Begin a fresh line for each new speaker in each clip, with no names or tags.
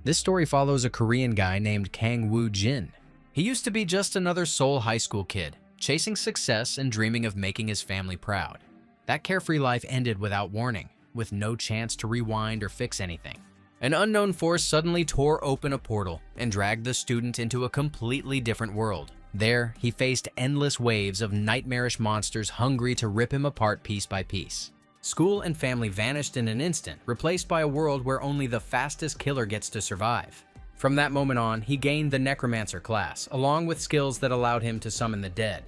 This story follows a Korean guy named Kang Woo-jin. He used to be just another Seoul high school kid, chasing success and dreaming of making his family proud. That carefree life ended without warning, with no chance to rewind or fix anything. An unknown force suddenly tore open a portal and dragged the student into a completely different world. There, he faced endless waves of nightmarish monsters hungry to rip him apart piece by piece. School and family vanished in an instant, replaced by a world where only the fastest killer gets to survive. From that moment on, he gained the Necromancer class, along with skills that allowed him to summon the dead.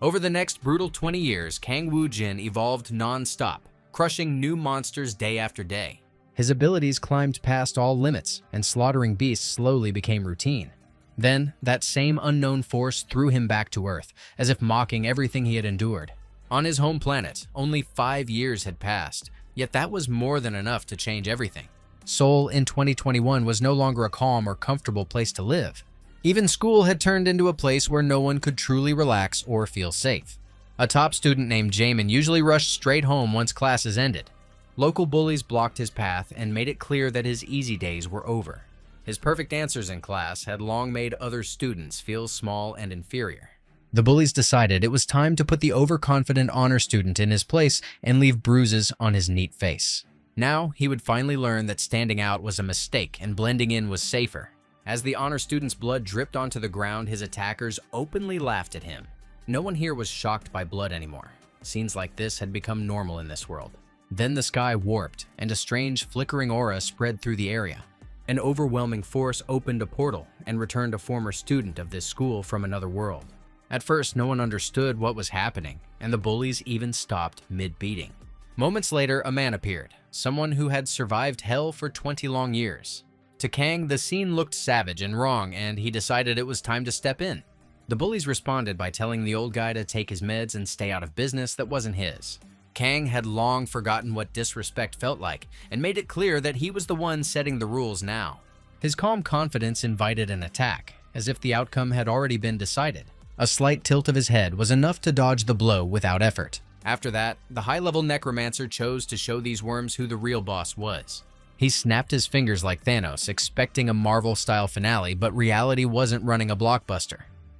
Over the next brutal 20 years, Kang Woo-jin evolved non-stop, crushing new monsters day after day. His abilities climbed past all limits, and slaughtering beasts slowly became routine. Then, that same unknown force threw him back to Earth, as if mocking everything he had endured. On his home planet, only 5 years had passed, yet that was more than enough to change everything. Seoul in 2021 was no longer a calm or comfortable place to live. Even school had turned into a place where no one could truly relax or feel safe. A top student named Jamin usually rushed straight home once classes ended. Local bullies blocked his path and made it clear that his easy days were over. His perfect answers in class had long made other students feel small and inferior. The bullies decided it was time to put the overconfident honor student in his place and leave bruises on his neat face. Now, he would finally learn that standing out was a mistake and blending in was safer. As the honor student's blood dripped onto the ground, his attackers openly laughed at him. No one here was shocked by blood anymore. Scenes like this had become normal in this world. Then the sky warped, and a strange flickering aura spread through the area. An overwhelming force opened a portal and returned a former student of this school from another world. At first, no one understood what was happening, and the bullies even stopped mid-beating. Moments later, a man appeared, someone who had survived hell for 20 long years. To Kang, the scene looked savage and wrong, and he decided it was time to step in. The bullies responded by telling the old guy to take his meds and stay out of business that wasn't his. Kang had long forgotten what disrespect felt like and made it clear that he was the one setting the rules now. His calm confidence invited an attack, as if the outcome had already been decided. A slight tilt of his head was enough to dodge the blow without effort. After that, the high-level necromancer chose to show these worms who the real boss was. He snapped his fingers like Thanos, expecting a Marvel-style finale, but reality wasn't running a blockbuster.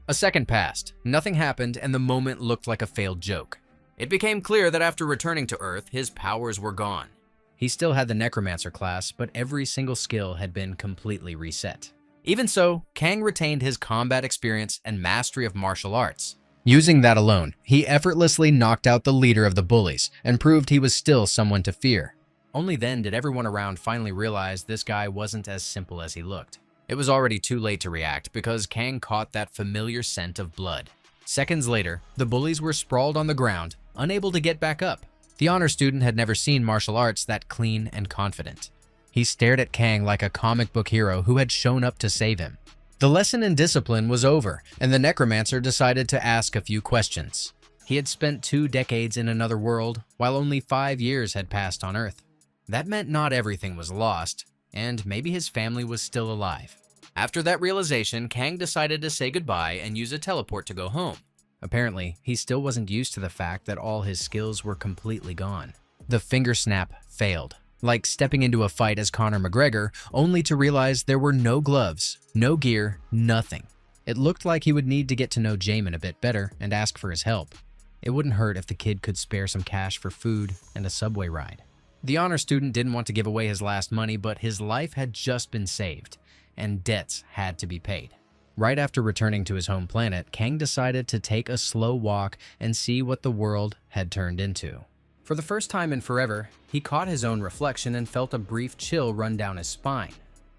A second passed, nothing happened, and the moment looked like a failed joke. It became clear that after returning to Earth, his powers were gone. He still had the Necromancer class, but every single skill had been completely reset. Even so, Kang retained his combat experience and mastery of martial arts. Using that alone, he effortlessly knocked out the leader of the bullies and proved he was still someone to fear. Only then did everyone around finally realize this guy wasn't as simple as he looked. It was already too late to react because Kang caught that familiar scent of blood. Seconds later, the bullies were sprawled on the ground, unable to get back up. The honor student had never seen martial arts that clean and confident. He stared at Kang like a comic book hero who had shown up to save him. The lesson in discipline was over, and the necromancer decided to ask a few questions. He had spent 2 decades in another world, while only 5 years had passed on Earth. That meant not everything was lost, and maybe his family was still alive. After that realization, Kang decided to say goodbye and use a teleport to go home. Apparently, he still wasn't used to the fact that all his skills were completely gone. The finger snap failed, like stepping into a fight as Conor McGregor, only to realize there were no gloves, no gear, nothing. It looked like he would need to get to know Jamin a bit better and ask for his help. It wouldn't hurt if the kid could spare some cash for food and a subway ride. The honor student didn't want to give away his last money, but his life had just been saved, and debts had to be paid. Right after returning to his home planet, Kang decided to take a slow walk and see what the world had turned into. For the first time in forever, he caught his own reflection and felt a brief chill run down his spine.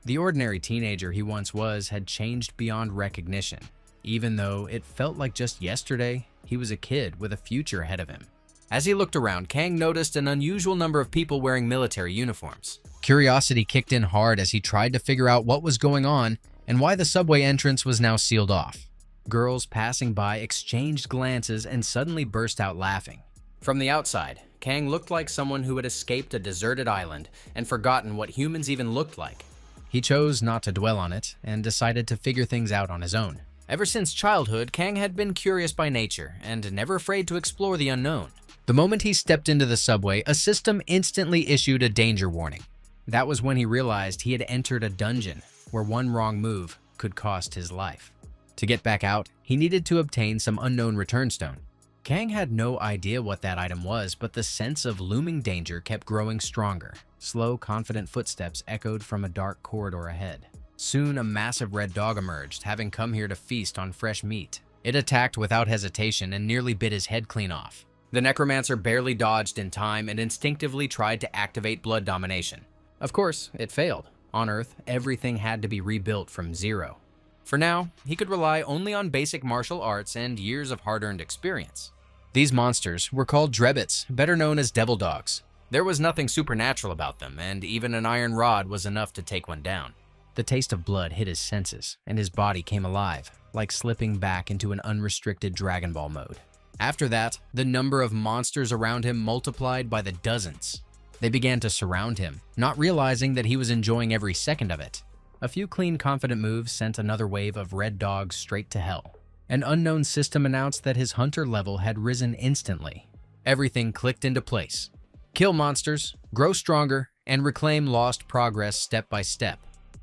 The ordinary teenager he once was had changed beyond recognition. Even though it felt like just yesterday, he was a kid with a future ahead of him. As he looked around, Kang noticed an unusual number of people wearing military uniforms. Curiosity kicked in hard as he tried to figure out what was going on and why the subway entrance was now sealed off. Girls passing by exchanged glances and suddenly burst out laughing. From the outside, Kang looked like someone who had escaped a deserted island and forgotten what humans even looked like. He chose not to dwell on it and decided to figure things out on his own. Ever since childhood, Kang had been curious by nature and never afraid to explore the unknown. The moment he stepped into the subway, a system instantly issued a danger warning. That was when he realized he had entered a dungeon. where one wrong move could cost his life. To get back out, he needed to obtain some unknown return stone. Kang had no idea what that item was, but the sense of looming danger kept growing stronger. Slow, confident footsteps echoed from a dark corridor ahead. Soon, a massive red dog emerged, having come here to feast on fresh meat. It attacked without hesitation and nearly bit his head clean off. The necromancer barely dodged in time and instinctively tried to activate blood domination. Of course, it failed. On Earth, everything had to be rebuilt from zero. For now, he could rely only on basic martial arts and years of hard-earned experience. These monsters were called Drebbits, better known as devil dogs. There was nothing supernatural about them, and even an iron rod was enough to take one down. The taste of blood hit his senses, and his body came alive, like slipping back into an unrestricted Dragon Ball mode. After that, the number of monsters around him multiplied by the dozens. They began to surround him, not realizing that he was enjoying every second of it. A few clean, confident moves sent another wave of red dogs straight to hell. An unknown system announced that his hunter level had risen instantly. Everything clicked into place. Kill monsters, grow stronger, and reclaim lost progress step by step.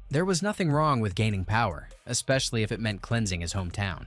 There was nothing wrong with gaining power, especially if it meant cleansing his hometown.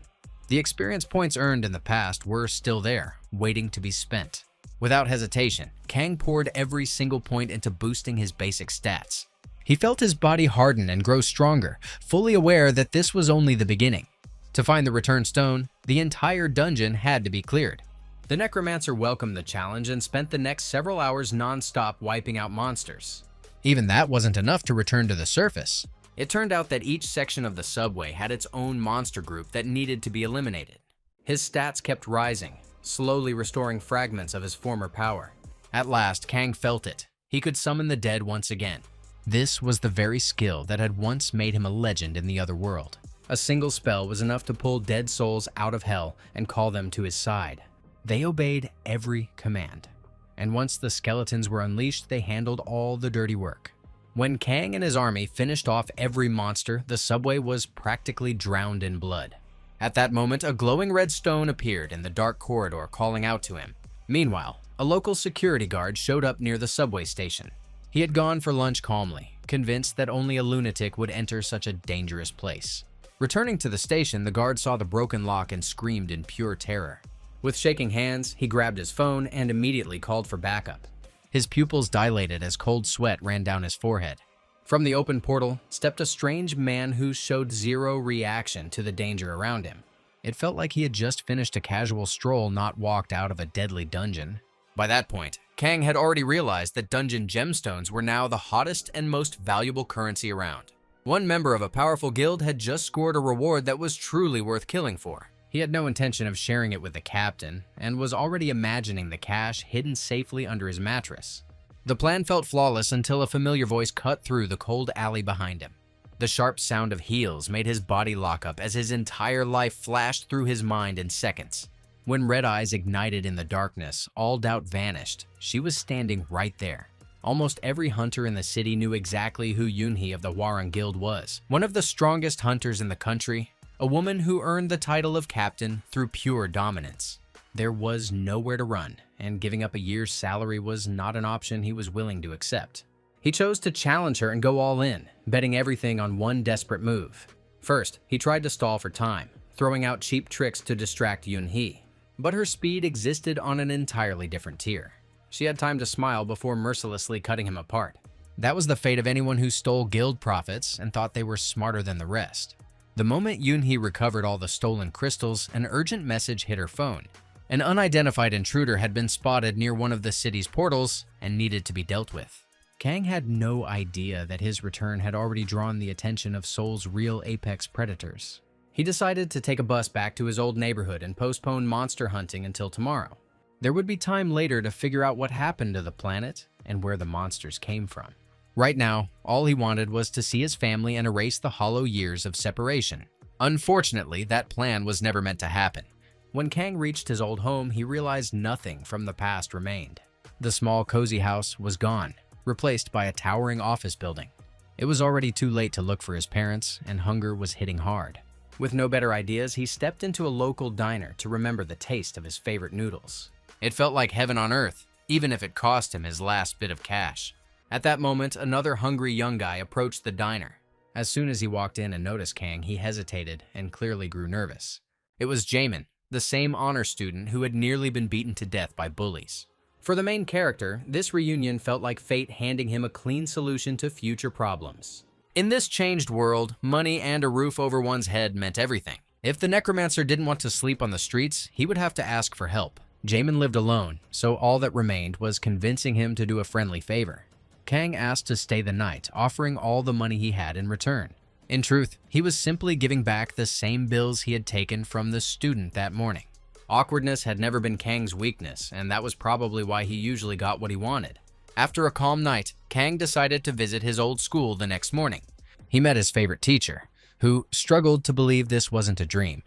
The experience points earned in the past were still there, waiting to be spent. Without hesitation, Kang poured every single point into boosting his basic stats. He felt his body harden and grow stronger, fully aware that this was only the beginning. To find the return stone, the entire dungeon had to be cleared. The necromancer welcomed the challenge and spent the next several hours non-stop wiping out monsters. Even that wasn't enough to return to the surface. It turned out that each section of the subway had its own monster group that needed to be eliminated. His stats kept rising, slowly restoring fragments of his former power. At last, Kang felt it. He could summon the dead once again. This was the very skill that had once made him a legend in the other world. A single spell was enough to pull dead souls out of hell and call them to his side. They obeyed every command. And once the skeletons were unleashed, they handled all the dirty work. When Kang and his army finished off every monster, the subway was practically drowned in blood. At that moment, a glowing red stone appeared in the dark corridor, calling out to him. Meanwhile, a local security guard showed up near the subway station. He had gone for lunch calmly, convinced that only a lunatic would enter such a dangerous place. Returning to the station, the guard saw the broken lock and screamed in pure terror. With shaking hands, he grabbed his phone and immediately called for backup. His pupils dilated as cold sweat ran down his forehead. From the open portal stepped a strange man who showed zero reaction to the danger around him. It felt like he had just finished a casual stroll, not walked out of a deadly dungeon. By that point, Kang had already realized that dungeon gemstones were now the hottest and most valuable currency around. One member of a powerful guild had just scored a reward that was truly worth killing for. He had no intention of sharing it with the captain, and was already imagining the cash hidden safely under his mattress. The plan felt flawless until a familiar voice cut through the cold alley behind him. The sharp sound of heels made his body lock up as his entire life flashed through his mind in seconds. When red eyes ignited in the darkness, all doubt vanished. She was standing right there. Almost every hunter in the city knew exactly who Yunhi of the Hwarang Guild was, one of the strongest hunters in the country, a woman who earned the title of captain through pure dominance. There was nowhere to run, and giving up a year's salary was not an option he was willing to accept. He chose to challenge her and go all in, betting everything on one desperate move. First, he tried to stall for time, throwing out cheap tricks to distract Yunhi. But her speed existed on an entirely different tier. She had time to smile before mercilessly cutting him apart. That was the fate of anyone who stole guild profits and thought they were smarter than the rest. The moment Yunhi recovered all the stolen crystals, an urgent message hit her phone. An unidentified intruder had been spotted near one of the city's portals and needed to be dealt with. Kang had no idea that his return had already drawn the attention of Seoul's real apex predators. He decided to take a bus back to his old neighborhood and postpone monster hunting until tomorrow. There would be time later to figure out what happened to the planet and where the monsters came from. Right now, all he wanted was to see his family and erase the hollow years of separation. Unfortunately, that plan was never meant to happen. When Kang reached his old home, he realized nothing from the past remained. The small, cozy house was gone, replaced by a towering office building. It was already too late to look for his parents, and hunger was hitting hard. With no better ideas, he stepped into a local diner to remember the taste of his favorite noodles. It felt like heaven on earth, even if it cost him his last bit of cash. At that moment, another hungry young guy approached the diner. As soon as he walked in and noticed Kang, he hesitated and clearly grew nervous. It was Jaemin, the same honor student who had nearly been beaten to death by bullies. For the main character, this reunion felt like fate handing him a clean solution to future problems. In this changed world, money and a roof over one's head meant everything. If the necromancer didn't want to sleep on the streets, he would have to ask for help. Jaemin lived alone, so all that remained was convincing him to do a friendly favor. Kang asked to stay the night, offering all the money he had in return. In truth, he was simply giving back the same bills he had taken from the student that morning. Awkwardness had never been Kang's weakness, and that was probably why he usually got what he wanted. After a calm night, Kang decided to visit his old school the next morning. He met his favorite teacher, who struggled to believe this wasn't a dream.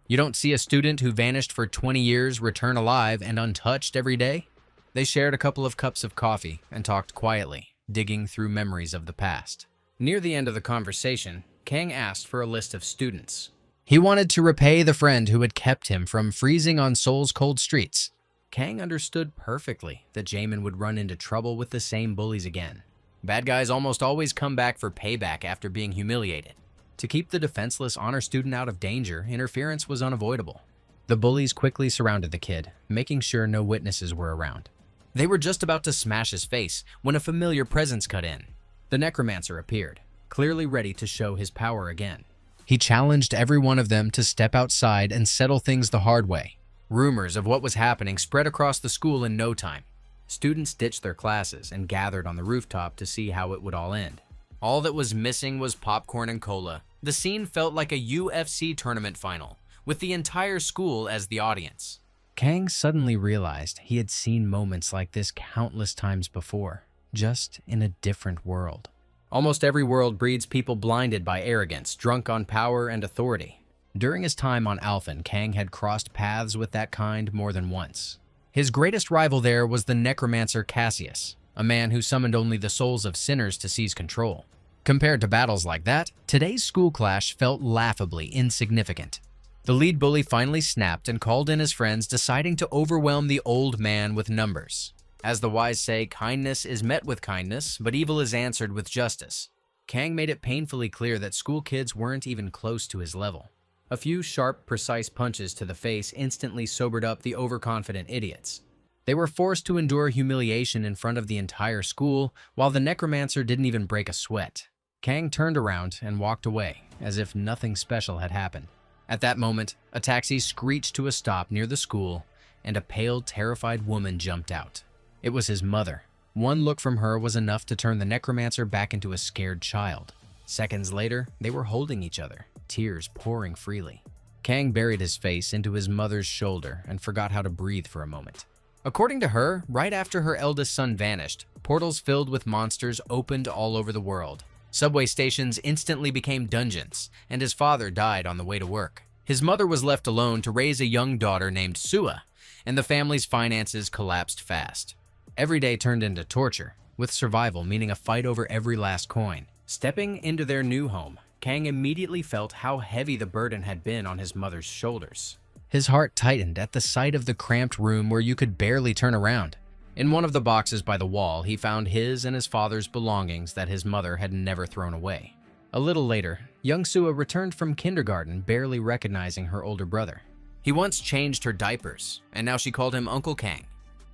You don't see a student who vanished for 20 years return alive and untouched every day? They shared a couple of cups of coffee and talked quietly, digging through memories of the past. Near the end of the conversation, Kang asked for a list of students. He wanted to repay the friend who had kept him from freezing on Seoul's cold streets. Kang understood perfectly that Jaemin would run into trouble with the same bullies again. Bad guys almost always come back for payback after being humiliated. To keep the defenseless honor student out of danger, interference was unavoidable. The bullies quickly surrounded the kid, making sure no witnesses were around. They were just about to smash his face when a familiar presence cut in. The necromancer appeared, clearly ready to show his power again. He challenged every one of them to step outside and settle things the hard way. Rumors of what was happening spread across the school in no time. Students ditched their classes and gathered on the rooftop to see how it would all end. All that was missing was popcorn and cola. The scene felt like a UFC tournament final, with the entire school as the audience. Kang suddenly realized he had seen moments like this countless times before, just in a different world. Almost every world breeds people blinded by arrogance, drunk on power and authority. During his time on Alphen, Kang had crossed paths with that kind more than once. His greatest rival there was the necromancer Cassius, a man who summoned only the souls of sinners to seize control. Compared to battles like that, today's school clash felt laughably insignificant. The lead bully finally snapped and called in his friends, deciding to overwhelm the old man with numbers. As the wise say, kindness is met with kindness, but evil is answered with justice. Kang made it painfully clear that school kids weren't even close to his level. A few sharp, precise punches to the face instantly sobered up the overconfident idiots. They were forced to endure humiliation in front of the entire school, while the necromancer didn't even break a sweat. Kang turned around and walked away, as if nothing special had happened. At that moment, a taxi screeched to a stop near the school, and a pale, terrified woman jumped out. It was his mother. One look from her was enough to turn the necromancer back into a scared child. Seconds later, they were holding each other, tears pouring freely. Kang buried his face into his mother's shoulder and forgot how to breathe for a moment. According to her, right after her eldest son vanished, portals filled with monsters opened all over the world. Subway stations instantly became dungeons, and his father died on the way to work. His mother was left alone to raise a young daughter named Sua, and the family's finances collapsed fast. Every day turned into torture, with survival meaning a fight over every last coin. Stepping into their new home, Kang immediately felt how heavy the burden had been on his mother's shoulders. His heart tightened at the sight of the cramped room where you could barely turn around. In one of the boxes by the wall, he found his and his father's belongings that his mother had never thrown away. A little later, young Sua returned from kindergarten, barely recognizing her older brother. He once changed her diapers, and now she called him Uncle Kang.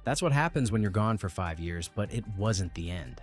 That's what happens when you're gone for 5 years, but it wasn't the end.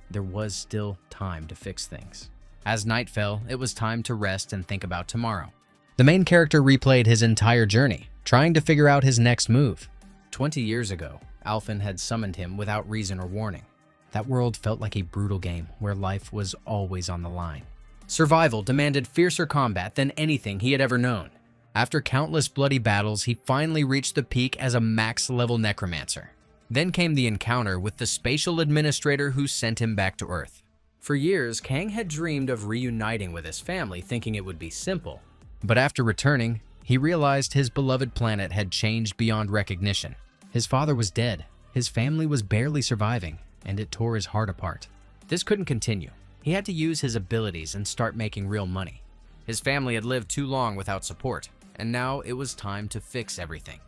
There was still time to fix things. As night fell, it was time to rest and think about tomorrow. The main character replayed his entire journey, trying to figure out his next move. 20 years ago, Alphen had summoned him without reason or warning. That world felt like a brutal game where life was always on the line. Survival demanded fiercer combat than anything he had ever known. After countless bloody battles, he finally reached the peak as a max-level necromancer. Then came the encounter with the spatial administrator who sent him back to Earth. For years, Kang had dreamed of reuniting with his family, thinking it would be simple. But after returning, he realized his beloved planet had changed beyond recognition. His father was dead, his family was barely surviving, and it tore his heart apart. This couldn't continue. He had to use his abilities and start making real money. His family had lived too long without support, and now it was time to fix everything.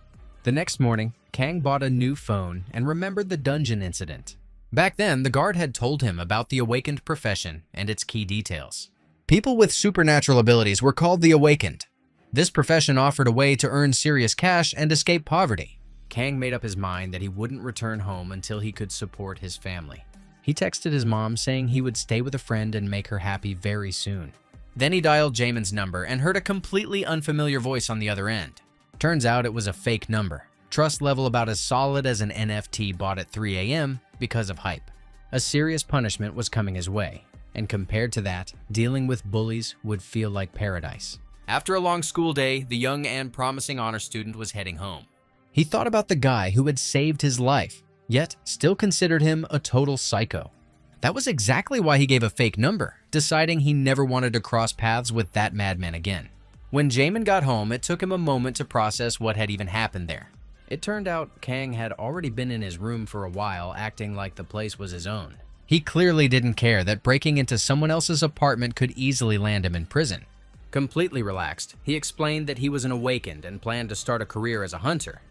The next morning, Kang bought a new phone and remembered the dungeon incident. Back then, the guard had told him about the awakened profession and its key details. People with supernatural abilities were called the Awakened. This profession offered a way to earn serious cash and escape poverty. Kang made up his mind that he wouldn't return home until he could support his family. He texted his mom saying he would stay with a friend and make her happy very soon. Then he dialed Jaemin's number and heard a completely unfamiliar voice on the other end. Turns out it was a fake number. Trust level about as solid as an NFT bought at 3 a.m. because of hype. A serious punishment was coming his way, and compared to that, dealing with bullies would feel like paradise. After a long school day, the young and promising honor student was heading home. He thought about the guy who had saved his life, yet still considered him a total psycho. That was exactly why he gave a fake number, deciding he never wanted to cross paths with that madman again. When Jaemin got home, it took him a moment to process what had even happened there. It turned out Kang had already been in his room for a while, acting like the place was his own. He clearly didn't care that breaking into someone else's apartment could easily land him in prison. Completely relaxed, he explained that he was an Awakened and planned to start a career as a hunter.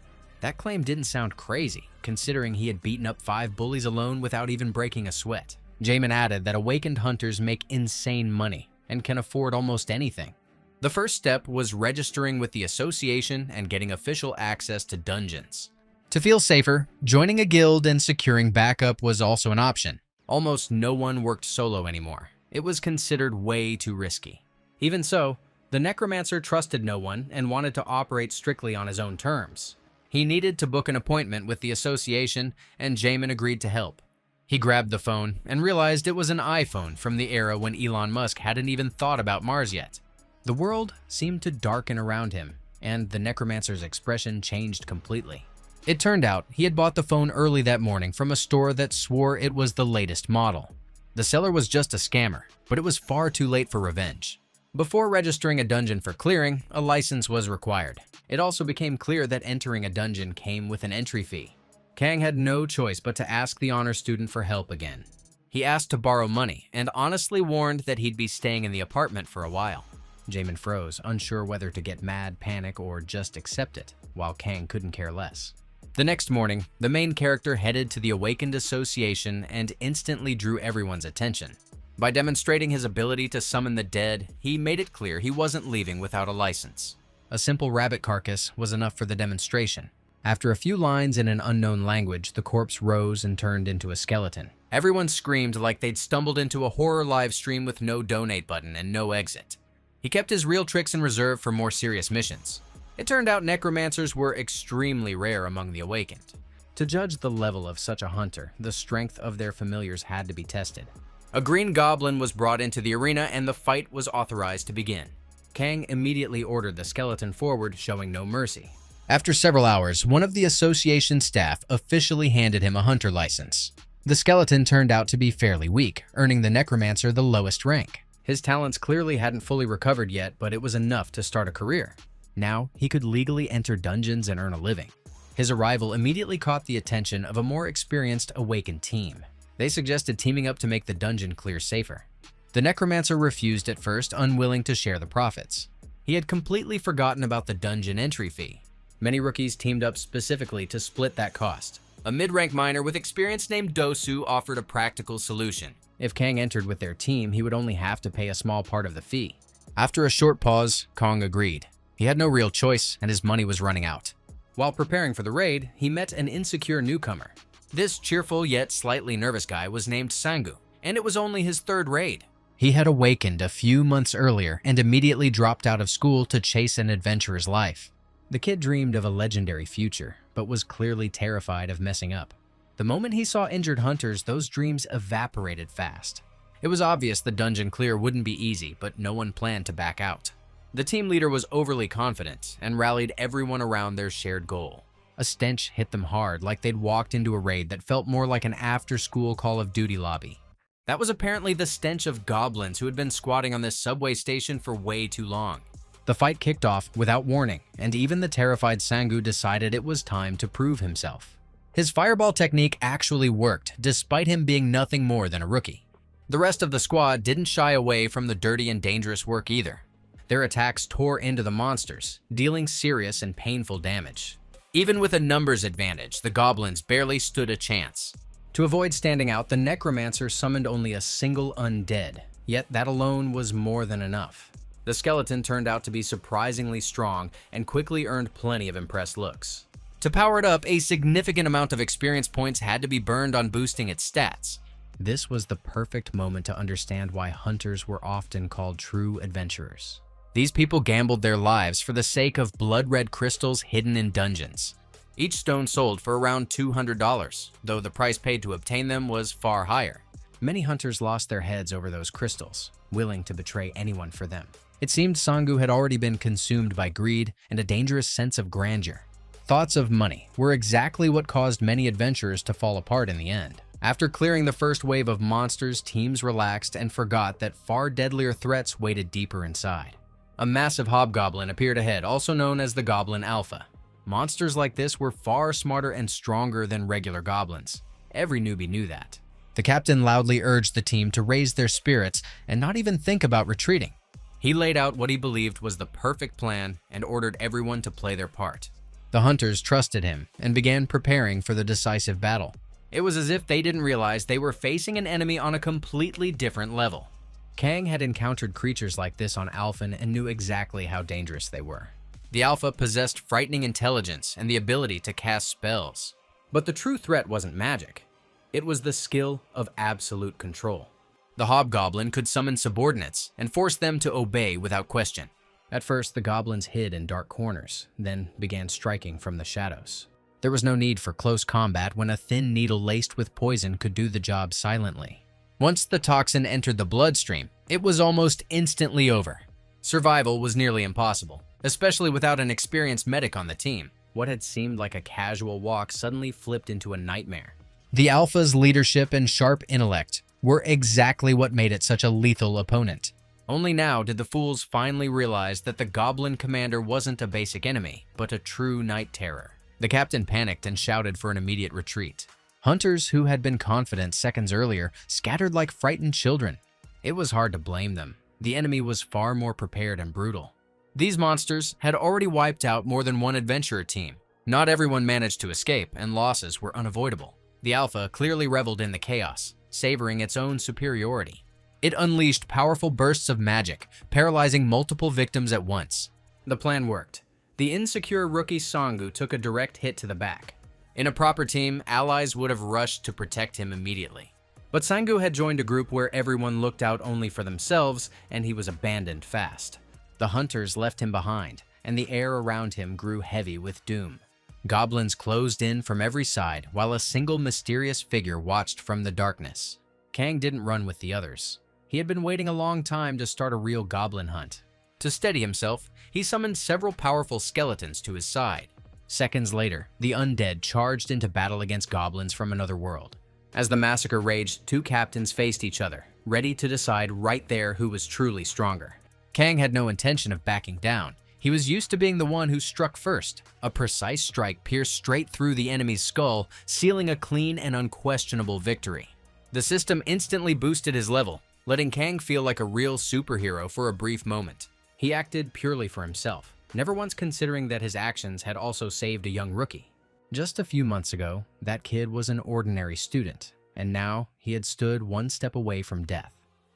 That claim didn't sound crazy, considering he had beaten up 5 bullies alone without even breaking a sweat. Jaemin added that Awakened hunters make insane money and can afford almost anything. The first step was registering with the association and getting official access to dungeons. To feel safer, joining a guild and securing backup was also an option. Almost no one worked solo anymore. It was considered way too risky. Even so, the necromancer trusted no one and wanted to operate strictly on his own terms. He needed to book an appointment with the association, and Jaemin agreed to help. He grabbed the phone and realized it was an iPhone from the era when Elon Musk hadn't even thought about Mars yet. The world seemed to darken around him, and the necromancer's expression changed completely. It turned out he had bought the phone early that morning from a store that swore it was the latest model. The seller was just a scammer, but it was far too late for revenge. Before registering a dungeon for clearing, a license was required. It also became clear that entering a dungeon came with an entry fee. Kang had no choice but to ask the honor student for help again. He asked to borrow money and honestly warned that he'd be staying in the apartment for a while. Jaemin froze, unsure whether to get mad, panic, or just accept it, while Kang couldn't care less. The next morning, the main character headed to the Awakened Association and instantly drew everyone's attention. By demonstrating his ability to summon the dead, he made it clear he wasn't leaving without a license. A simple rabbit carcass was enough for the demonstration. After a few lines in an unknown language, the corpse rose and turned into a skeleton. Everyone screamed like they'd stumbled into a horror live stream with no donate button and no exit. He kept his real tricks in reserve for more serious missions. It turned out necromancers were extremely rare among the Awakened. To judge the level of such a hunter, the strength of their familiars had to be tested. A green goblin was brought into the arena and the fight was authorized to begin. Kang immediately ordered the skeleton forward, showing no mercy. After several hours, one of the association staff officially handed him a hunter license. The skeleton turned out to be fairly weak, earning the necromancer the lowest rank. His talents clearly hadn't fully recovered yet, but it was enough to start a career. Now, he could legally enter dungeons and earn a living. His arrival immediately caught the attention of a more experienced Awakened team. They suggested teaming up to make the dungeon clear safer. The necromancer refused at first, unwilling to share the profits. He had completely forgotten about the dungeon entry fee. Many rookies teamed up specifically to split that cost. A mid-rank miner with experience named Dosu offered a practical solution. If Kang entered with their team, he would only have to pay a small part of the fee. After a short pause, Kang agreed. He had no real choice, and his money was running out. While preparing for the raid, he met an insecure newcomer. This cheerful yet slightly nervous guy was named Sangu, and it was only his 3rd raid. He had awakened a few months earlier and immediately dropped out of school to chase an adventurer's life. The kid dreamed of a legendary future, but was clearly terrified of messing up. The moment he saw injured hunters, those dreams evaporated fast. It was obvious the dungeon clear wouldn't be easy, but no one planned to back out. The team leader was overly confident and rallied everyone around their shared goal. A stench hit them hard, like they'd walked into a raid that felt more like an after-school Call of Duty lobby. That was apparently the stench of goblins who had been squatting on this subway station for way too long. The fight kicked off without warning, and even the terrified Sangu decided it was time to prove himself. His fireball technique actually worked, despite him being nothing more than a rookie. The rest of the squad didn't shy away from the dirty and dangerous work either. Their attacks tore into the monsters, dealing serious and painful damage. Even with a numbers advantage, the goblins barely stood a chance. To avoid standing out, the necromancer summoned only a single undead, Yet that alone was more than enough. The skeleton turned out to be surprisingly strong and quickly earned plenty of impressed looks. To power it up, a significant amount of experience points had to be burned on boosting its stats. This was the perfect moment to understand why hunters were often called true adventurers. These people gambled their lives for the sake of blood-red crystals hidden in dungeons. Each stone sold for around $200, though the price paid to obtain them was far higher. Many hunters lost their heads over those crystals, willing to betray anyone for them. It seemed Sangu had already been consumed by greed and a dangerous sense of grandeur. Thoughts of money were exactly what caused many adventurers to fall apart in the end. After clearing the first wave of monsters, teams relaxed and forgot that far deadlier threats waited deeper inside. A massive hobgoblin appeared ahead, also known as the Goblin Alpha. Monsters like this were far smarter and stronger than regular goblins. Every newbie knew that. The captain loudly urged the team to raise their spirits and not even think about retreating. He laid out what he believed was the perfect plan and ordered everyone to play their part. The hunters trusted him and began preparing for the decisive battle. It was as if they didn't realize they were facing an enemy on a completely different level. Kang had encountered creatures like this on Alphen and knew exactly how dangerous they were. The Alpha possessed frightening intelligence and the ability to cast spells. But the true threat wasn't magic. It was the skill of absolute control. The hobgoblin could summon subordinates and force them to obey without question. At first, the goblins hid in dark corners, then began striking from the shadows. There was no need for close combat when a thin needle laced with poison could do the job silently. Once the toxin entered the bloodstream, it was almost instantly over. Survival was nearly impossible, especially without an experienced medic on the team. What had seemed like a casual walk suddenly flipped into a nightmare. The Alpha's leadership and sharp intellect were exactly what made it such a lethal opponent. Only now did the fools finally realize that the Goblin Commander wasn't a basic enemy, but a true night terror. The captain panicked and shouted for an immediate retreat. Hunters who had been confident seconds earlier scattered like frightened children. It was hard to blame them. The enemy was far more prepared and brutal. These monsters had already wiped out more than one adventurer team. Not everyone managed to escape, and losses were unavoidable. The Alpha clearly reveled in the chaos, savoring its own superiority. It unleashed powerful bursts of magic, paralyzing multiple victims at once. The plan worked. The insecure rookie Sangu took a direct hit to the back. In a proper team, allies would have rushed to protect him immediately. But Sangu had joined a group where everyone looked out only for themselves, and he was abandoned fast. The hunters left him behind, and the air around him grew heavy with doom. Goblins closed in from every side, while a single mysterious figure watched from the darkness. Kang didn't run with the others. He had been waiting a long time to start a real goblin hunt. To steady himself, he summoned several powerful skeletons to his side. Seconds later, the undead charged into battle against goblins from another world. As the massacre raged, two captains faced each other, ready to decide right there who was truly stronger. Kang had no intention of backing down. He was used to being the one who struck first. A precise strike pierced straight through the enemy's skull, sealing a clean and unquestionable victory. The system instantly boosted his level, letting Kang feel like a real superhero for a brief moment. He acted purely for himself, never once considering that his actions had also saved a young rookie. Just a few months ago, that kid was an ordinary student, and now he had stood one step away from death.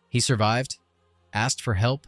He survived, asked for help,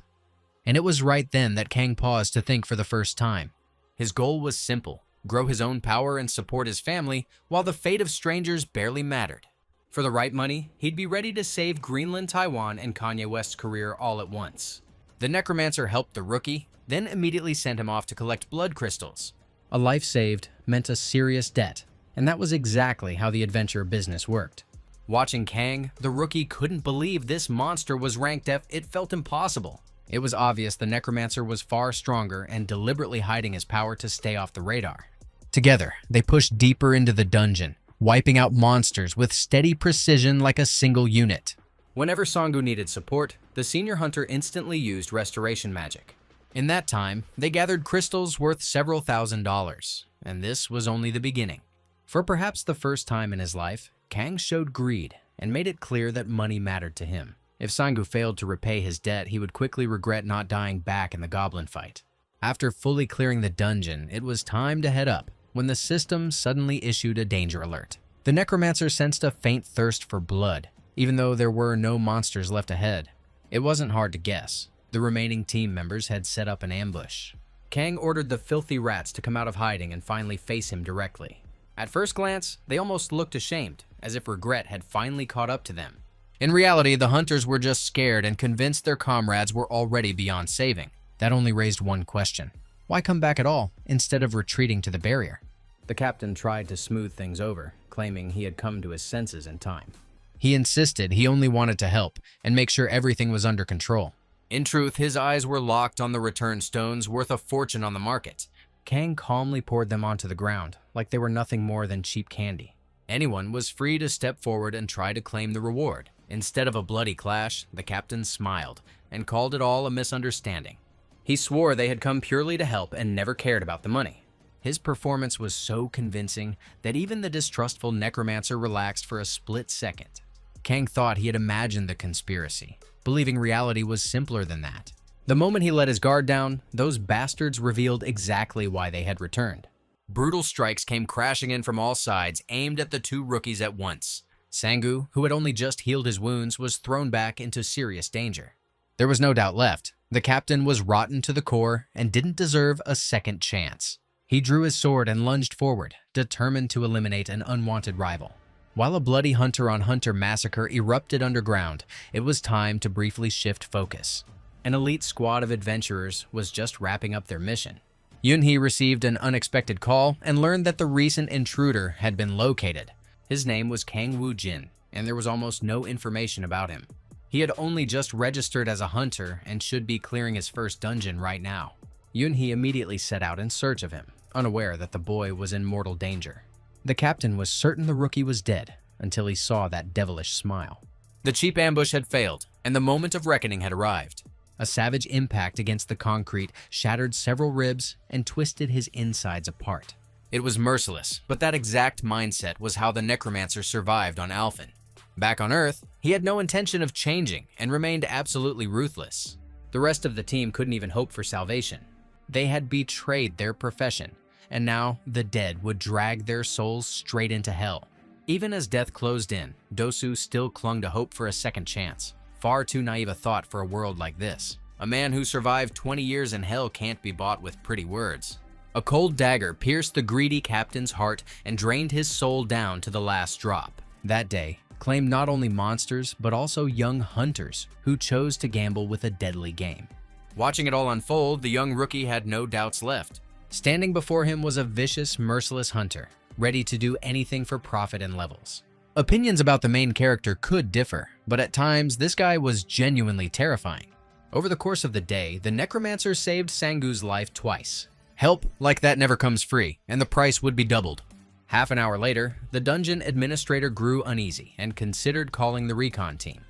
and it was right then that Kang paused to think for the first time. His goal was simple: grow his own power and support his family, while the fate of strangers barely mattered. For the right money, he'd be ready to save Greenland, Taiwan, and Kanye West's career all at once. The necromancer helped the rookie, then immediately sent him off to collect blood crystals. A life saved meant a serious debt, and that was exactly how the adventure business worked. Watching Kang, the rookie couldn't believe this monster was ranked F. It felt impossible. It was obvious the necromancer was far stronger and deliberately hiding his power to stay off the radar. Together, they pushed deeper into the dungeon, wiping out monsters with steady precision like a single unit. Whenever Sangu needed support, the senior hunter instantly used restoration magic. In that time, they gathered crystals worth several $1,000s, and this was only the beginning. For perhaps the first time in his life, Kang showed greed and made it clear that money mattered to him. If Sangu failed to repay his debt, he would quickly regret not dying back in the goblin fight. After fully clearing the dungeon, it was time to head up, when the system suddenly issued a danger alert. The necromancer sensed a faint thirst for blood, even though there were no monsters left ahead. It wasn't hard to guess. The remaining team members had set up an ambush. Kang ordered the filthy rats to come out of hiding and finally face him directly. At first glance, they almost looked ashamed, as if regret had finally caught up to them. In reality, the hunters were just scared and convinced their comrades were already beyond saving. That only raised one question. Why come back at all, instead of retreating to the barrier? The captain tried to smooth things over, claiming he had come to his senses in time. He insisted he only wanted to help and make sure everything was under control. In truth, his eyes were locked on the return stones worth a fortune on the market. Kang calmly poured them onto the ground, like they were nothing more than cheap candy. Anyone was free to step forward and try to claim the reward. Instead of a bloody clash, the captain smiled and called it all a misunderstanding. He swore they had come purely to help and never cared about the money. His performance was so convincing that even the distrustful necromancer relaxed for a split second. Kang thought he had imagined the conspiracy, believing reality was simpler than that. The moment he let his guard down, those bastards revealed exactly why they had returned. Brutal strikes came crashing in from all sides, aimed at the two rookies at once. Sangu, who had only just healed his wounds, was thrown back into serious danger. There was no doubt left. The captain was rotten to the core and didn't deserve a second chance. He drew his sword and lunged forward, determined to eliminate an unwanted rival. While a bloody hunter-on-hunter massacre erupted underground, it was time to briefly shift focus. An elite squad of adventurers was just wrapping up their mission. Yunhi received an unexpected call and learned that the recent intruder had been located. His name was Kang Woo-jin, and there was almost no information about him. He had only just registered as a hunter and should be clearing his first dungeon right now. Yunhi immediately set out in search of him, unaware that the boy was in mortal danger. The captain was certain the rookie was dead until he saw that devilish smile. The cheap ambush had failed, and the moment of reckoning had arrived. A savage impact against the concrete shattered several ribs and twisted his insides apart. It was merciless, but that exact mindset was how the necromancer survived on Alphen. Back on Earth, he had no intention of changing and remained absolutely ruthless. The rest of the team couldn't even hope for salvation. They had betrayed their profession, and now the dead would drag their souls straight into hell. Even as death closed in, Dosu still clung to hope for a second chance. Far too naive a thought for a world like this. A man who survived 20 years in hell can't be bought with pretty words. A cold dagger pierced the greedy captain's heart and drained his soul down to the last drop. That day claimed not only monsters, but also young hunters who chose to gamble with a deadly game. Watching it all unfold, the young rookie had no doubts left. Standing before him was a vicious, merciless hunter, ready to do anything for profit and levels. Opinions about the main character could differ, but at times this guy was genuinely terrifying. Over the course of the day, the necromancer saved Sangu's life twice. Help like that never comes free, and the price would be doubled. Half an hour later, the dungeon administrator grew uneasy and considered calling the recon team.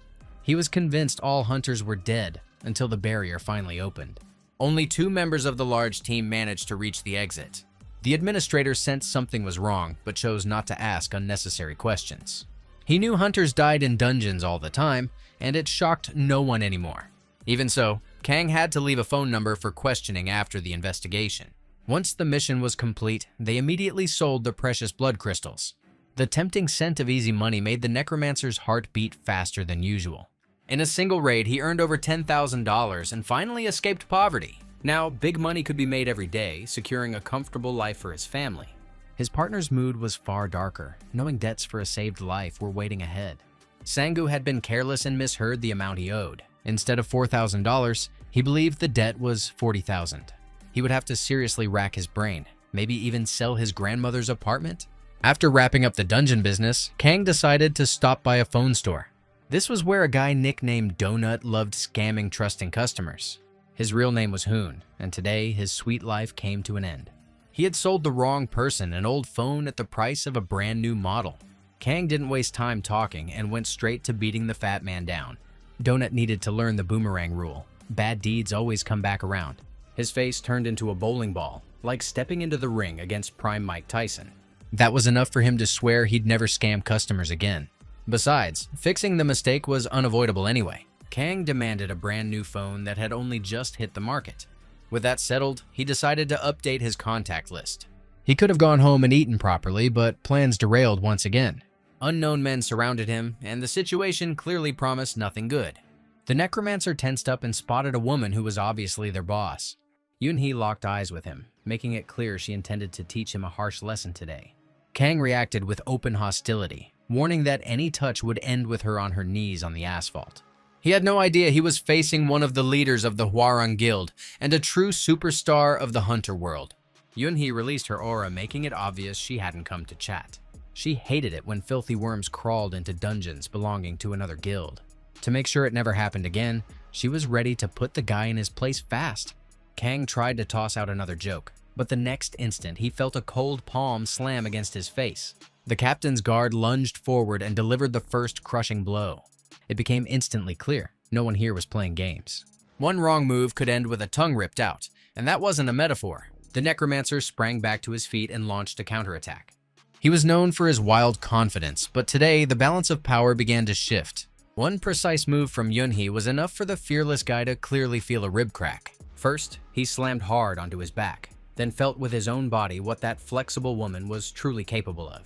He was convinced all hunters were dead until the barrier finally opened. Only 2 members of the large team managed to reach the exit. The administrator sensed something was wrong, but chose not to ask unnecessary questions. He knew hunters died in dungeons all the time, and it shocked no one anymore. Even so, Kang had to leave a phone number for questioning after the investigation. Once the mission was complete, they immediately sold the precious blood crystals. The tempting scent of easy money made the necromancer's heart beat faster than usual. In a single raid, he earned over $10,000 and finally escaped poverty. Now, big money could be made every day, securing a comfortable life for his family. His partner's mood was far darker, knowing debts for a saved life were waiting ahead. Sangu had been careless and misheard the amount he owed. Instead of $4,000, he believed the debt was $40,000. He would have to seriously rack his brain, maybe even sell his grandmother's apartment. After wrapping up the dungeon business, Kang decided to stop by a phone store. This was where a guy nicknamed Donut loved scamming trusting customers. His real name was Hoon, and today his sweet life came to an end. He had sold the wrong person an old phone at the price of a brand new model. Kang didn't waste time talking and went straight to beating the fat man down. Donut needed to learn the boomerang rule. Bad deeds always come back around. His face turned into a bowling ball, like stepping into the ring against Prime Mike Tyson. That was enough for him to swear he'd never scam customers again. Besides, fixing the mistake was unavoidable anyway. Kang demanded a brand new phone that had only just hit the market. With that settled, he decided to update his contact list. He could have gone home and eaten properly, but plans derailed once again. Unknown men surrounded him, and the situation clearly promised nothing good. The necromancer tensed up and spotted a woman who was obviously their boss. Yunhi locked eyes with him, making it clear she intended to teach him a harsh lesson today. Kang reacted with open hostility, warning that any touch would end with her on her knees on the asphalt. He had no idea he was facing one of the leaders of the Hwarang Guild and a true superstar of the hunter world. Yunhi released her aura, making it obvious she hadn't come to chat. She hated it when filthy worms crawled into dungeons belonging to another guild. To make sure it never happened again, she was ready to put the guy in his place fast. Kang tried to toss out another joke, but the next instant he felt a cold palm slam against his face. The captain's guard lunged forward and delivered the first crushing blow. It became instantly clear no one here was playing games. One wrong move could end with a tongue ripped out, and that wasn't a metaphor. The necromancer sprang back to his feet and launched a counterattack. He was known for his wild confidence, but today the balance of power began to shift. One precise move from Yunhi was enough for the fearless guy to clearly feel a rib crack. First, he slammed hard onto his back, then felt with his own body what that flexible woman was truly capable of.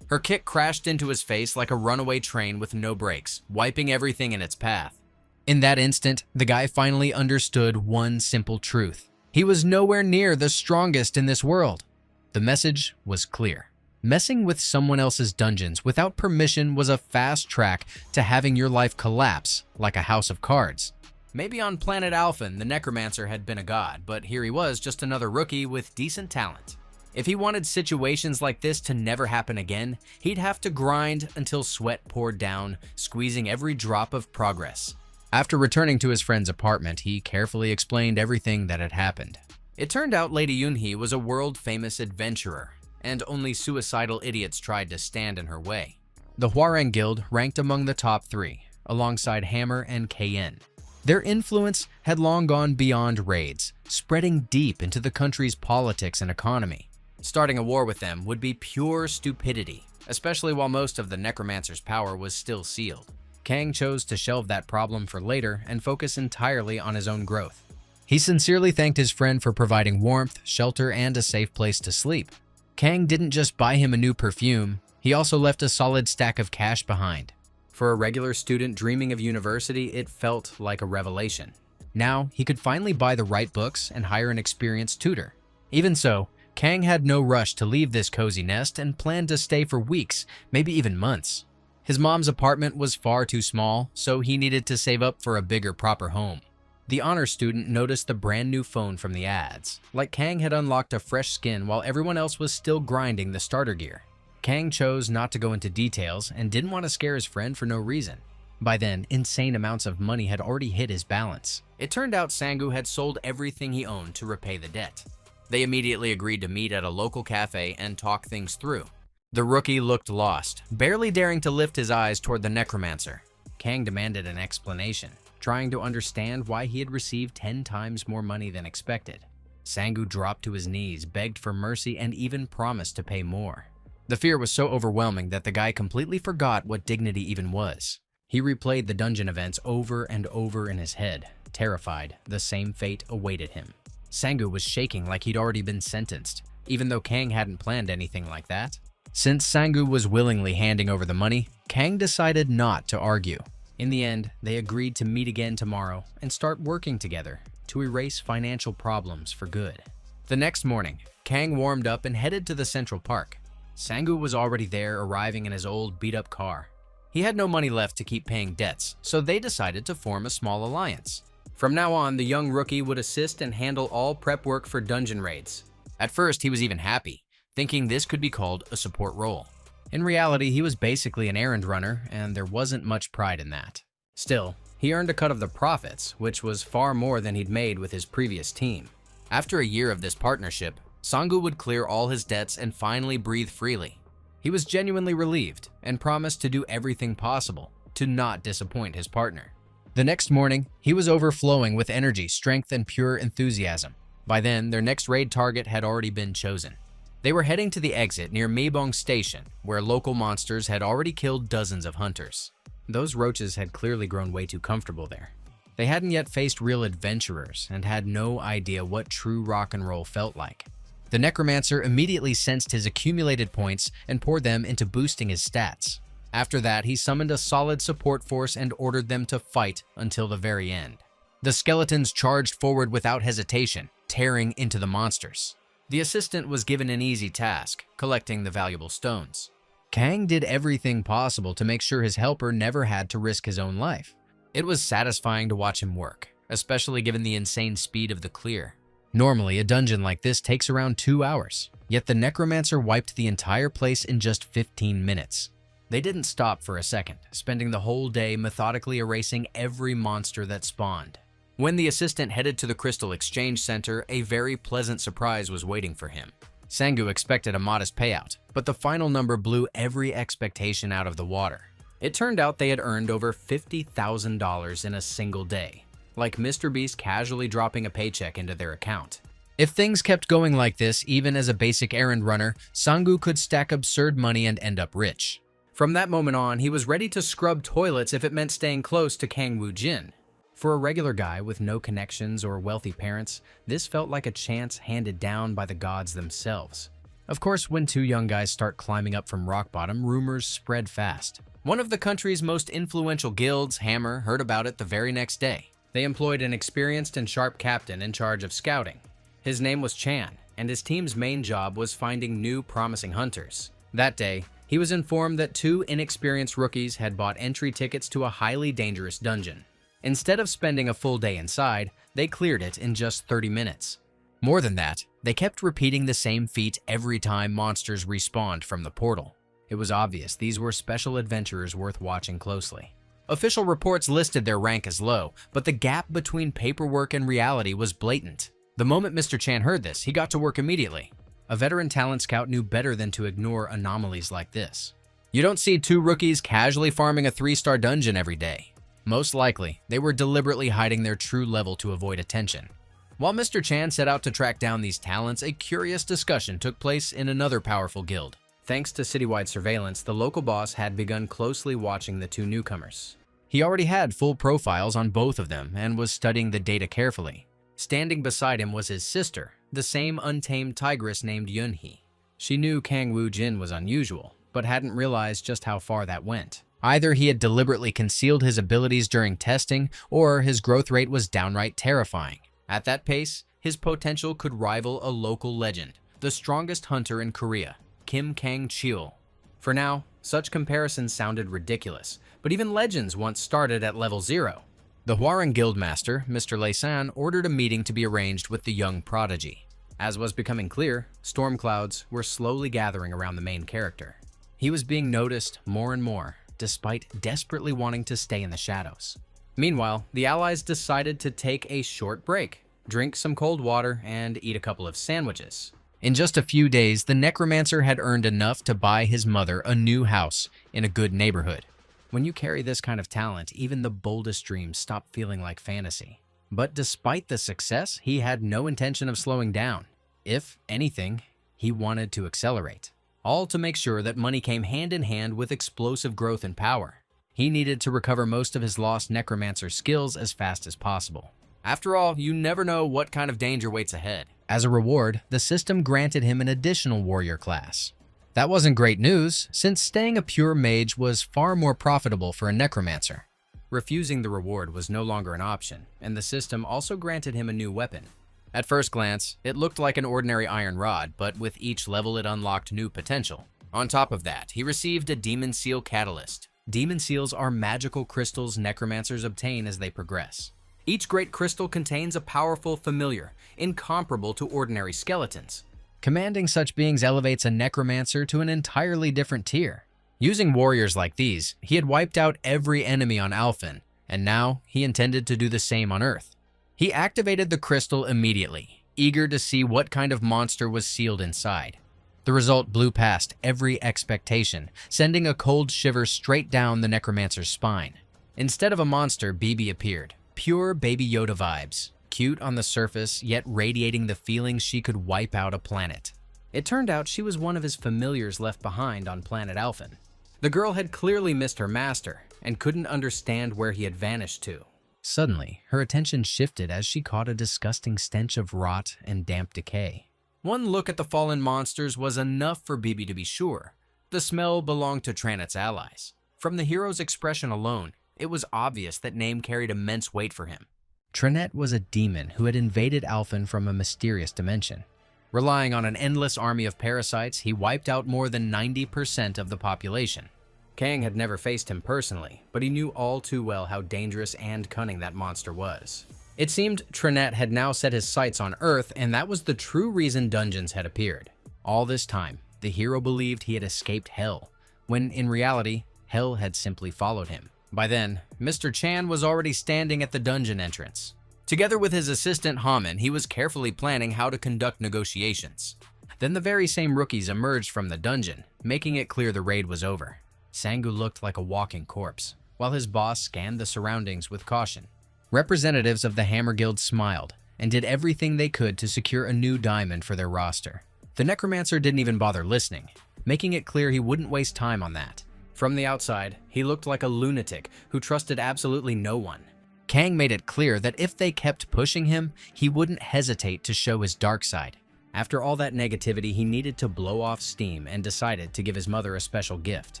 Her kick crashed into his face like a runaway train with no brakes, wiping everything in its path. In that instant, the guy finally understood one simple truth. He was nowhere near the strongest in this world. The message was clear. Messing with someone else's dungeons without permission was a fast track to having your life collapse like a house of cards. Maybe on planet Alphen, the necromancer had been a god, but here he was, just another rookie with decent talent. If he wanted situations like this to never happen again, he'd have to grind until sweat poured down, squeezing every drop of progress. After returning to his friend's apartment, he carefully explained everything that had happened. It turned out Lady Yunhi was a world-famous adventurer, and only suicidal idiots tried to stand in her way. The Hwarang Guild ranked among the top 3, alongside Hammer and KN. Their influence had long gone beyond raids, spreading deep into the country's politics and economy. Starting a war with them would be pure stupidity, especially while most of the necromancer's power was still sealed. Kang chose to shelve that problem for later and focus entirely on his own growth. He sincerely thanked his friend for providing warmth, shelter, and a safe place to sleep. Kang didn't just buy him a new perfume, he also left a solid stack of cash behind. For a regular student dreaming of university, it felt like a revelation. Now, he could finally buy the right books and hire an experienced tutor. Even so, Kang had no rush to leave this cozy nest and planned to stay for weeks, maybe even months. His mom's apartment was far too small, so he needed to save up for a bigger, proper home. The honor student noticed the brand new phone from the ads. Like Kang had unlocked a fresh skin while everyone else was still grinding the starter gear. Kang chose not to go into details and didn't want to scare his friend for no reason. By then, insane amounts of money had already hit his balance. It turned out Sangu had sold everything he owned to repay the debt. They immediately agreed to meet at a local cafe and talk things through. The rookie looked lost, barely daring to lift his eyes toward the necromancer. Kang demanded an explanation, trying to understand why he had received 10 times more money than expected. Sangu dropped to his knees, begged for mercy, and even promised to pay more. The fear was so overwhelming that the guy completely forgot what dignity even was. He replayed the dungeon events over and over in his head. Terrified, the same fate awaited him. Sangu was shaking like he'd already been sentenced, even though Kang hadn't planned anything like that. Since Sangu was willingly handing over the money, Kang decided not to argue. In the end, they agreed to meet again tomorrow and start working together to erase financial problems for good. The next morning, Kang warmed up and headed to the Central Park. Sangu was already there, arriving in his old beat-up car. He had no money left to keep paying debts, so they decided to form a small alliance. From now on, the young rookie would assist and handle all prep work for dungeon raids. At first, he was even happy, thinking this could be called a support role. In reality, he was basically an errand runner, and there wasn't much pride in that. Still, he earned a cut of the profits, which was far more than he'd made with his previous team. After a year of this partnership, Sangu would clear all his debts and finally breathe freely. He was genuinely relieved and promised to do everything possible to not disappoint his partner. The next morning, he was overflowing with energy, strength, and pure enthusiasm. By then, their next raid target had already been chosen. They were heading to the exit near Maebong Station, where local monsters had already killed dozens of hunters. Those roaches had clearly grown way too comfortable there. They hadn't yet faced real adventurers and had no idea what true rock and roll felt like. The necromancer immediately sensed his accumulated points and poured them into boosting his stats. After that, he summoned a solid support force and ordered them to fight until the very end. The skeletons charged forward without hesitation, tearing into the monsters. The assistant was given an easy task, collecting the valuable stones. Kang did everything possible to make sure his helper never had to risk his own life. It was satisfying to watch him work, especially given the insane speed of the clear. Normally, a dungeon like this takes around 2 hours, yet the necromancer wiped the entire place in just 15 minutes. They didn't stop for a second, spending the whole day methodically erasing every monster that spawned. When the assistant headed to the Crystal Exchange Center, a very pleasant surprise was waiting for him. Sangu expected a modest payout, but the final number blew every expectation out of the water. It turned out they had earned over $50,000 in a single day, like Mr. Beast casually dropping a paycheck into their account. If things kept going like this, even as a basic errand runner, Sangu could stack absurd money and end up rich. From that moment on, he was ready to scrub toilets if it meant staying close to Kang Woo-jin. For a regular guy with no connections or wealthy parents, this felt like a chance handed down by the gods themselves. Of course, when two young guys start climbing up from rock bottom, rumors spread fast. One of the country's most influential guilds, Hammer, heard about it the very next day. They employed an experienced and sharp captain in charge of scouting. His name was Chan, and his team's main job was finding new promising hunters. That day, he was informed that two inexperienced rookies had bought entry tickets to a highly dangerous dungeon. Instead of spending a full day inside, they cleared it in just 30 minutes. More than that, they kept repeating the same feat every time monsters respawned from the portal. It was obvious these were special adventurers worth watching closely. Official reports listed their rank as low, but the gap between paperwork and reality was blatant. The moment Mr. Chan heard this, he got to work immediately. A veteran talent scout knew better than to ignore anomalies like this. You don't see two rookies casually farming a 3-star dungeon every day. Most likely, they were deliberately hiding their true level to avoid attention. While Mr. Chan set out to track down these talents, a curious discussion took place in another powerful guild. Thanks to citywide surveillance, the local boss had begun closely watching the two newcomers. He already had full profiles on both of them and was studying the data carefully. Standing beside him was his sister, the same untamed tigress named Yunhi. She knew Kang Woo-jin was unusual, but hadn't realized just how far that went. Either he had deliberately concealed his abilities during testing, or his growth rate was downright terrifying. At that pace, his potential could rival a local legend, the strongest hunter in Korea, Kim Kang-cheol. For now, such comparisons sounded ridiculous, but even legends once started at level 0. The Hwarang Guildmaster, Mr. Laysan, ordered a meeting to be arranged with the young prodigy. As was becoming clear, storm clouds were slowly gathering around the main character. He was being noticed more and more, despite desperately wanting to stay in the shadows. Meanwhile, the allies decided to take a short break, drink some cold water, and eat a couple of sandwiches. In just a few days, the necromancer had earned enough to buy his mother a new house in a good neighborhood. When you carry this kind of talent, even the boldest dreams stop feeling like fantasy. But despite the success, he had no intention of slowing down. If anything, he wanted to accelerate. All to make sure that money came hand in hand with explosive growth and power. He needed to recover most of his lost necromancer skills as fast as possible. After all, you never know what kind of danger waits ahead. As a reward, the system granted him an additional warrior class. That wasn't great news, since staying a pure mage was far more profitable for a necromancer. Refusing the reward was no longer an option, and the system also granted him a new weapon. At first glance, it looked like an ordinary iron rod, but with each level it unlocked new potential. On top of that, he received a Demon Seal Catalyst. Demon Seals are magical crystals necromancers obtain as they progress. Each great crystal contains a powerful familiar, incomparable to ordinary skeletons. Commanding such beings elevates a necromancer to an entirely different tier. Using warriors like these, he had wiped out every enemy on Alphen, and now he intended to do the same on Earth. He activated the crystal immediately, eager to see what kind of monster was sealed inside. The result blew past every expectation, sending a cold shiver straight down the necromancer's spine. Instead of a monster, BB appeared. Pure Baby Yoda vibes. Cute on the surface, yet radiating the feeling she could wipe out a planet. It turned out she was one of his familiars left behind on planet Alphen. The girl had clearly missed her master, and couldn't understand where he had vanished to. Suddenly, her attention shifted as she caught a disgusting stench of rot and damp decay. One look at the fallen monsters was enough for BB to be sure. The smell belonged to Tranet's allies. From the hero's expression alone, it was obvious that name carried immense weight for him. Trinette was a demon who had invaded Alphen from a mysterious dimension. Relying on an endless army of parasites, he wiped out more than 90% of the population. Kang had never faced him personally, but he knew all too well how dangerous and cunning that monster was. It seemed Trinette had now set his sights on Earth, and that was the true reason dungeons had appeared. All this time, the hero believed he had escaped Hell, when in reality, Hell had simply followed him. By then, Mr. Chan was already standing at the dungeon entrance. Together with his assistant Haman, he was carefully planning how to conduct negotiations. Then the very same rookies emerged from the dungeon, making it clear the raid was over. Sangu looked like a walking corpse, while his boss scanned the surroundings with caution. Representatives of the Hammer Guild smiled and did everything they could to secure a new diamond for their roster. The necromancer didn't even bother listening, making it clear he wouldn't waste time on that. From the outside, he looked like a lunatic who trusted absolutely no one. Kang made it clear that if they kept pushing him, he wouldn't hesitate to show his dark side. After all that negativity, he needed to blow off steam and decided to give his mother a special gift.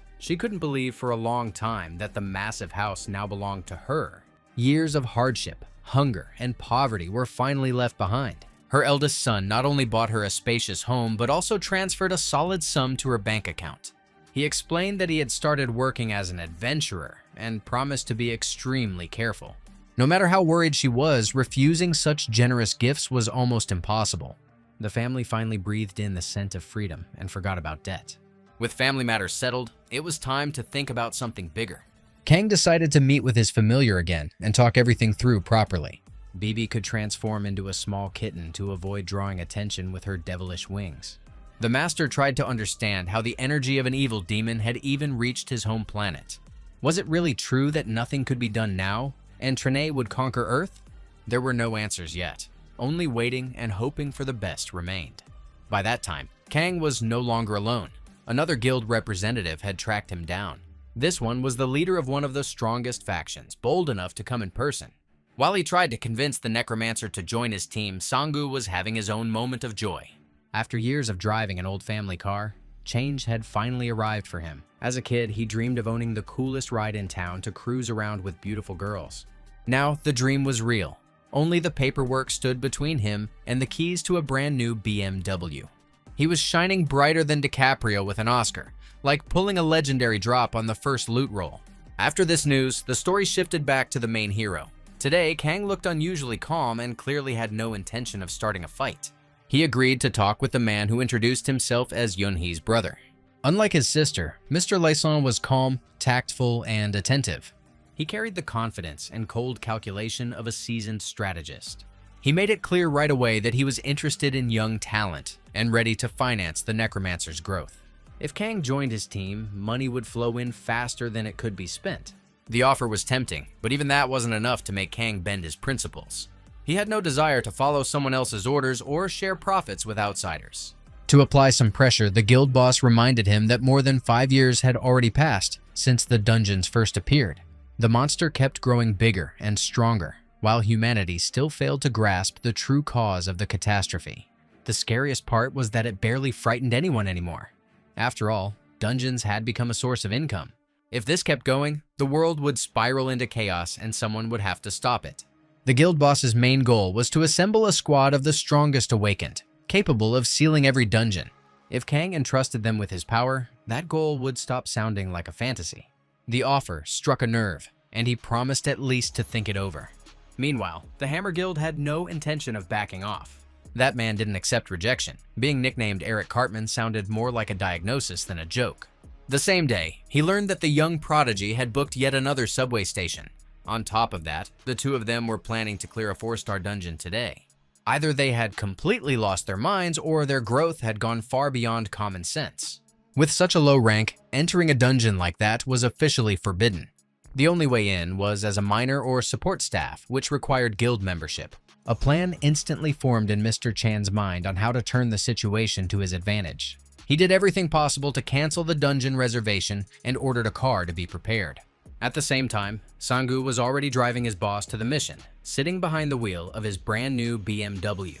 She couldn't believe for a long time that the massive house now belonged to her. Years of hardship, hunger, and poverty were finally left behind. Her eldest son not only bought her a spacious home, but also transferred a solid sum to her bank account. He explained that he had started working as an adventurer and promised to be extremely careful. No matter how worried she was, refusing such generous gifts was almost impossible. The family finally breathed in the scent of freedom and forgot about debt. With family matters settled, it was time to think about something bigger. Kang decided to meet with his familiar again and talk everything through properly. Bibi could transform into a small kitten to avoid drawing attention with her devilish wings. The master tried to understand how the energy of an evil demon had even reached his home planet. Was it really true that nothing could be done now, and Trinette would conquer Earth? There were no answers yet. Only waiting and hoping for the best remained. By that time, Kang was no longer alone. Another guild representative had tracked him down. This one was the leader of one of the strongest factions, bold enough to come in person. While he tried to convince the necromancer to join his team, Sangu was having his own moment of joy. After years of driving an old family car, change had finally arrived for him. As a kid, he dreamed of owning the coolest ride in town to cruise around with beautiful girls. Now, the dream was real. Only the paperwork stood between him and the keys to a brand new BMW. He was shining brighter than DiCaprio with an Oscar, like pulling a legendary drop on the first loot roll. After this news, the story shifted back to the main hero. Today, Kang looked unusually calm and clearly had no intention of starting a fight. He agreed to talk with the man who introduced himself as Yunhi's brother. Unlike his sister, Mr. Laison was calm, tactful, and attentive. He carried the confidence and cold calculation of a seasoned strategist. He made it clear right away that he was interested in young talent and ready to finance the necromancer's growth. If Kang joined his team, money would flow in faster than it could be spent. The offer was tempting, but even that wasn't enough to make Kang bend his principles. He had no desire to follow someone else's orders or share profits with outsiders. To apply some pressure, the guild boss reminded him that more than 5 years had already passed since the dungeons first appeared. The monster kept growing bigger and stronger, while humanity still failed to grasp the true cause of the catastrophe. The scariest part was that it barely frightened anyone anymore. After all, dungeons had become a source of income. If this kept going, the world would spiral into chaos and someone would have to stop it. The guild boss's main goal was to assemble a squad of the strongest awakened, capable of sealing every dungeon. If Kang entrusted them with his power, that goal would stop sounding like a fantasy. The offer struck a nerve, and he promised at least to think it over. Meanwhile, the Hammer Guild had no intention of backing off. That man didn't accept rejection. Being nicknamed Eric Cartman sounded more like a diagnosis than a joke. The same day, he learned that the young prodigy had booked yet another subway station. On top of that, the two of them were planning to clear a 4-star dungeon today. Either they had completely lost their minds or their growth had gone far beyond common sense. With such a low rank, entering a dungeon like that was officially forbidden. The only way in was as a miner or support staff, which required guild membership. A plan instantly formed in Mr. Chan's mind on how to turn the situation to his advantage. He did everything possible to cancel the dungeon reservation and ordered a car to be prepared. At the same time, Sangu was already driving his boss to the mission, sitting behind the wheel of his brand new BMW.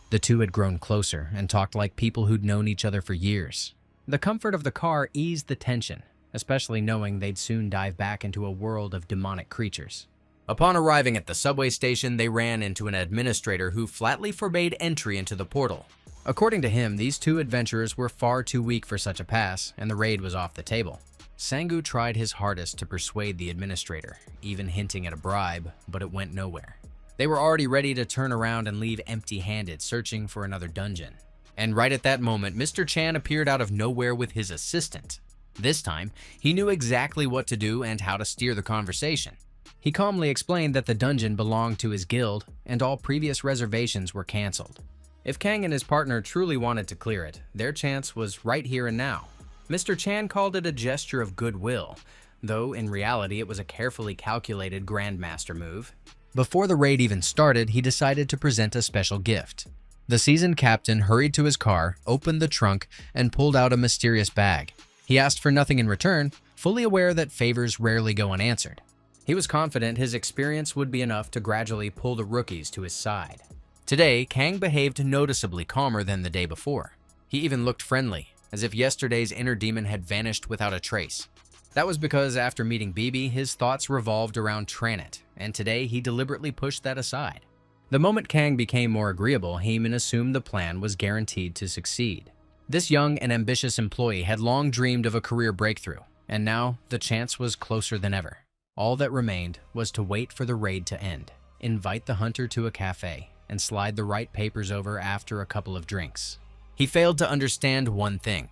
The two had grown closer and talked like people who'd known each other for years. The comfort of the car eased the tension, especially knowing they'd soon dive back into a world of demonic creatures. Upon arriving at the subway station, they ran into an administrator who flatly forbade entry into the portal. According to him, these two adventurers were far too weak for such a pass, and the raid was off the table. Sang-gu tried his hardest to persuade the administrator, even hinting at a bribe, but it went nowhere. They were already ready to turn around and leave empty-handed, searching for another dungeon. And right at that moment, Mr. Chan appeared out of nowhere with his assistant. This time, he knew exactly what to do and how to steer the conversation. He calmly explained that the dungeon belonged to his guild, and all previous reservations were cancelled. If Kang and his partner truly wanted to clear it, their chance was right here and now. Mr. Chan called it a gesture of goodwill, though in reality it was a carefully calculated Grandmaster move. Before the raid even started, he decided to present a special gift. The seasoned captain hurried to his car, opened the trunk, and pulled out a mysterious bag. He asked for nothing in return, fully aware that favors rarely go unanswered. He was confident his experience would be enough to gradually pull the rookies to his side. Today, Kang behaved noticeably calmer than the day before. He even looked friendly, as if yesterday's inner demon had vanished without a trace. That was because after meeting Bibi, his thoughts revolved around Tranit, and today he deliberately pushed that aside. The moment Kang became more agreeable, Heyman assumed the plan was guaranteed to succeed. This young and ambitious employee had long dreamed of a career breakthrough, and now the chance was closer than ever. All that remained was to wait for the raid to end, invite the hunter to a cafe, and slide the right papers over after a couple of drinks. He failed to understand one thing.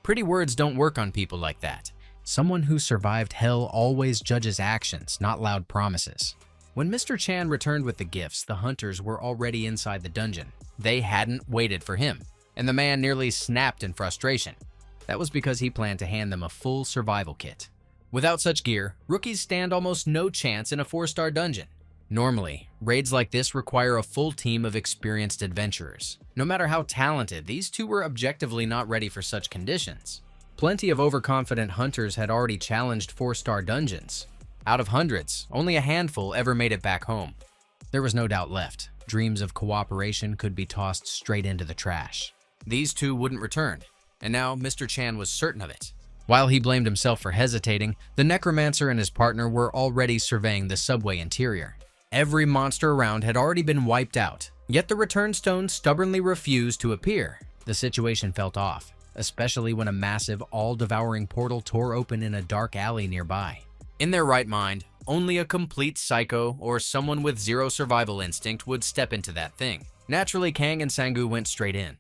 Pretty words don't work on people like that. Someone who survived hell always judges actions, not loud promises. When Mr. Chan returned with the gifts, the hunters were already inside the dungeon. They hadn't waited for him, and the man nearly snapped in frustration. That was because he planned to hand them a full survival kit. Without such gear, rookies stand almost no chance in a 4-star dungeon. Normally, raids like this require a full team of experienced adventurers. No matter how talented, these two were objectively not ready for such conditions. Plenty of overconfident hunters had already challenged 4-star dungeons. Out of hundreds, only a handful ever made it back home. There was no doubt left. Dreams of cooperation could be tossed straight into the trash. These two wouldn't return, and now Mr. Chan was certain of it. While he blamed himself for hesitating, the necromancer and his partner were already surveying the subway interior. Every monster around had already been wiped out, yet the return stone stubbornly refused to appear. The situation felt off, especially when a massive, all-devouring portal tore open in a dark alley nearby. In their right mind, only a complete psycho or someone with zero survival instinct would step into that thing. Naturally, Kang and Sang-gu went straight in.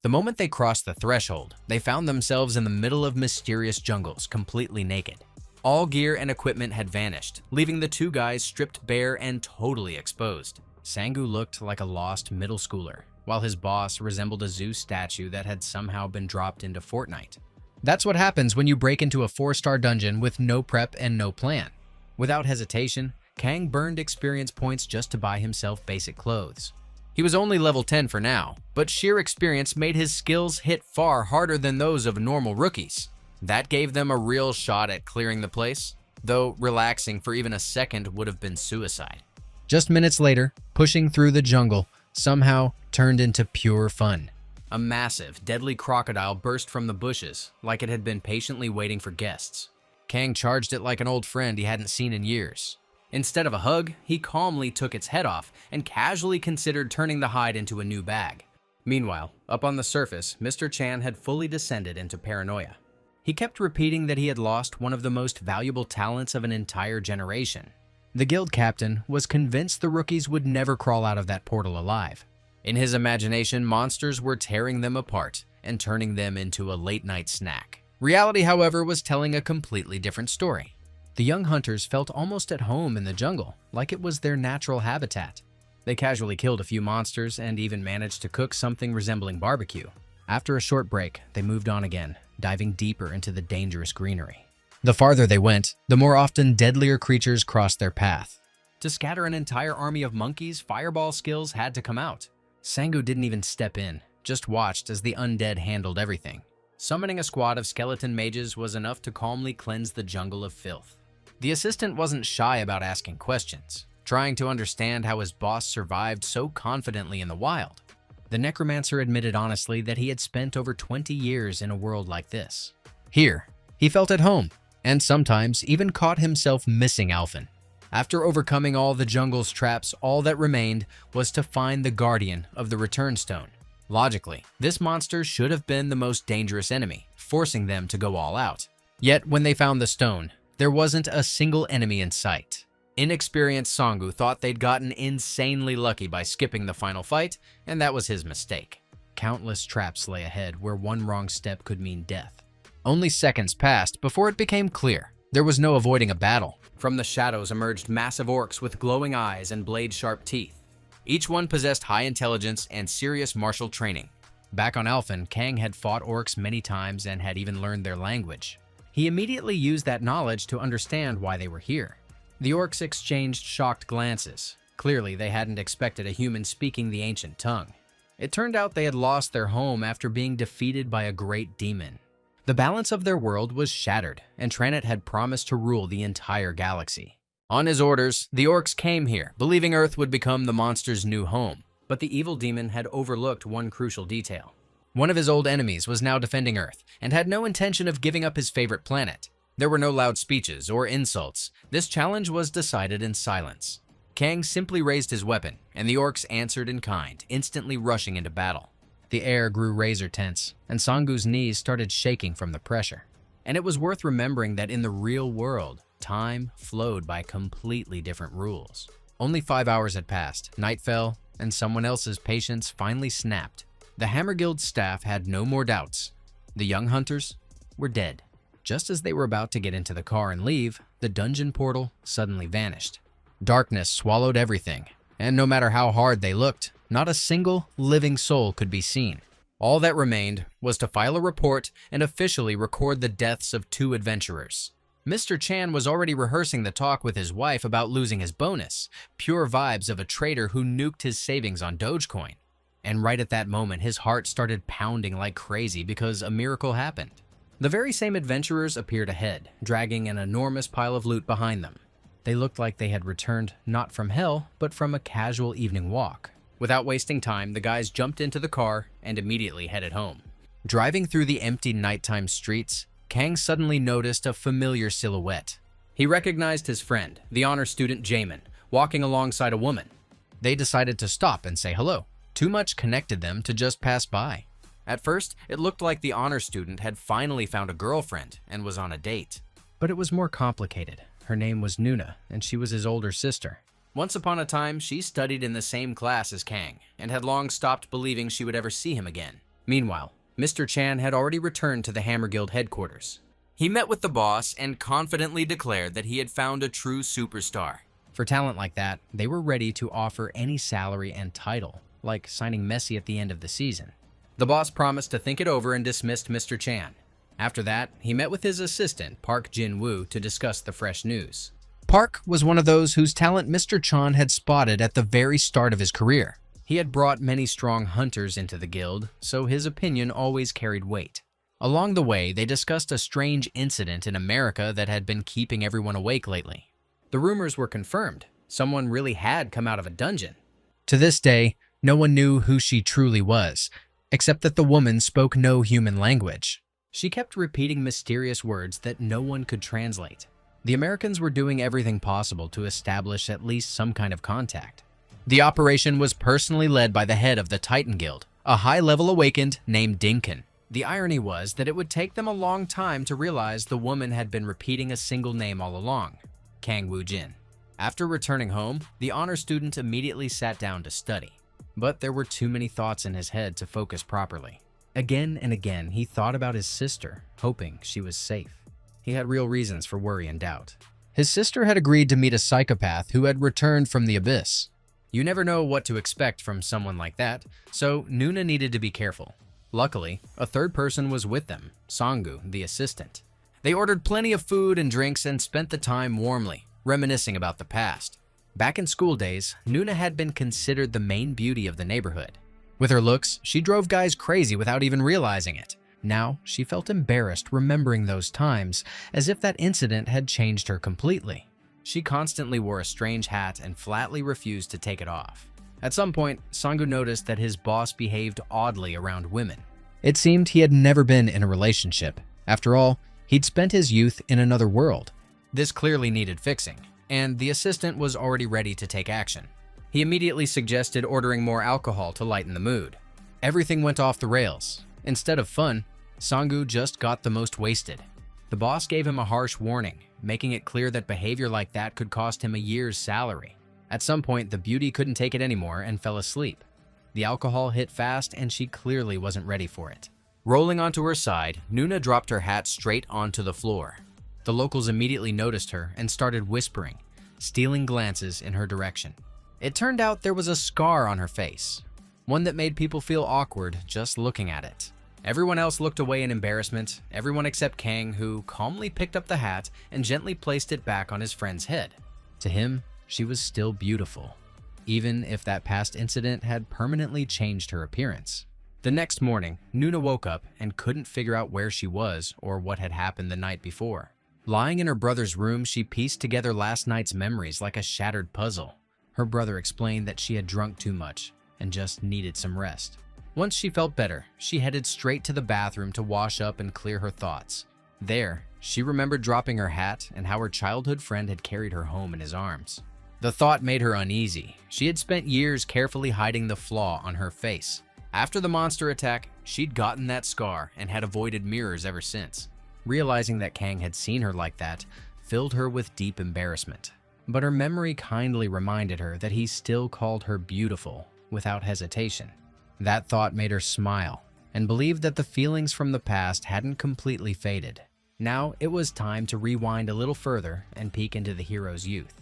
The moment they crossed the threshold, they found themselves in the middle of mysterious jungles, completely naked. All gear and equipment had vanished, leaving the two guys stripped bare and totally exposed. Sang-gu looked like a lost middle schooler, while his boss resembled a Zeus statue that had somehow been dropped into Fortnite. That's what happens when you break into a 4-star dungeon with no prep and no plan. Without hesitation, Kang burned experience points just to buy himself basic clothes. He was only level 10 for now, but sheer experience made his skills hit far harder than those of normal rookies. That gave them a real shot at clearing the place, though relaxing for even a second would have been suicide. Just minutes later, pushing through the jungle somehow turned into pure fun. A massive, deadly crocodile burst from the bushes, like it had been patiently waiting for guests. Kang charged it like an old friend he hadn't seen in years. Instead of a hug, he calmly took its head off and casually considered turning the hide into a new bag. Meanwhile, up on the surface, Mr. Chan had fully descended into paranoia. He kept repeating that he had lost one of the most valuable talents of an entire generation. The guild captain was convinced the rookies would never crawl out of that portal alive. In his imagination, monsters were tearing them apart and turning them into a late-night snack. Reality, however, was telling a completely different story. The young hunters felt almost at home in the jungle, like it was their natural habitat. They casually killed a few monsters and even managed to cook something resembling barbecue. After a short break, they moved on again, diving deeper into the dangerous greenery. The farther they went, the more often deadlier creatures crossed their path. To scatter an entire army of monkeys, fireball skills had to come out. Sang-gu didn't even step in, just watched as the undead handled everything. Summoning a squad of skeleton mages was enough to calmly cleanse the jungle of filth. The assistant wasn't shy about asking questions, trying to understand how his boss survived so confidently in the wild. The necromancer admitted honestly that he had spent over 20 years in a world like this. Here, he felt at home, and sometimes even caught himself missing Alphen. After overcoming all the jungle's traps, all that remained was to find the guardian of the Return Stone. Logically, this monster should have been the most dangerous enemy, forcing them to go all out. Yet, when they found the stone, there wasn't a single enemy in sight. Inexperienced Songu thought they'd gotten insanely lucky by skipping the final fight, and that was his mistake. Countless traps lay ahead where one wrong step could mean death. Only seconds passed before it became clear there was no avoiding a battle. From the shadows emerged massive orcs with glowing eyes and blade-sharp teeth. Each one possessed high intelligence and serious martial training. Back on Alphen, Kang had fought orcs many times and had even learned their language. He immediately used that knowledge to understand why they were here. The orcs exchanged shocked glances. Clearly, they hadn't expected a human speaking the ancient tongue. It turned out they had lost their home after being defeated by a great demon. The balance of their world was shattered, and Tranit had promised to rule the entire galaxy. On his orders, the orcs came here, believing Earth would become the monster's new home. But the evil demon had overlooked one crucial detail. One of his old enemies was now defending Earth, and had no intention of giving up his favorite planet. There were no loud speeches or insults. This challenge was decided in silence. Kang simply raised his weapon, and the orcs answered in kind, instantly rushing into battle. The air grew razor tense, and Songu's knees started shaking from the pressure. And it was worth remembering that in the real world, time flowed by completely different rules. Only 5 hours had passed, night fell, and someone else's patience finally snapped. The Hammer Guild staff had no more doubts. The young hunters were dead. Just as they were about to get into the car and leave, the dungeon portal suddenly vanished. Darkness swallowed everything, and no matter how hard they looked, not a single living soul could be seen. All that remained was to file a report and officially record the deaths of 2 adventurers. Mr. Chan was already rehearsing the talk with his wife about losing his bonus, pure vibes of a trader who nuked his savings on Dogecoin. And right at that moment, his heart started pounding like crazy because a miracle happened. The very same adventurers appeared ahead, dragging an enormous pile of loot behind them. They looked like they had returned not from hell, but from a casual evening walk. Without wasting time, the guys jumped into the car and immediately headed home. Driving through the empty nighttime streets, Kang suddenly noticed a familiar silhouette. He recognized his friend, the honor student Jamin, walking alongside a woman. They decided to stop and say hello. Too much connected them to just pass by. At first, it looked like the honor student had finally found a girlfriend and was on a date. But it was more complicated. Her name was Nuna, and she was his older sister. Once upon a time, she studied in the same class as Kang, and had long stopped believing she would ever see him again. Meanwhile, Mr. Chan had already returned to the Hammer Guild headquarters. He met with the boss and confidently declared that he had found a true superstar. For talent like that, they were ready to offer any salary and title, like signing Messi at the end of the season. The boss promised to think it over and dismissed Mr. Chan. After that, he met with his assistant, Park Jin-woo, to discuss the fresh news. Park was one of those whose talent Mr. Chan had spotted at the very start of his career. He had brought many strong hunters into the guild, so his opinion always carried weight. Along the way, they discussed a strange incident in America that had been keeping everyone awake lately. The rumors were confirmed. Someone really had come out of a dungeon. To this day, no one knew who she truly was, except that the woman spoke no human language. She kept repeating mysterious words that no one could translate. The Americans were doing everything possible to establish at least some kind of contact. The operation was personally led by the head of the Titan Guild, a high-level awakened named Dinkin. The irony was that it would take them a long time to realize the woman had been repeating a single name all along, Kang Woo-jin. After returning home, the honor student immediately sat down to study. But there were too many thoughts in his head to focus properly. Again and again, he thought about his sister, hoping she was safe. He had real reasons for worry and doubt. His sister had agreed to meet a psychopath who had returned from the abyss. You never know what to expect from someone like that, so Nuna needed to be careful. Luckily, a third person was with them, Songu, the assistant. They ordered plenty of food and drinks and spent the time warmly, reminiscing about the past. Back in school days, Nuna had been considered the main beauty of the neighborhood. With her looks, she drove guys crazy without even realizing it. Now, she felt embarrassed remembering those times, as if that incident had changed her completely. She constantly wore a strange hat and flatly refused to take it off. At some point, Songu noticed that his boss behaved oddly around women. It seemed he had never been in a relationship. After all, He'd spent his youth in another world. This clearly needed fixing, and the assistant was already ready to take action. He immediately suggested ordering more alcohol to lighten the mood. Everything went off the rails. Instead of fun, Sang-gu just got the most wasted. The boss gave him a harsh warning, making it clear that behavior like that could cost him a year's salary. At some point, the beauty couldn't take it anymore and fell asleep. The alcohol hit fast, and she clearly wasn't ready for it. Rolling onto her side, Nuna dropped her hat straight onto the floor. The locals immediately noticed her and started whispering, stealing glances in her direction. It turned out there was a scar on her face, one that made people feel awkward just looking at it. Everyone else looked away in embarrassment, everyone except Kang, who calmly picked up the hat and gently placed it back on his friend's head. To him, she was still beautiful, even if that past incident had permanently changed her appearance. The next morning, Nuna woke up and couldn't figure out where she was or what had happened the night before. Lying in her brother's room, she pieced together last night's memories like a shattered puzzle. Her brother explained that she had drunk too much and just needed some rest. Once she felt better, she headed straight to the bathroom to wash up and clear her thoughts. There, she remembered dropping her hat and how her childhood friend had carried her home in his arms. The thought made her uneasy. She had spent years carefully hiding the flaw on her face. After the monster attack, she'd gotten that scar and had avoided mirrors ever since. Realizing that Kang had seen her like that filled her with deep embarrassment. But her memory kindly reminded her that he still called her beautiful without hesitation. That thought made her smile and believe that the feelings from the past hadn't completely faded. Now it was time to rewind a little further and peek into the hero's youth.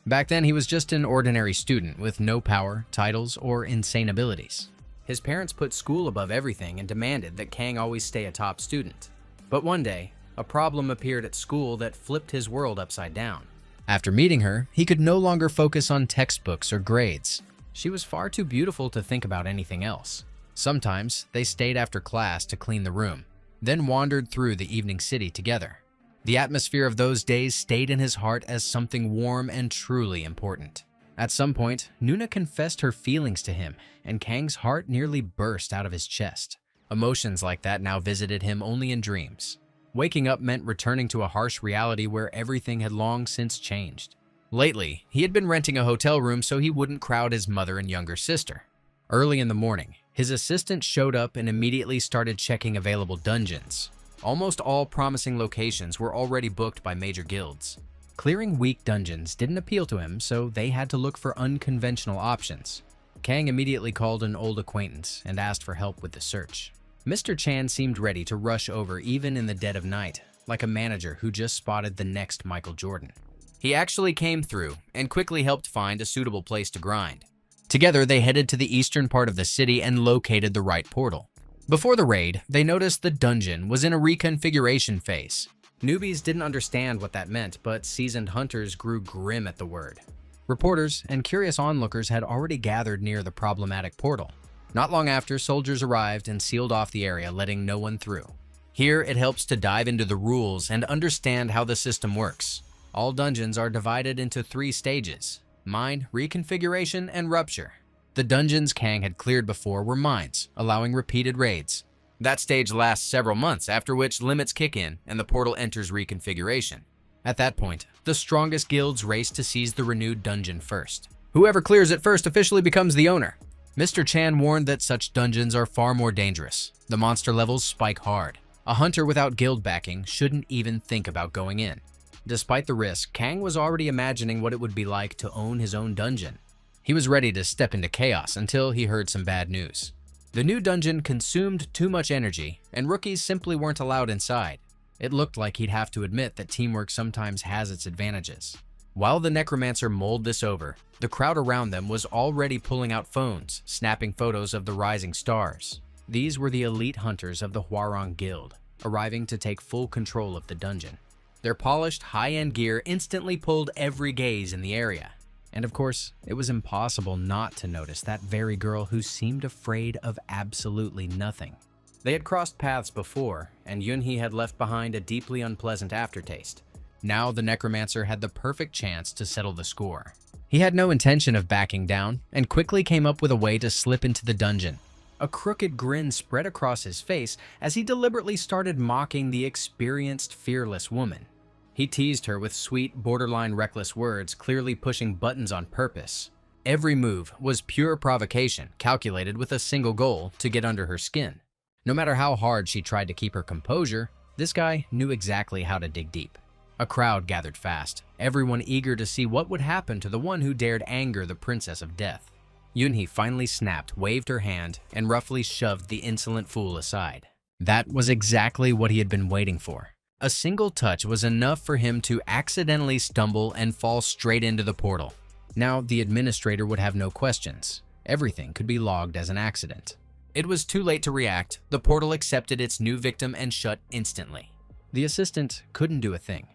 Back then, he was just an ordinary student with no power, titles, or insane abilities. His parents put school above everything and demanded that Kang always stay a top student. But one day, a problem appeared at school that flipped his world upside down. After meeting her, he could no longer focus on textbooks or grades. She was far too beautiful to think about anything else. Sometimes, they stayed after class to clean the room, then wandered through the evening city together. The atmosphere of those days stayed in his heart as something warm and truly important. At some point, Nuna confessed her feelings to him, and Kang's heart nearly burst out of his chest. Emotions like that now visited him only in dreams. Waking up meant returning to a harsh reality where everything had long since changed. Lately, he had been renting a hotel room so he wouldn't crowd his mother and younger sister. Early in the morning, his assistant showed up and immediately started checking available dungeons. Almost all promising locations were already booked by major guilds. Clearing weak dungeons didn't appeal to him, so they had to look for unconventional options. Kang immediately called an old acquaintance and asked for help with the search. Mr. Chan seemed ready to rush over even in the dead of night, like a manager who just spotted the next Michael Jordan. He actually came through and quickly helped find a suitable place to grind. Together, they headed to the eastern part of the city and located the right portal. Before the raid, they noticed the dungeon was in a reconfiguration phase. Newbies didn't understand what that meant, but seasoned hunters grew grim at the word. Reporters and curious onlookers had already gathered near the problematic portal. Not long after, soldiers arrived and sealed off the area, letting no one through. Here, it helps to dive into the rules and understand how the system works. All dungeons are divided into 3 stages: mine, reconfiguration, and rupture. The dungeons Kang had cleared before were mines, allowing repeated raids. That stage lasts several months, after which limits kick in and the portal enters reconfiguration. At that point, the strongest guilds race to seize the renewed dungeon first. Whoever clears it first officially becomes the owner. Mr. Chan warned that such dungeons are far more dangerous. The monster levels spike hard. A hunter without guild backing shouldn't even think about going in. Despite the risk, Kang was already imagining what it would be like to own his own dungeon. He was ready to step into chaos until he heard some bad news. The new dungeon consumed too much energy, and rookies simply weren't allowed inside. It looked like he'd have to admit that teamwork sometimes has its advantages. While the necromancer mulled this over, the crowd around them was already pulling out phones, snapping photos of the rising stars. These were the elite hunters of the Hwarang Guild, arriving to take full control of the dungeon. Their polished, high-end gear instantly pulled every gaze in the area. And of course, it was impossible not to notice that very girl who seemed afraid of absolutely nothing. They had crossed paths before, and Yunhi had left behind a deeply unpleasant aftertaste. Now the necromancer had the perfect chance to settle the score. He had no intention of backing down, and quickly came up with a way to slip into the dungeon. A crooked grin spread across his face as he deliberately started mocking the experienced, fearless woman. He teased her with sweet, borderline reckless words, clearly pushing buttons on purpose. Every move was pure provocation, calculated with a single goal: to get under her skin. No matter how hard she tried to keep her composure, this guy knew exactly how to dig deep. A crowd gathered fast, everyone eager to see what would happen to the one who dared anger the Princess of Death. Yunhi finally snapped, waved her hand, and roughly shoved the insolent fool aside. That was exactly what he had been waiting for. A single touch was enough for him to accidentally stumble and fall straight into the portal. Now the administrator would have no questions. Everything could be logged as an accident. It was too late to react. The portal accepted its new victim and shut instantly. The assistant couldn't do a thing,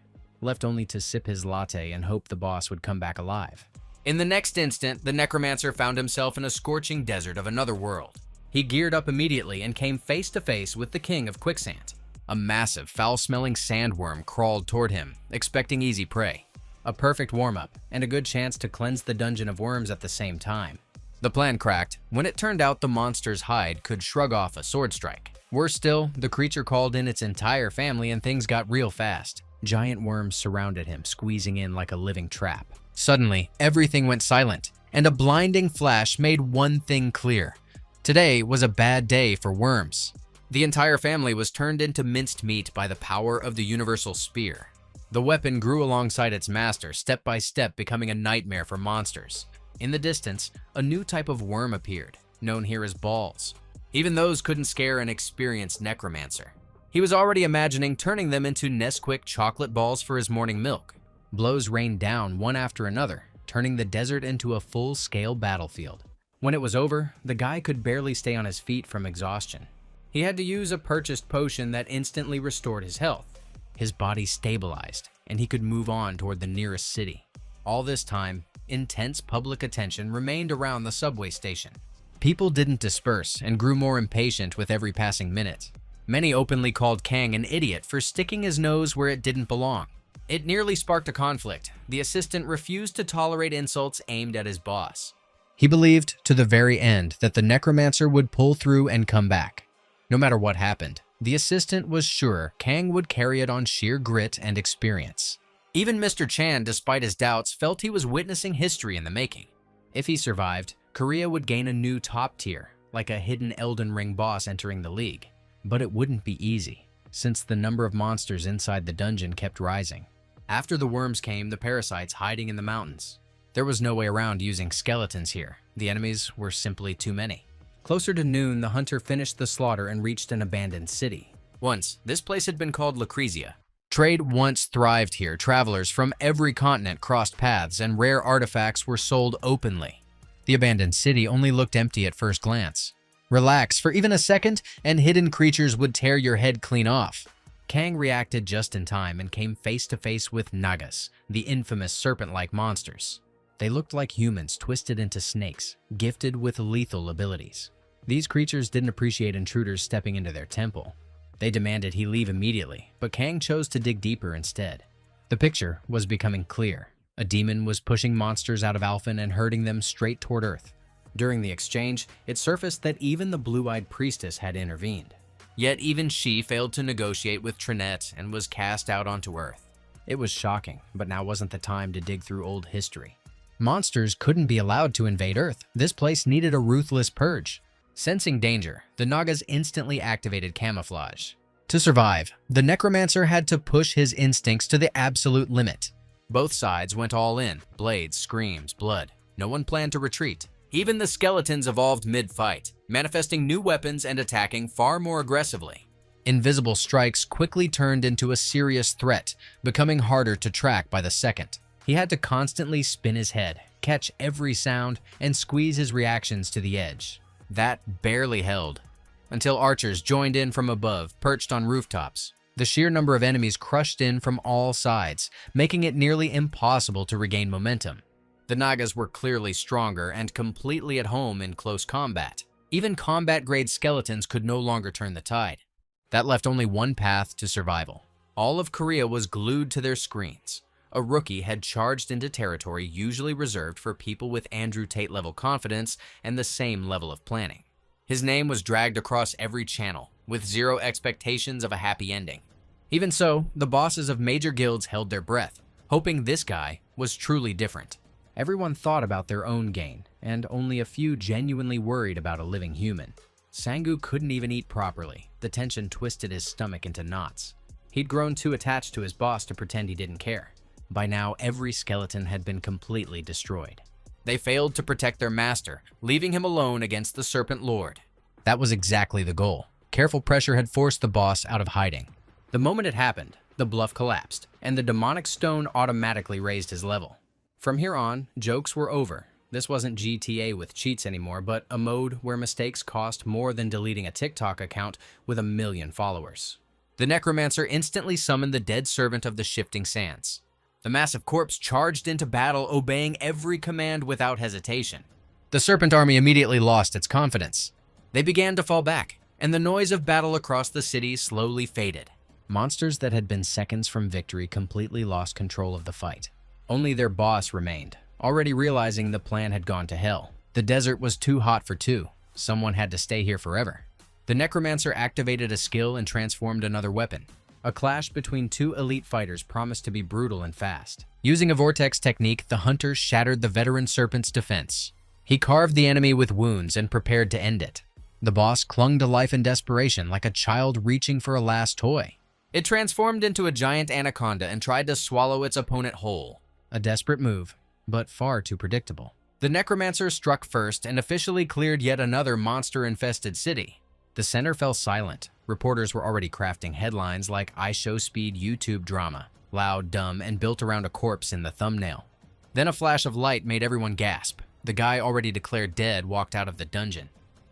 left only to sip his latte and hope the boss would come back alive. In the next instant, the necromancer found himself in a scorching desert of another world. He geared up immediately and came face to face with the king of quicksand. A massive, foul-smelling sandworm crawled toward him, expecting easy prey. A perfect warm-up, and a good chance to cleanse the dungeon of worms at the same time. The plan cracked when it turned out the monster's hide could shrug off a sword strike. Worse still, the creature called in its entire family and things got real fast. Giant worms surrounded him, squeezing in like a living trap. Suddenly, everything went silent, and a blinding flash made one thing clear. Today was a bad day for worms. The entire family was turned into minced meat by the power of the universal spear. The weapon grew alongside its master, step by step becoming a nightmare for monsters. In the distance, a new type of worm appeared, known here as balls. Even those couldn't scare an experienced necromancer. He was already imagining turning them into Nesquik chocolate balls for his morning milk. Blows rained down one after another, turning the desert into a full-scale battlefield. When it was over, the guy could barely stay on his feet from exhaustion. He had to use a purchased potion that instantly restored his health. His body stabilized, and he could move on toward the nearest city. All this time, intense public attention remained around the subway station. People didn't disperse and grew more impatient with every passing minute. Many openly called Kang an idiot for sticking his nose where it didn't belong. It nearly sparked a conflict. The assistant refused to tolerate insults aimed at his boss. He believed to the very end that the necromancer would pull through and come back. No matter what happened, the assistant was sure Kang would carry it on sheer grit and experience. Even Mr. Chan, despite his doubts, felt he was witnessing history in the making. If he survived, Korea would gain a new top tier, like a hidden Elden Ring boss entering the league. But it wouldn't be easy, since the number of monsters inside the dungeon kept rising. After the worms came the parasites hiding in the mountains. There was no way around using skeletons here. The enemies were simply too many. Closer to noon, the hunter finished the slaughter and reached an abandoned city. Once, this place had been called Lucrezia. Trade once thrived here. Travelers from every continent crossed paths, and rare artifacts were sold openly. The abandoned city only looked empty at first glance. Relax for even a second, and hidden creatures would tear your head clean off. Kang reacted just in time and came face to face with Nagas, the infamous serpent-like monsters. They looked like humans twisted into snakes, gifted with lethal abilities. These creatures didn't appreciate intruders stepping into their temple. They demanded he leave immediately, but Kang chose to dig deeper instead. The picture was becoming clear. A demon was pushing monsters out of Alphen and herding them straight toward Earth. During the exchange, it surfaced that even the blue-eyed priestess had intervened. Yet even she failed to negotiate with Trinette and was cast out onto Earth. It was shocking, but now wasn't the time to dig through old history. Monsters couldn't be allowed to invade Earth. This place needed a ruthless purge. Sensing danger, the Nagas instantly activated camouflage. To survive, the necromancer had to push his instincts to the absolute limit. Both sides went all in, blades, screams, blood. No one planned to retreat. Even the skeletons evolved mid-fight, manifesting new weapons and attacking far more aggressively. Invisible strikes quickly turned into a serious threat, becoming harder to track by the second. He had to constantly spin his head, catch every sound, and squeeze his reactions to the edge. That barely held, until archers joined in from above, perched on rooftops. The sheer number of enemies crushed in from all sides, making it nearly impossible to regain momentum. The Nagas were clearly stronger and completely at home in close combat. Even combat-grade skeletons could no longer turn the tide. That left only one path to survival. All of Korea was glued to their screens. A rookie had charged into territory usually reserved for people with Andrew Tate-level confidence and the same level of planning. His name was dragged across every channel, with zero expectations of a happy ending. Even so, the bosses of major guilds held their breath, hoping this guy was truly different. Everyone thought about their own gain, and only a few genuinely worried about a living human. Sangu couldn't even eat properly. The tension twisted his stomach into knots. He'd grown too attached to his boss to pretend he didn't care. By now, every skeleton had been completely destroyed. They failed to protect their master, leaving him alone against the Serpent Lord. That was exactly the goal. Careful pressure had forced the boss out of hiding. The moment it happened, the bluff collapsed, and the demonic stone automatically raised his level. From here on, jokes were over. This wasn't GTA with cheats anymore, but a mode where mistakes cost more than deleting a TikTok account with 1 million followers. The necromancer instantly summoned the dead servant of the shifting sands. The massive corpse charged into battle, obeying every command without hesitation. The serpent army immediately lost its confidence. They began to fall back, and the noise of battle across the city slowly faded. Monsters that had been seconds from victory completely lost control of the fight. Only their boss remained, already realizing the plan had gone to hell. The desert was too hot for two. Someone had to stay here forever. The necromancer activated a skill and transformed another weapon. A clash between two elite fighters promised to be brutal and fast. Using a vortex technique, the hunter shattered the veteran serpent's defense. He carved the enemy with wounds and prepared to end it. The boss clung to life in desperation like a child reaching for a last toy. It transformed into a giant anaconda and tried to swallow its opponent whole. A desperate move, but far too predictable. The necromancer struck first and officially cleared yet another monster-infested city. The center fell silent. Reporters were already crafting headlines like "I show speed YouTube drama," loud, dumb, and built around a corpse in the thumbnail. Then a flash of light made everyone gasp. The guy already declared dead walked out of the dungeon.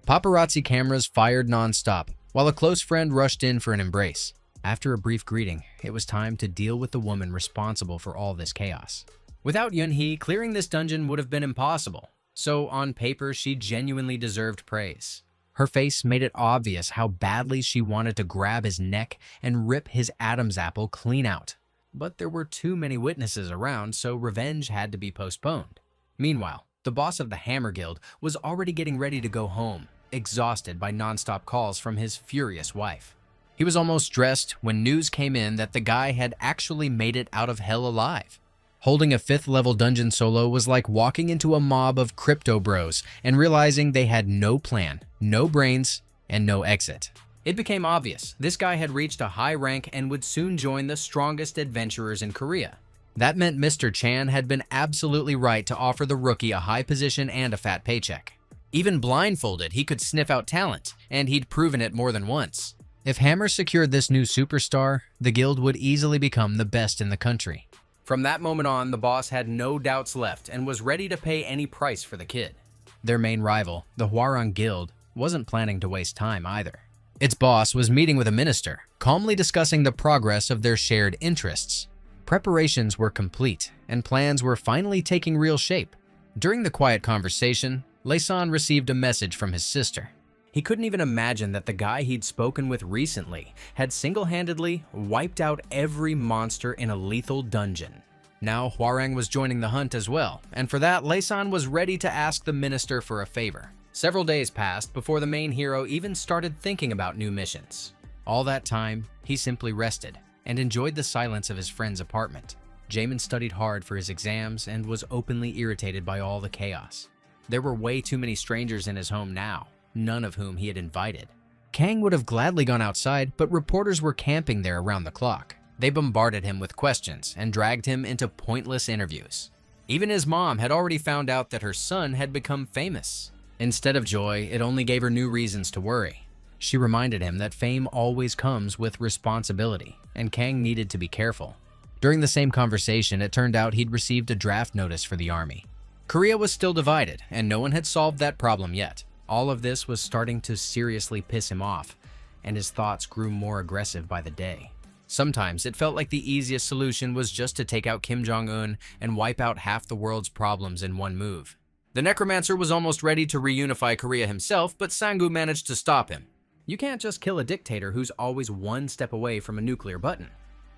Paparazzi cameras fired non-stop, while a close friend rushed in for an embrace. After a brief greeting, it was time to deal with the woman responsible for all this chaos. Without Yunhi, clearing this dungeon would have been impossible, so on paper she genuinely deserved praise. Her face made it obvious how badly she wanted to grab his neck and rip his Adam's apple clean out. But there were too many witnesses around, so revenge had to be postponed. Meanwhile, the boss of the Hammer Guild was already getting ready to go home, exhausted by non-stop calls from his furious wife. He was almost dressed when news came in that the guy had actually made it out of hell alive. Holding a 5th level dungeon solo was like walking into a mob of crypto bros and realizing they had no plan, no brains, and no exit. It became obvious this guy had reached a high rank and would soon join the strongest adventurers in Korea. That meant Mr. Chan had been absolutely right to offer the rookie a high position and a fat paycheck. Even blindfolded, he could sniff out talent, and he'd proven it more than once. If Hammer secured this new superstar, the guild would easily become the best in the country. From that moment on, the boss had no doubts left and was ready to pay any price for the kid. Their main rival, the Hwarang Guild, wasn't planning to waste time either. Its boss was meeting with a minister, calmly discussing the progress of their shared interests. Preparations were complete, and plans were finally taking real shape. During the quiet conversation, Laysan received a message from his sister. He couldn't even imagine that the guy he'd spoken with recently had single-handedly wiped out every monster in a lethal dungeon. Now Hwarang was joining the hunt as well, and for that, Laysan was ready to ask the minister for a favor. Several days passed before the main hero even started thinking about new missions. All that time, he simply rested and enjoyed the silence of his friend's apartment. Jamin studied hard for his exams and was openly irritated by all the chaos. There were way too many strangers in his home now, none of whom he had invited. Kang would have gladly gone outside, but reporters were camping there around the clock. They bombarded him with questions and dragged him into pointless interviews. Even his mom had already found out that her son had become famous. Instead of joy, it only gave her new reasons to worry. She reminded him that fame always comes with responsibility, and Kang needed to be careful. During the same conversation, it turned out he'd received a draft notice for the army. Korea was still divided, and no one had solved that problem yet. All of this was starting to seriously piss him off, and his thoughts grew more aggressive by the day. Sometimes it felt like the easiest solution was just to take out Kim Jong-un and wipe out half the world's problems in one move. The necromancer was almost ready to reunify Korea himself, but Sangu managed to stop him. You can't just kill a dictator who's always one step away from a nuclear button.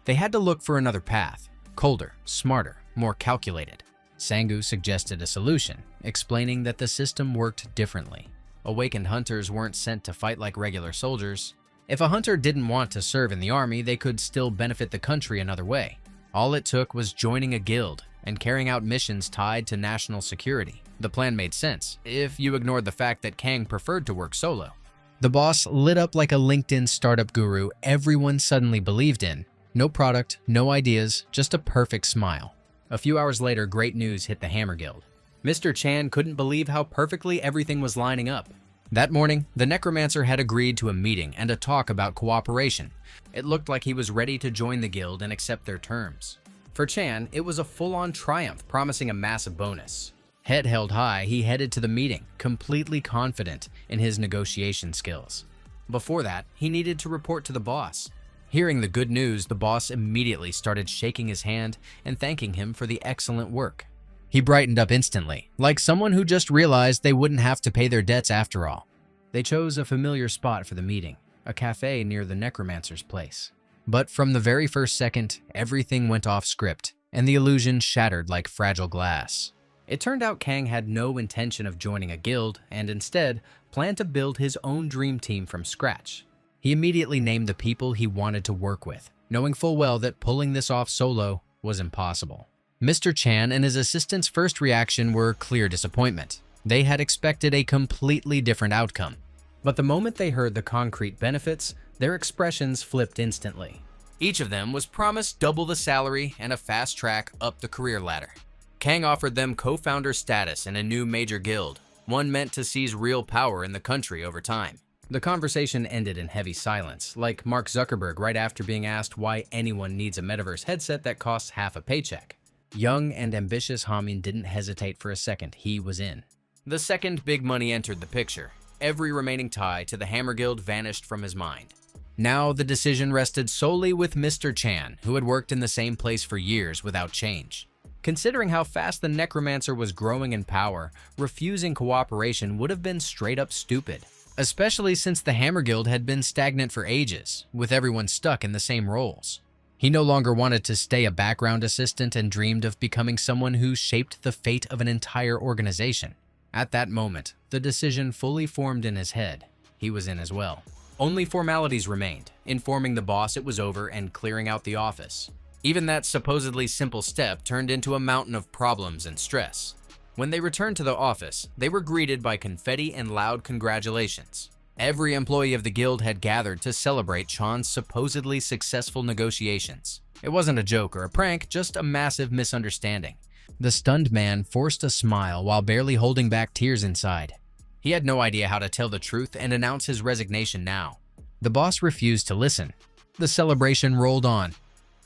They had to look for another path, colder, smarter, more calculated. Sangu suggested a solution, explaining that the system worked differently. Awakened hunters weren't sent to fight like regular soldiers. If a hunter didn't want to serve in the army, they could still benefit the country another way. All it took was joining a guild and carrying out missions tied to national security. The plan made sense, if you ignored the fact that Kang preferred to work solo. The boss lit up like a LinkedIn startup guru everyone suddenly believed in. No product, no ideas, just a perfect smile. A few hours later, great news hit the Hammer Guild. Mr. Chan couldn't believe how perfectly everything was lining up. That morning, the necromancer had agreed to a meeting and a talk about cooperation. It looked like he was ready to join the guild and accept their terms. For Chan, it was a full-on triumph, promising a massive bonus. Head held high, he headed to the meeting, completely confident in his negotiation skills. Before that, he needed to report to the boss. Hearing the good news, the boss immediately started shaking his hand and thanking him for the excellent work. He brightened up instantly, like someone who just realized they wouldn't have to pay their debts after all. They chose a familiar spot for the meeting, a cafe near the necromancer's place. But from the very first second, everything went off script, and the illusion shattered like fragile glass. It turned out Kang had no intention of joining a guild, and instead planned to build his own dream team from scratch. He immediately named the people he wanted to work with, knowing full well that pulling this off solo was impossible. Mr. Chan and his assistant's first reaction were clear disappointment. They had expected a completely different outcome. But the moment they heard the concrete benefits, their expressions flipped instantly. Each of them was promised double the salary and a fast track up the career ladder. Kang offered them co-founder status in a new major guild, one meant to seize real power in the country over time. The conversation ended in heavy silence, like Mark Zuckerberg right after being asked why anyone needs a metaverse headset that costs half a paycheck. Young and ambitious Hamin didn't hesitate for a second, he was in. The second big money entered the picture. Every remaining tie to the Hammer Guild vanished from his mind. Now the decision rested solely with Mr. Chan, who had worked in the same place for years without change. Considering how fast the necromancer was growing in power, refusing cooperation would have been straight up stupid, especially since the Hammer Guild had been stagnant for ages, with everyone stuck in the same roles. He no longer wanted to stay a background assistant and dreamed of becoming someone who shaped the fate of an entire organization. At that moment, the decision fully formed in his head. He was in as well. Only formalities remained, informing the boss it was over and clearing out the office. Even that supposedly simple step turned into a mountain of problems and stress. When they returned to the office, they were greeted by confetti and loud congratulations. Every employee of the guild had gathered to celebrate Chan's supposedly successful negotiations. It wasn't a joke or a prank, just a massive misunderstanding. The stunned man forced a smile while barely holding back tears inside. He had no idea how to tell the truth and announce his resignation now. The boss refused to listen. The celebration rolled on,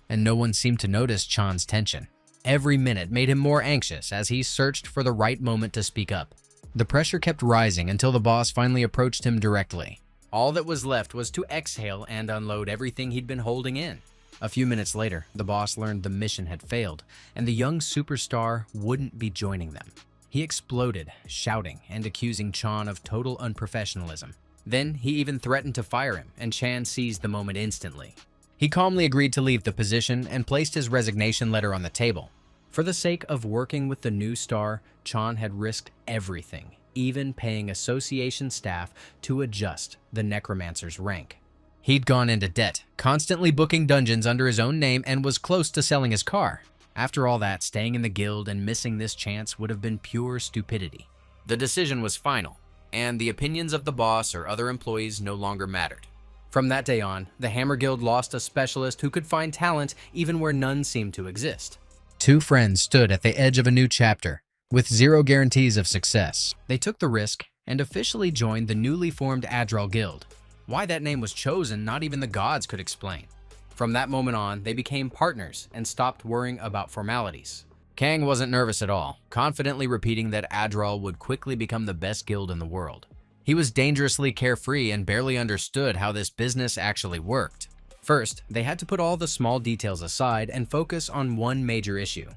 and no one seemed to notice Chan's tension. Every minute made him more anxious as he searched for the right moment to speak up. The pressure kept rising until the boss finally approached him directly. All that was left was to exhale and unload everything he'd been holding in. A few minutes later, the boss learned the mission had failed, and the young superstar wouldn't be joining them. He exploded, shouting and accusing Chan of total unprofessionalism. Then he even threatened to fire him, and Chan seized the moment instantly. He calmly agreed to leave the position and placed his resignation letter on the table. For the sake of working with the new star, Chan had risked everything, even paying association staff to adjust the necromancer's rank. He'd gone into debt, constantly booking dungeons under his own name, and was close to selling his car. After all that, staying in the guild and missing this chance would have been pure stupidity. The decision was final, and the opinions of the boss or other employees no longer mattered. From that day on, the Hammer Guild lost a specialist who could find talent even where none seemed to exist. Two friends stood at the edge of a new chapter, with zero guarantees of success. They took the risk and officially joined the newly formed Adral Guild. Why that name was chosen, not even the gods could explain. From that moment on, they became partners and stopped worrying about formalities. Kang wasn't nervous at all, confidently repeating that Adral would quickly become the best guild in the world. He was dangerously carefree and barely understood how this business actually worked. First, they had to put all the small details aside and focus on one major issue.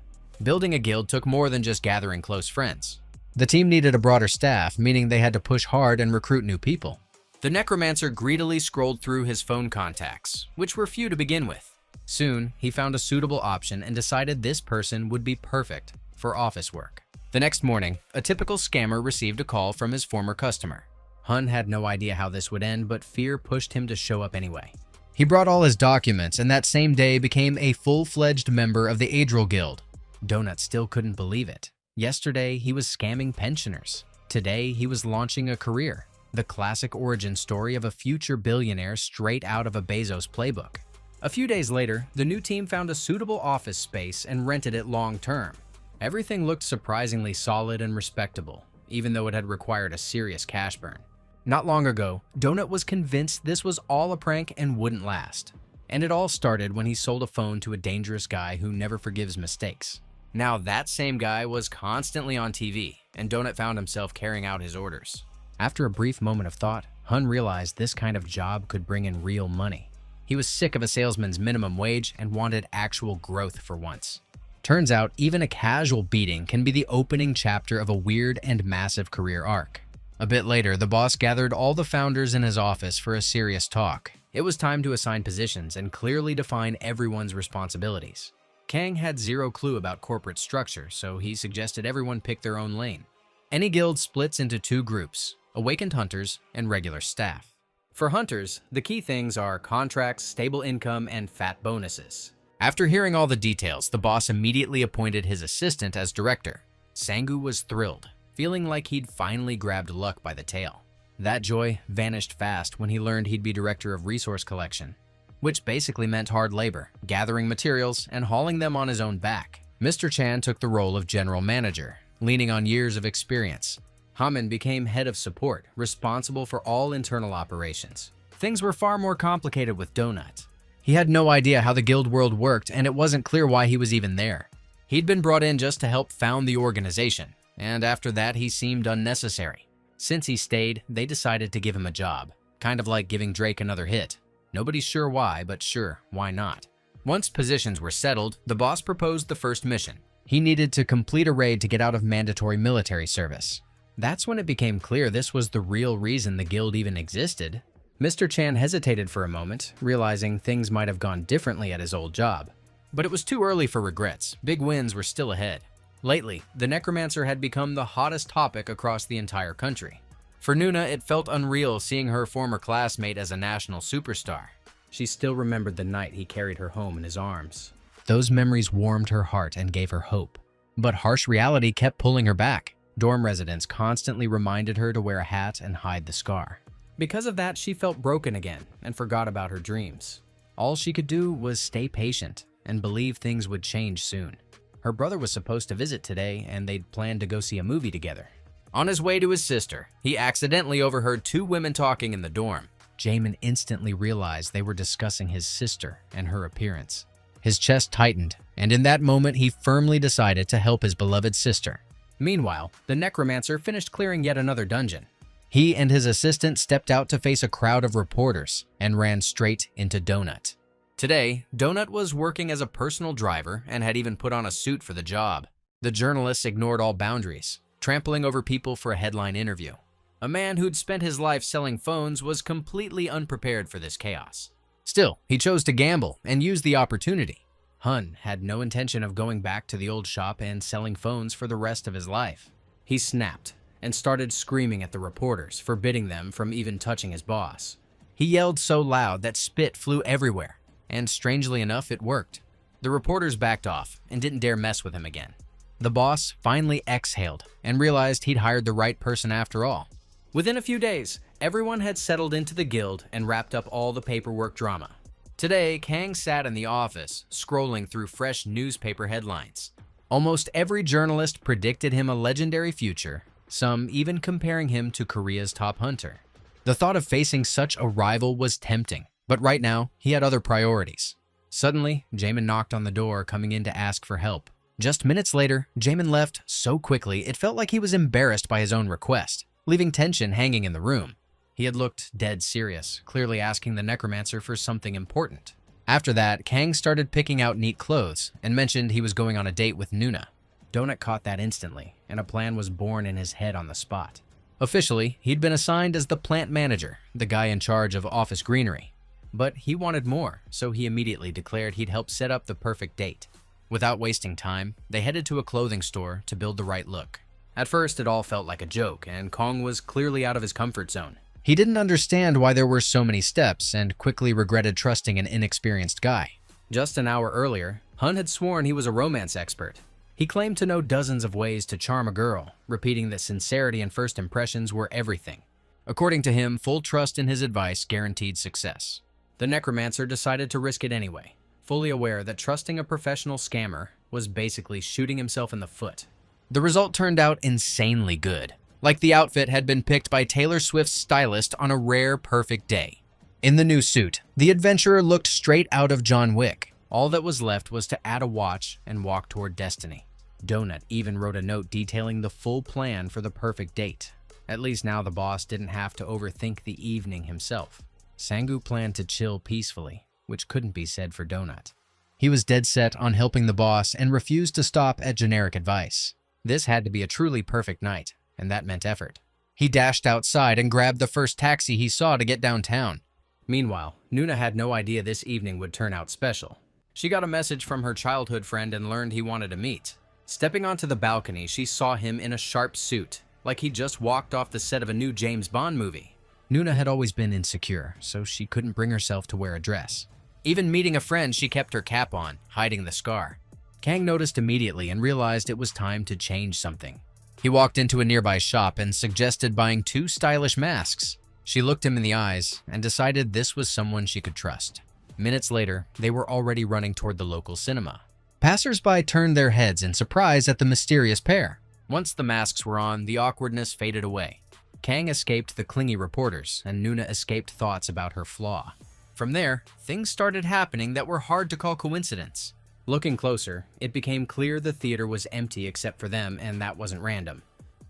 Building a guild took more than just gathering close friends. The team needed a broader staff, meaning they had to push hard and recruit new people. The necromancer greedily scrolled through his phone contacts, which were few to begin with. Soon, he found a suitable option and decided this person would be perfect for office work. The next morning, a typical scammer received a call from his former customer. Hun had no idea how this would end, but fear pushed him to show up anyway. He brought all his documents and that same day became a full-fledged member of the Adril Guild. Donut still couldn't believe it. Yesterday, he was scamming pensioners. Today, he was launching a career. The classic origin story of a future billionaire straight out of a Bezos playbook. A few days later, the new team found a suitable office space and rented it long-term. Everything looked surprisingly solid and respectable, even though it had required a serious cash burn. Not long ago, Donut was convinced this was all a prank and wouldn't last. And it all started when he sold a phone to a dangerous guy who never forgives mistakes. Now that same guy was constantly on TV, and Donut found himself carrying out his orders. After a brief moment of thought, Hun realized this kind of job could bring in real money. He was sick of a salesman's minimum wage and wanted actual growth for once. Turns out, even a casual beating can be the opening chapter of a weird and massive career arc. A bit later, the boss gathered all the founders in his office for a serious talk. It was time to assign positions and clearly define everyone's responsibilities. Kang had zero clue about corporate structure, so he suggested everyone pick their own lane. Any guild splits into two groups: awakened hunters and regular staff. For hunters, the key things are contracts, stable income, and fat bonuses. After hearing all the details, the boss immediately appointed his assistant as director. Sangu was thrilled, feeling like he'd finally grabbed luck by the tail. That joy vanished fast when he learned he'd be director of resource collection, which basically meant hard labor, gathering materials and hauling them on his own back. Mr. Chan took the role of general manager, leaning on years of experience. Haman became head of support, responsible for all internal operations. Things were far more complicated with Donut. He had no idea how the guild world worked, and it wasn't clear why he was even there. He'd been brought in just to help found the organization, and after that he seemed unnecessary. Since he stayed, they decided to give him a job, kind of like giving Drake another hit. Nobody's sure why, but sure, why not? Once positions were settled, the boss proposed the first mission. He needed to complete a raid to get out of mandatory military service. That's when it became clear this was the real reason the guild even existed. Mr. Chan hesitated for a moment, realizing things might have gone differently at his old job. But it was too early for regrets. Big wins were still ahead. Lately, the necromancer had become the hottest topic across the entire country. For Nuna, it felt unreal seeing her former classmate as a national superstar. She still remembered the night he carried her home in his arms. Those memories warmed her heart and gave her hope. But harsh reality kept pulling her back. Dorm residents constantly reminded her to wear a hat and hide the scar. Because of that, she felt broken again and forgot about her dreams. All she could do was stay patient and believe things would change soon. Her brother was supposed to visit today, and they'd planned to go see a movie together. On his way to his sister, he accidentally overheard two women talking in the dorm. Jamin instantly realized they were discussing his sister and her appearance. His chest tightened, and in that moment he firmly decided to help his beloved sister. Meanwhile, the necromancer finished clearing yet another dungeon. He and his assistant stepped out to face a crowd of reporters and ran straight into Donut. Today, Donut was working as a personal driver and had even put on a suit for the job. The journalists ignored all boundaries, trampling over people for a headline interview. A man who'd spent his life selling phones was completely unprepared for this chaos. Still, he chose to gamble and use the opportunity. Hun had no intention of going back to the old shop and selling phones for the rest of his life. He snapped and started screaming at the reporters, forbidding them from even touching his boss. He yelled so loud that spit flew everywhere, and strangely enough, it worked. The reporters backed off and didn't dare mess with him again. The boss finally exhaled and realized he'd hired the right person after all. Within a few days, everyone had settled into the guild and wrapped up all the paperwork drama. Today, Kang sat in the office, scrolling through fresh newspaper headlines. Almost every journalist predicted him a legendary future, some even comparing him to Korea's top hunter. The thought of facing such a rival was tempting, but right now, he had other priorities. Suddenly, Jamin knocked on the door, coming in to ask for help. Just minutes later, Jamin left so quickly it felt like he was embarrassed by his own request, leaving tension hanging in the room. He had looked dead serious, clearly asking the necromancer for something important. After that, Kang started picking out neat clothes and mentioned he was going on a date with Nuna. Donut caught that instantly, and a plan was born in his head on the spot. Officially, he'd been assigned as the plant manager, the guy in charge of office greenery. But he wanted more, so he immediately declared he'd help set up the perfect date. Without wasting time, they headed to a clothing store to build the right look. At first, it all felt like a joke, and Kong was clearly out of his comfort zone. He didn't understand why there were so many steps and quickly regretted trusting an inexperienced guy. Just an hour earlier, Hun had sworn he was a romance expert. He claimed to know dozens of ways to charm a girl, repeating that sincerity and first impressions were everything. According to him, full trust in his advice guaranteed success. The necromancer decided to risk it anyway, fully aware that trusting a professional scammer was basically shooting himself in the foot. The result turned out insanely good. Like the outfit had been picked by Taylor Swift's stylist on a rare, perfect day. In the new suit, the adventurer looked straight out of John Wick. All that was left was to add a watch and walk toward destiny. Donut even wrote a note detailing the full plan for the perfect date. At least now the boss didn't have to overthink the evening himself. Sangu planned to chill peacefully, which couldn't be said for Donut. He was dead set on helping the boss and refused to stop at generic advice. This had to be a truly perfect night, and that meant effort. He dashed outside and grabbed the first taxi he saw to get downtown. Meanwhile, Nuna had no idea this evening would turn out special. She got a message from her childhood friend and learned he wanted to meet. Stepping onto the balcony, she saw him in a sharp suit, like he just walked off the set of a new James Bond movie. Nuna had always been insecure, so she couldn't bring herself to wear a dress. Even meeting a friend, she kept her cap on, hiding the scar. Kang noticed immediately and realized it was time to change something. He walked into a nearby shop and suggested buying 2 stylish masks. She looked him in the eyes and decided this was someone she could trust. Minutes later, they were already running toward the local cinema. Passers-by turned their heads in surprise at the mysterious pair. Once the masks were on, the awkwardness faded away. Kang escaped the clingy reporters, and Nuna escaped thoughts about her flaw. From there, things started happening that were hard to call coincidence. Looking closer, it became clear the theater was empty except for them, and that wasn't random.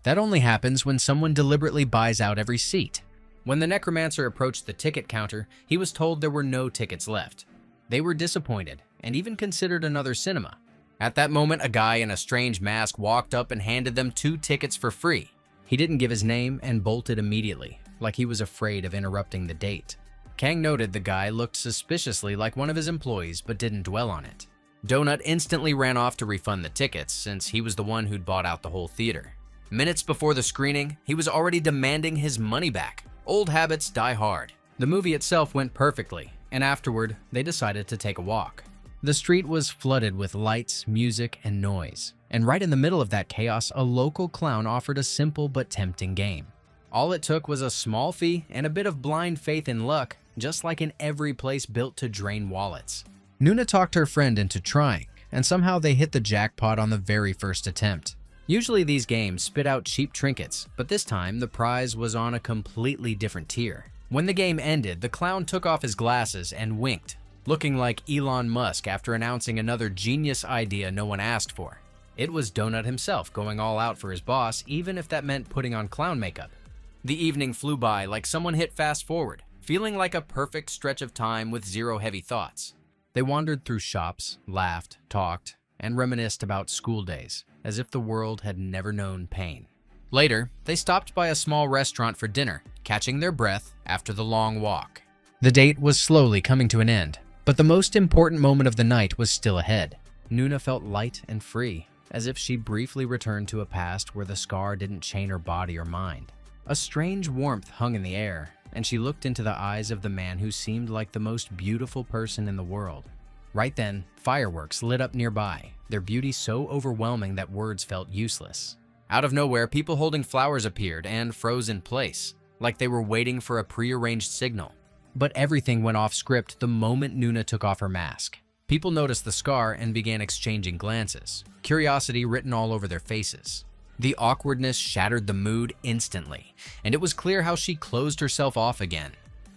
That only happens when someone deliberately buys out every seat. When the necromancer approached the ticket counter, he was told there were no tickets left. They were disappointed, and even considered another cinema. At that moment, a guy in a strange mask walked up and handed them 2 tickets for free. He didn't give his name and bolted immediately, like he was afraid of interrupting the date. Kang noted the guy looked suspiciously like one of his employees but didn't dwell on it. Donut instantly ran off to refund the tickets since he was the one who'd bought out the whole theater. Minutes before the screening, he was already demanding his money back. Old habits die hard. The movie itself went perfectly, and afterward, they decided to take a walk. The street was flooded with lights, music, and noise. And right in the middle of that chaos, a local clown offered a simple but tempting game. All it took was a small fee and a bit of blind faith in luck, just like in every place built to drain wallets. Nuna talked her friend into trying, and somehow they hit the jackpot on the very first attempt. Usually these games spit out cheap trinkets, but this time the prize was on a completely different tier. When the game ended, the clown took off his glasses and winked, looking like Elon Musk after announcing another genius idea no one asked for. It was Donut himself going all out for his boss, even if that meant putting on clown makeup. The evening flew by like someone hit fast forward, feeling like a perfect stretch of time with zero heavy thoughts. They wandered through shops, laughed, talked, and reminisced about school days, as if the world had never known pain. Later, they stopped by a small restaurant for dinner, catching their breath after the long walk. The date was slowly coming to an end, but the most important moment of the night was still ahead. Nuna felt light and free, as if she briefly returned to a past where the scar didn't chain her body or mind. A strange warmth hung in the air, and she looked into the eyes of the man who seemed like the most beautiful person in the world. Right then, fireworks lit up nearby, their beauty so overwhelming that words felt useless. Out of nowhere, people holding flowers appeared and froze in place, like they were waiting for a prearranged signal. But everything went off script the moment Nuna took off her mask. People noticed the scar and began exchanging glances, curiosity written all over their faces. The awkwardness shattered the mood instantly, and it was clear how she closed herself off again.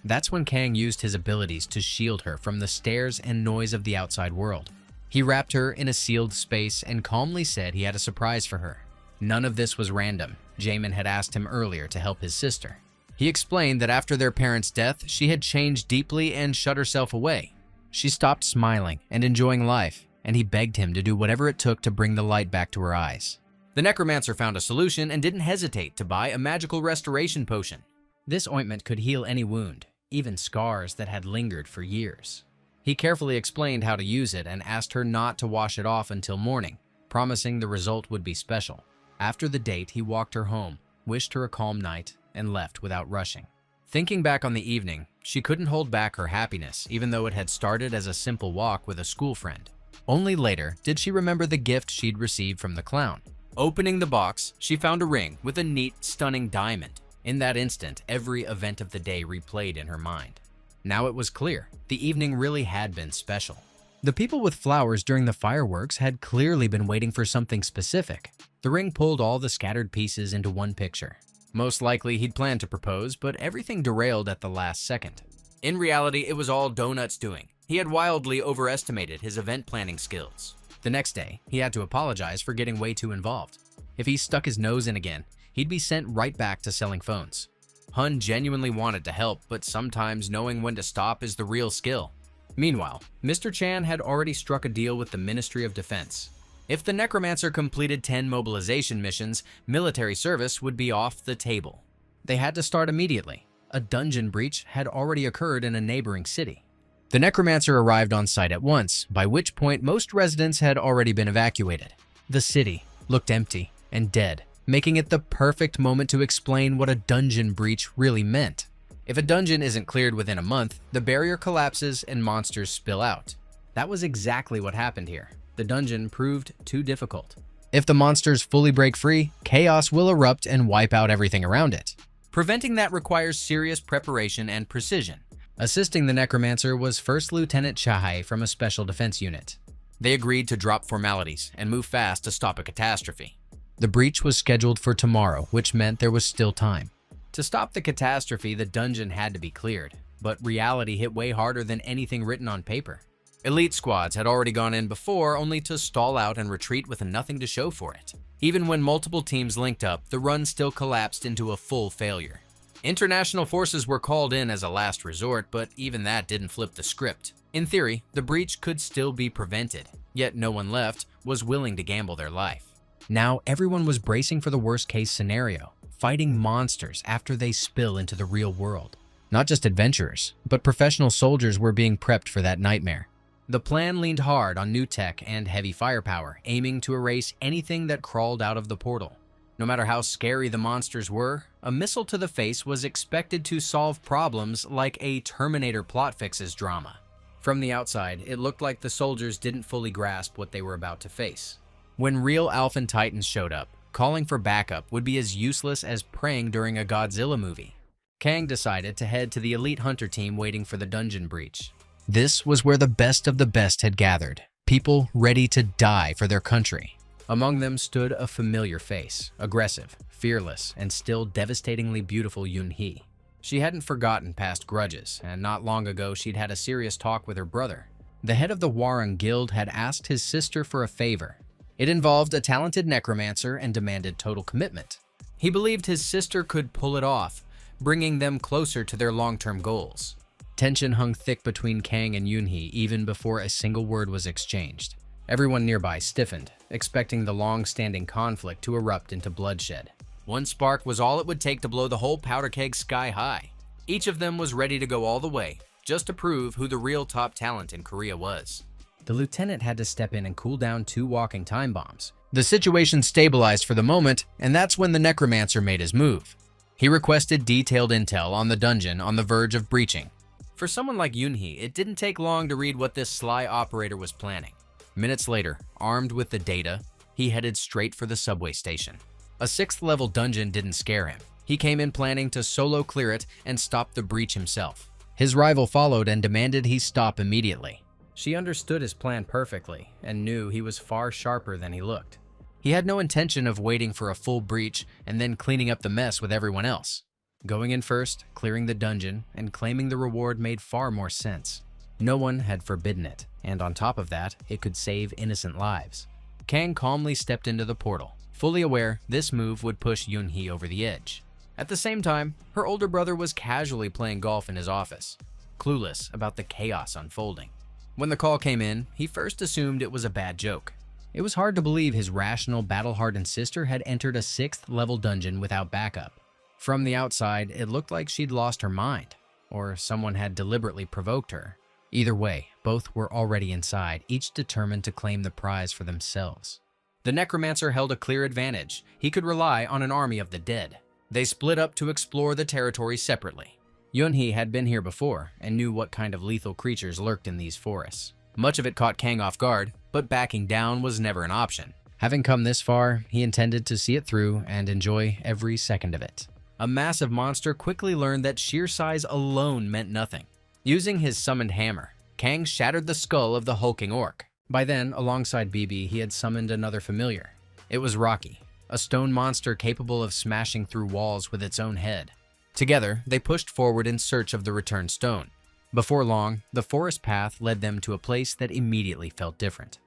That's when Kang used his abilities to shield her from the stares and noise of the outside world. He wrapped her in a sealed space and calmly said he had a surprise for her. None of this was random. Jamin had asked him earlier to help his sister. He explained that after their parents' death, she had changed deeply and shut herself away. She stopped smiling and enjoying life, and he begged him to do whatever it took to bring the light back to her eyes. The necromancer found a solution and didn't hesitate to buy a magical restoration potion. This ointment could heal any wound, even scars that had lingered for years. He carefully explained how to use it and asked her not to wash it off until morning, promising the result would be special. After the date, he walked her home, wished her a calm night, and left without rushing. Thinking back on the evening, she couldn't hold back her happiness, even though it had started as a simple walk with a school friend. Only later did she remember the gift she'd received from the clown. Opening the box, she found a ring with a neat, stunning diamond. In that instant, every event of the day replayed in her mind. Now it was clear, the evening really had been special. The people with flowers during the fireworks had clearly been waiting for something specific. The ring pulled all the scattered pieces into one picture. Most likely he'd planned to propose, but everything derailed at the last second. In reality, it was all Donut's doing. He had wildly overestimated his event planning skills. The next day, he had to apologize for getting way too involved. If he stuck his nose in again, he'd be sent right back to selling phones. Hun genuinely wanted to help, but sometimes knowing when to stop is the real skill. Meanwhile, Mr. Chan had already struck a deal with the Ministry of Defense. If the necromancer completed 10 mobilization missions, military service would be off the table. They had to start immediately. A dungeon breach had already occurred in a neighboring city. The necromancer arrived on site at once, by which point most residents had already been evacuated. The city looked empty and dead, making it the perfect moment to explain what a dungeon breach really meant. If a dungeon isn't cleared within a month, the barrier collapses and monsters spill out. That was exactly what happened here. The dungeon proved too difficult. If the monsters fully break free, chaos will erupt and wipe out everything around it. Preventing that requires serious preparation and precision. Assisting the necromancer was First Lieutenant Chahai from a special defense unit. They agreed to drop formalities and move fast to stop a catastrophe. The breach was scheduled for tomorrow, which meant there was still time. To stop the catastrophe, the dungeon had to be cleared, but reality hit way harder than anything written on paper. Elite squads had already gone in before, only to stall out and retreat with nothing to show for it. Even when multiple teams linked up, the run still collapsed into a full failure. International forces were called in as a last resort, but even that didn't flip the script. In theory, the breach could still be prevented, yet no one left was willing to gamble their life. Now everyone was bracing for the worst-case scenario, fighting monsters after they spill into the real world. Not just adventurers, but professional soldiers were being prepped for that nightmare. The plan leaned hard on new tech and heavy firepower, aiming to erase anything that crawled out of the portal. No matter how scary the monsters were, a missile to the face was expected to solve problems like a Terminator plot fixes drama. From the outside, it looked like the soldiers didn't fully grasp what they were about to face. When real Alphan Titans showed up, calling for backup would be as useless as praying during a Godzilla movie. Kang decided to head to the elite hunter team waiting for the dungeon breach. This was where the best of the best had gathered, people ready to die for their country. Among them stood a familiar face, aggressive, fearless, and still devastatingly beautiful Yunhi. She hadn't forgotten past grudges, and not long ago she'd had a serious talk with her brother. The head of the Warang Guild had asked his sister for a favor. It involved a talented necromancer and demanded total commitment. He believed his sister could pull it off, bringing them closer to their long-term goals. Tension hung thick between Kang and Yunhi even before a single word was exchanged. Everyone nearby stiffened, expecting the long-standing conflict to erupt into bloodshed. One spark was all it would take to blow the whole powder keg sky high. Each of them was ready to go all the way, just to prove who the real top talent in Korea was. The lieutenant had to step in and cool down 2 walking time bombs. The situation stabilized for the moment, and that's when the necromancer made his move. He requested detailed intel on the dungeon on the verge of breaching. For someone like Yunhi, it didn't take long to read what this sly operator was planning. Minutes later, armed with the data, he headed straight for the subway station. A 6th-level dungeon didn't scare him. He came in planning to solo clear it and stop the breach himself. His rival followed and demanded he stop immediately. She understood his plan perfectly and knew he was far sharper than he looked. He had no intention of waiting for a full breach and then cleaning up the mess with everyone else. Going in first, clearing the dungeon, and claiming the reward made far more sense. No one had forbidden it, and on top of that, it could save innocent lives. Kang calmly stepped into the portal, fully aware this move would push Yunhi over the edge. At the same time, her older brother was casually playing golf in his office, clueless about the chaos unfolding. When the call came in, he first assumed it was a bad joke. It was hard to believe his rational, battle-hardened sister had entered a 6th-level dungeon without backup. From the outside, it looked like she'd lost her mind, or someone had deliberately provoked her. Either way, both were already inside, each determined to claim the prize for themselves. The necromancer held a clear advantage. He could rely on an army of the dead. They split up to explore the territory separately. Yunhi had been here before and knew what kind of lethal creatures lurked in these forests. Much of it caught Kang off guard, but backing down was never an option. Having come this far, he intended to see it through and enjoy every second of it. A massive monster quickly learned that sheer size alone meant nothing. Using his summoned hammer, Kang shattered the skull of the hulking orc. By then, alongside BB, he had summoned another familiar. It was Rocky, a stone monster capable of smashing through walls with its own head. Together, they pushed forward in search of the returned stone. Before long, the forest path led them to a place that immediately felt different.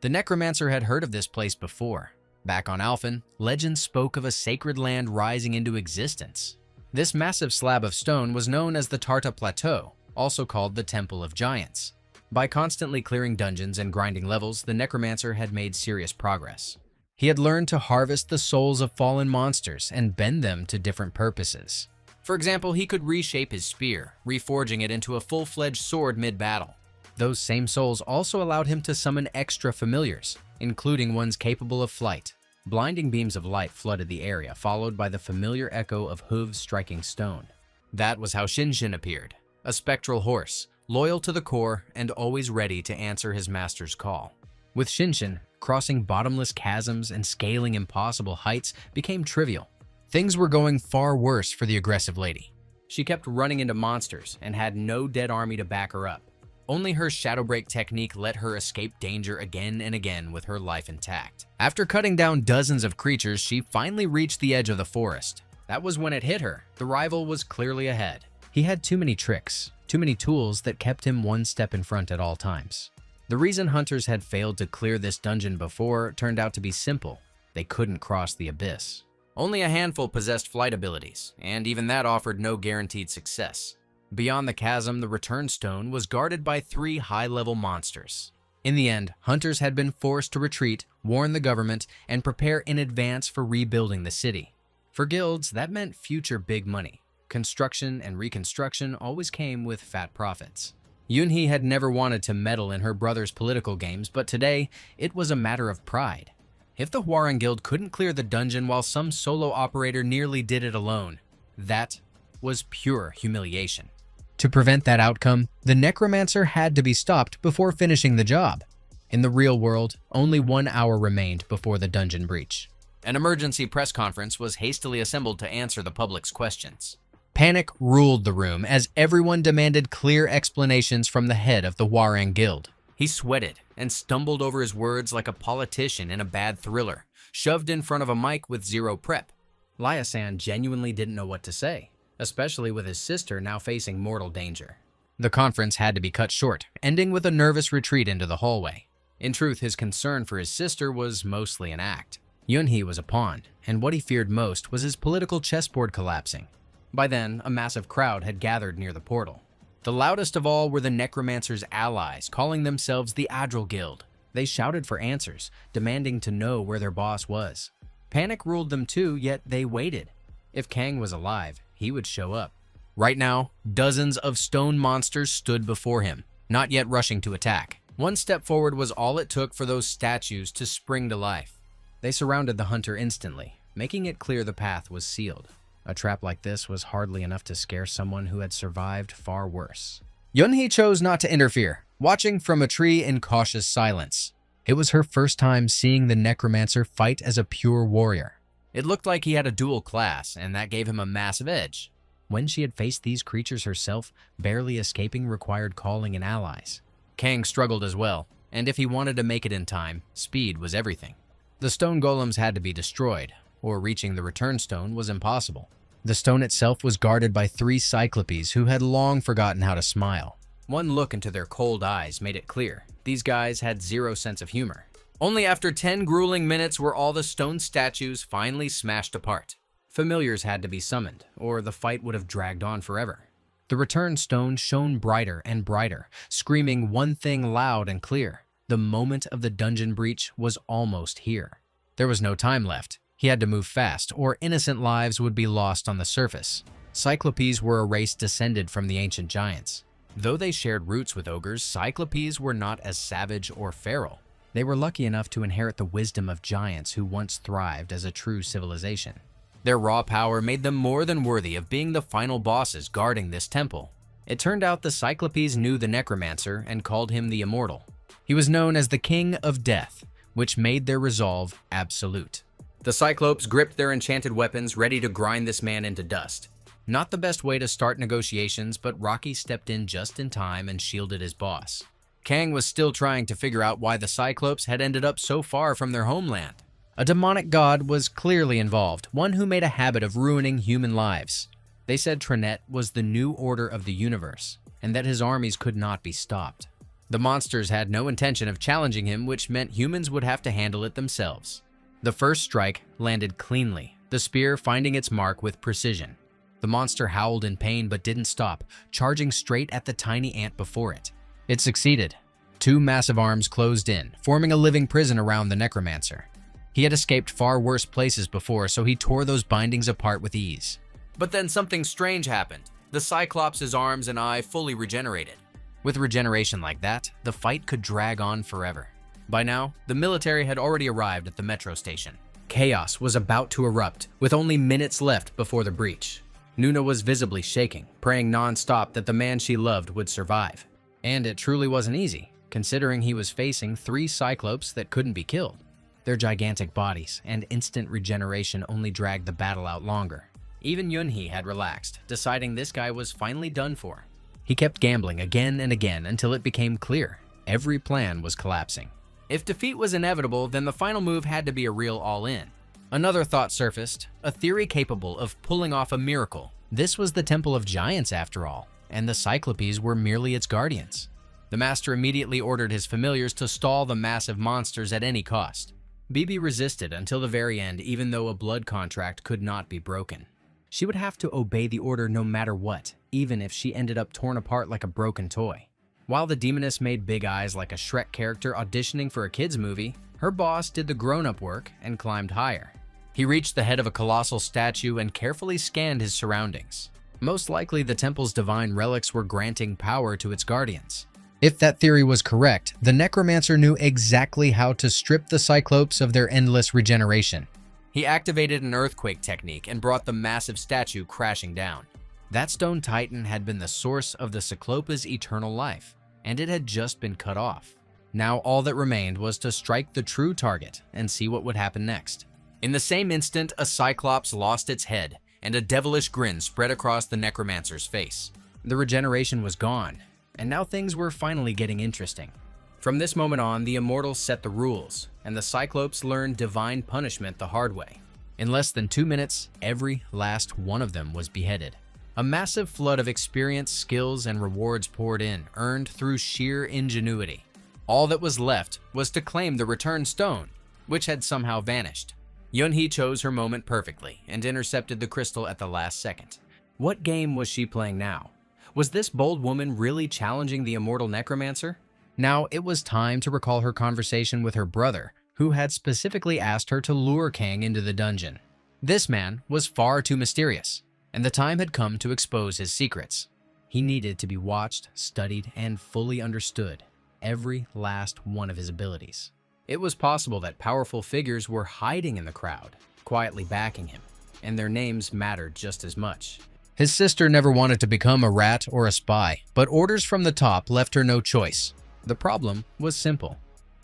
The necromancer had heard of this place before. Back on Alphen, legend spoke of a sacred land rising into existence. This massive slab of stone was known as the Tarta Plateau, also called the Temple of Giants. By constantly clearing dungeons and grinding levels, the necromancer had made serious progress. He had learned to harvest the souls of fallen monsters and bend them to different purposes. For example, he could reshape his spear, reforging it into a full-fledged sword mid-battle. Those same souls also allowed him to summon extra familiars, including ones capable of flight. Blinding beams of light flooded the area, followed by the familiar echo of hooves striking stone. That was how Shinshin appeared, a spectral horse, loyal to the core and always ready to answer his master's call. With Shinshin, crossing bottomless chasms and scaling impossible heights became trivial. Things were going far worse for the aggressive lady. She kept running into monsters and had no dead army to back her up. Only her shadow break technique let her escape danger again and again with her life intact. After cutting down dozens of creatures, she finally reached the edge of the forest. That was when it hit her. The rival was clearly ahead. He had too many tricks, too many tools that kept him one step in front at all times. The reason hunters had failed to clear this dungeon before turned out to be simple. They couldn't cross the abyss. Only a handful possessed flight abilities, and even that offered no guaranteed success. Beyond the chasm, the return stone was guarded by 3 high-level monsters. In the end, hunters had been forced to retreat, warn the government, and prepare in advance for rebuilding the city. For guilds, that meant future big money. Construction and reconstruction always came with fat profits. Yunhi had never wanted to meddle in her brother's political games, but today, it was a matter of pride. If the Hwarang Guild couldn't clear the dungeon while some solo operator nearly did it alone, that was pure humiliation. To prevent that outcome, the necromancer had to be stopped before finishing the job. In the real world, only 1 hour remained before the dungeon breach. An emergency press conference was hastily assembled to answer the public's questions. Panic ruled the room as everyone demanded clear explanations from the head of the Hwarang Guild. He sweated and stumbled over his words like a politician in a bad thriller, shoved in front of a mic with zero prep. Laya-san genuinely didn't know what to say, especially with his sister now facing mortal danger. The conference had to be cut short, ending with a nervous retreat into the hallway. In truth, his concern for his sister was mostly an act. Yunhi was a pawn, and what he feared most was his political chessboard collapsing. By then, a massive crowd had gathered near the portal. The loudest of all were the necromancer's allies, calling themselves the Adral Guild. They shouted for answers, demanding to know where their boss was. Panic ruled them too, yet they waited. If Kang was alive, he would show up. Right now, dozens of stone monsters stood before him, not yet rushing to attack. One step forward was all it took for those statues to spring to life. They surrounded the hunter instantly, making it clear the path was sealed. A trap like this was hardly enough to scare someone who had survived far worse. Yunhi chose not to interfere, watching from a tree in cautious silence. It was her first time seeing the necromancer fight as a pure warrior. It looked like he had a dual class, and that gave him a massive edge. When she had faced these creatures herself, barely escaping required calling in allies. Kang struggled as well, and if he wanted to make it in time, speed was everything. The stone golems had to be destroyed, or reaching the return stone was impossible. The stone itself was guarded by 3 cyclopes who had long forgotten how to smile. One look into their cold eyes made it clear. These guys had zero sense of humor. Only after 10 grueling minutes were all the stone statues finally smashed apart. Familiars had to be summoned, or the fight would have dragged on forever. The return stone shone brighter and brighter, screaming one thing loud and clear. The moment of the dungeon breach was almost here. There was no time left. He had to move fast, or innocent lives would be lost on the surface. Cyclopes were a race descended from the ancient giants. Though they shared roots with ogres, Cyclopes were not as savage or feral. They were lucky enough to inherit the wisdom of giants who once thrived as a true civilization. Their raw power made them more than worthy of being the final bosses guarding this temple. It turned out the Cyclopes knew the necromancer and called him the Immortal. He was known as the King of Death, which made their resolve absolute. The Cyclopes gripped their enchanted weapons, ready to grind this man into dust. Not the best way to start negotiations, but Rocky stepped in just in time and shielded his boss. Kang was still trying to figure out why the Cyclopes had ended up so far from their homeland. A demonic god was clearly involved, one who made a habit of ruining human lives. They said Trinet was the new order of the universe, and that his armies could not be stopped. The monsters had no intention of challenging him, which meant humans would have to handle it themselves. The first strike landed cleanly, the spear finding its mark with precision. The monster howled in pain but didn't stop, charging straight at the tiny ant before it. It succeeded. Two massive arms closed in, forming a living prison around the necromancer. He had escaped far worse places before, so he tore those bindings apart with ease. But then something strange happened. The Cyclops' arms and eye fully regenerated. With regeneration like that, the fight could drag on forever. By now, the military had already arrived at the metro station. Chaos was about to erupt, with only minutes left before the breach. Nuna was visibly shaking, praying non-stop that the man she loved would survive. And it truly wasn't easy, considering he was facing 3 Cyclopes that couldn't be killed. Their gigantic bodies and instant regeneration only dragged the battle out longer. Even Yunhi had relaxed, deciding this guy was finally done for. He kept gambling again and again until it became clear every plan was collapsing. If defeat was inevitable, then the final move had to be a real all-in. Another thought surfaced, a theory capable of pulling off a miracle. This was the Temple of Giants after all, and the Cyclopes were merely its guardians. The master immediately ordered his familiars to stall the massive monsters at any cost. Bibi resisted until the very end, even though a blood contract could not be broken. She would have to obey the order no matter what, even if she ended up torn apart like a broken toy. While the demoness made big eyes like a Shrek character auditioning for a kids movie, her boss did the grown-up work and climbed higher. He reached the head of a colossal statue and carefully scanned his surroundings. Most likely the temple's divine relics were granting power to its guardians. If that theory was correct, the necromancer knew exactly how to strip the Cyclopes of their endless regeneration. He activated an earthquake technique and brought the massive statue crashing down. That stone titan had been the source of the Cyclopa's eternal life, and it had just been cut off. Now all that remained was to strike the true target and see what would happen next. In the same instant, a Cyclops lost its head, and a devilish grin spread across the necromancer's face. The regeneration was gone, and now things were finally getting interesting. From this moment on, the Immortals set the rules, and the Cyclopes learned divine punishment the hard way. In less than 2 minutes, every last one of them was beheaded. A massive flood of experience, skills, and rewards poured in, earned through sheer ingenuity. All that was left was to claim the return stone, which had somehow vanished. Yunhi chose her moment perfectly and intercepted the crystal at the last second. What game was she playing now? Was this bold woman really challenging the immortal necromancer? Now it was time to recall her conversation with her brother, who had specifically asked her to lure Kang into the dungeon. This man was far too mysterious, and the time had come to expose his secrets. He needed to be watched, studied, and fully understood, every last one of his abilities. It was possible that powerful figures were hiding in the crowd, quietly backing him, and their names mattered just as much. His sister never wanted to become a rat or a spy, but orders from the top left her no choice. The problem was simple.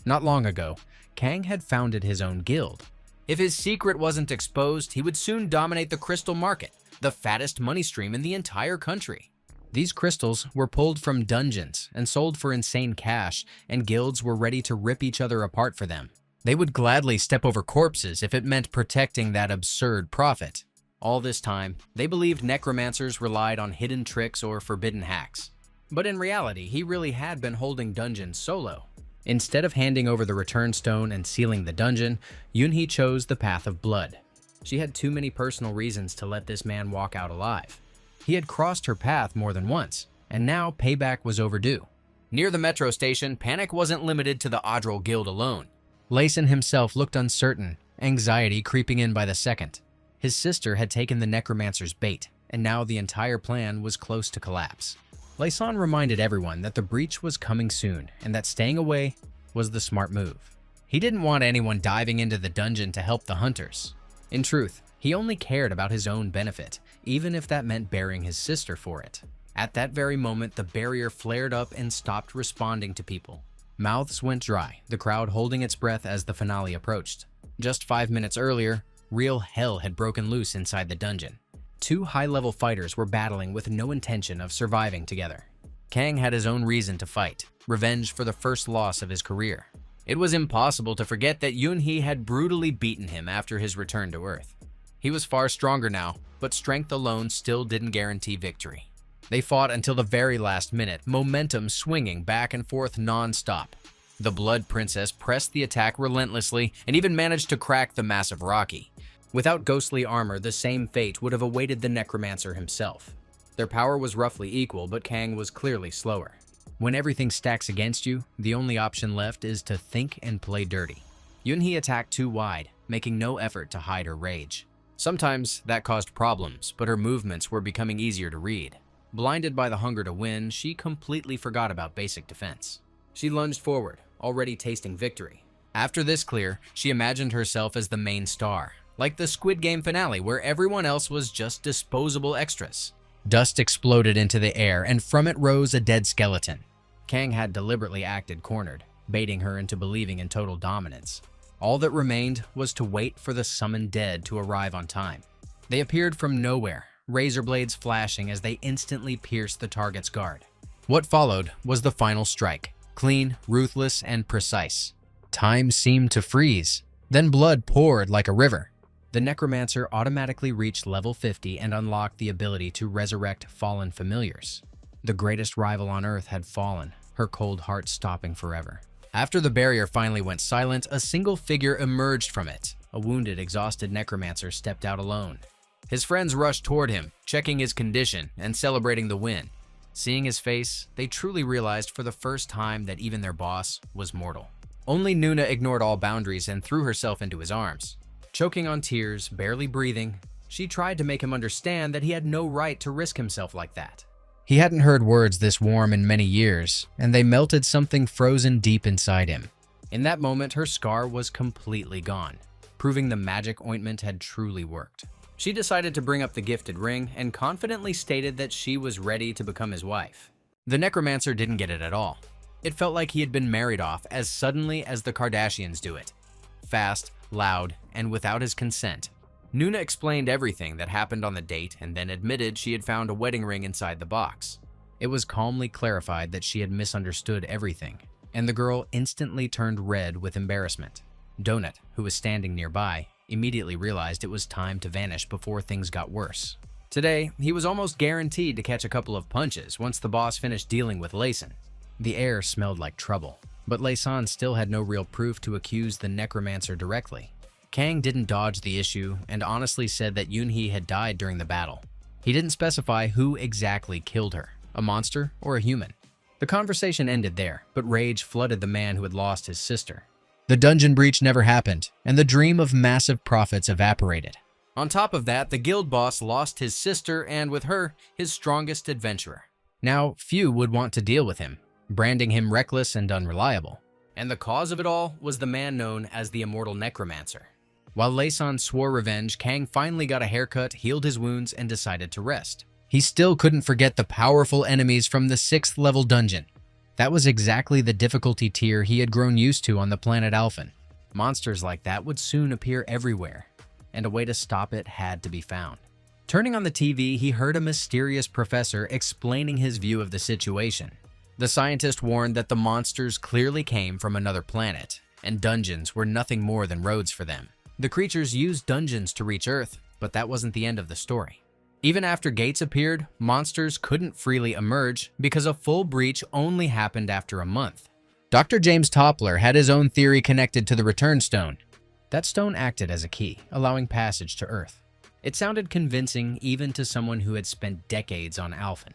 Not long ago, Kang had founded his own guild. If his secret wasn't exposed, he would soon dominate the crystal market, the fattest money stream in the entire country. These crystals were pulled from dungeons and sold for insane cash, and guilds were ready to rip each other apart for them. They would gladly step over corpses if it meant protecting that absurd profit. All this time, they believed necromancers relied on hidden tricks or forbidden hacks. But in reality, he really had been holding dungeons solo. Instead of handing over the return stone and sealing the dungeon, Yunhi chose the path of blood. She had too many personal reasons to let this man walk out alive. He had crossed her path more than once, and now payback was overdue. Near the metro station, panic wasn't limited to the Adril Guild alone. Layson himself looked uncertain, anxiety creeping in by the second. His sister had taken the necromancer's bait, and now the entire plan was close to collapse. Layson reminded everyone that the breach was coming soon, and that staying away was the smart move. He didn't want anyone diving into the dungeon to help the hunters. In truth, he only cared about his own benefit, even if that meant burying his sister for it. At that very moment, the barrier flared up and stopped responding to people. Mouths went dry, the crowd holding its breath as the finale approached. Just 5 minutes earlier, real hell had broken loose inside the dungeon. Two high-level fighters were battling with no intention of surviving together. Kang had his own reason to fight, revenge for the first loss of his career. It was impossible to forget that Yunhi had brutally beaten him after his return to Earth. He was far stronger now, but strength alone still didn't guarantee victory. They fought until the very last minute, momentum swinging back and forth non-stop. The Blood Princess pressed the attack relentlessly and even managed to crack the massive Rocky. Without ghostly armor, the same fate would have awaited the Necromancer himself. Their power was roughly equal, but Kang was clearly slower. When everything stacks against you, the only option left is to think and play dirty. Yunhi attacked too wide, making no effort to hide her rage. Sometimes that caused problems, but her movements were becoming easier to read. Blinded by the hunger to win, she completely forgot about basic defense. She lunged forward, already tasting victory. After this clear, she imagined herself as the main star, like the Squid Game finale where everyone else was just disposable extras. Dust exploded into the air, and from it rose a dead skeleton. Kang had deliberately acted cornered, baiting her into believing in total dominance. All that remained was to wait for the summoned dead to arrive on time. They appeared from nowhere, razor blades flashing as they instantly pierced the target's guard. What followed was the final strike, clean, ruthless, and precise. Time seemed to freeze. Then blood poured like a river. The Necromancer automatically reached level 50 and unlocked the ability to resurrect fallen familiars. The greatest rival on Earth had fallen, her cold heart stopping forever. After the barrier finally went silent, a single figure emerged from it. A wounded, exhausted Necromancer stepped out alone. His friends rushed toward him, checking his condition and celebrating the win. Seeing his face, they truly realized for the first time that even their boss was mortal. Only Nuna ignored all boundaries and threw herself into his arms. Choking on tears, barely breathing, she tried to make him understand that he had no right to risk himself like that. He hadn't heard words this warm in many years, and they melted something frozen deep inside him. In that moment, her scar was completely gone, proving the magic ointment had truly worked. She decided to bring up the gifted ring and confidently stated that she was ready to become his wife. The Necromancer didn't get it at all. It felt like he had been married off as suddenly as the Kardashians do it. Fast, loud, and without his consent. Nuna explained everything that happened on the date and then admitted she had found a wedding ring inside the box. It was calmly clarified that she had misunderstood everything, and the girl instantly turned red with embarrassment. Donut, who was standing nearby, immediately realized it was time to vanish before things got worse. Today, he was almost guaranteed to catch a couple of punches once the boss finished dealing with Laysan. The air smelled like trouble, but Laysan still had no real proof to accuse the Necromancer directly. Kang didn't dodge the issue and honestly said that Yunhi had died during the battle. He didn't specify who exactly killed her, a monster or a human. The conversation ended there, but rage flooded the man who had lost his sister. The dungeon breach never happened, and the dream of massive profits evaporated. On top of that, the guild boss lost his sister and, with her, his strongest adventurer. Now, few would want to deal with him, branding him reckless and unreliable. And the cause of it all was the man known as the Immortal Necromancer. While Laysan swore revenge, Kang finally got a haircut, healed his wounds, and decided to rest. He still couldn't forget the powerful enemies from the 6th level dungeon. That was exactly the difficulty tier he had grown used to on the planet Alphen. Monsters like that would soon appear everywhere, and a way to stop it had to be found. Turning on the TV, he heard a mysterious professor explaining his view of the situation. The scientist warned that the monsters clearly came from another planet, and dungeons were nothing more than roads for them. The creatures used dungeons to reach Earth, but that wasn't the end of the story. Even after gates appeared, monsters couldn't freely emerge because a full breach only happened after a month. Dr. James Toppler had his own theory connected to the Return Stone. That stone acted as a key, allowing passage to Earth. It sounded convincing even to someone who had spent decades on Alphen.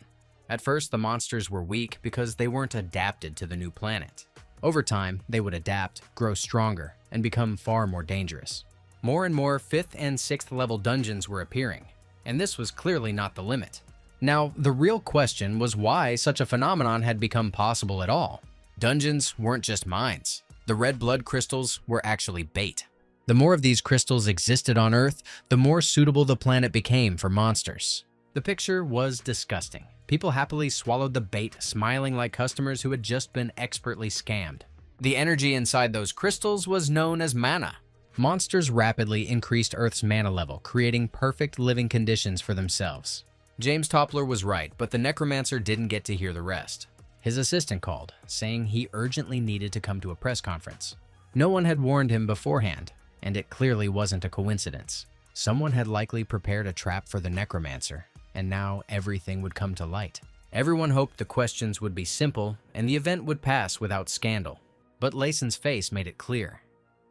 At first, the monsters were weak because they weren't adapted to the new planet. Over time, they would adapt, grow stronger, and become far more dangerous. More and more 5th and 6th level dungeons were appearing, and this was clearly not the limit. Now, the real question was why such a phenomenon had become possible at all. Dungeons weren't just mines. The red blood crystals were actually bait. The more of these crystals existed on Earth, the more suitable the planet became for monsters. The picture was disgusting. People happily swallowed the bait, smiling like customers who had just been expertly scammed. The energy inside those crystals was known as mana. Monsters rapidly increased Earth's mana level, creating perfect living conditions for themselves. James Toppler was right, but the necromancer didn't get to hear the rest. His assistant called, saying he urgently needed to come to a press conference. No one had warned him beforehand, and it clearly wasn't a coincidence. Someone had likely prepared a trap for the necromancer, and now everything would come to light. Everyone hoped the questions would be simple, and the event would pass without scandal. But Layson's face made it clear.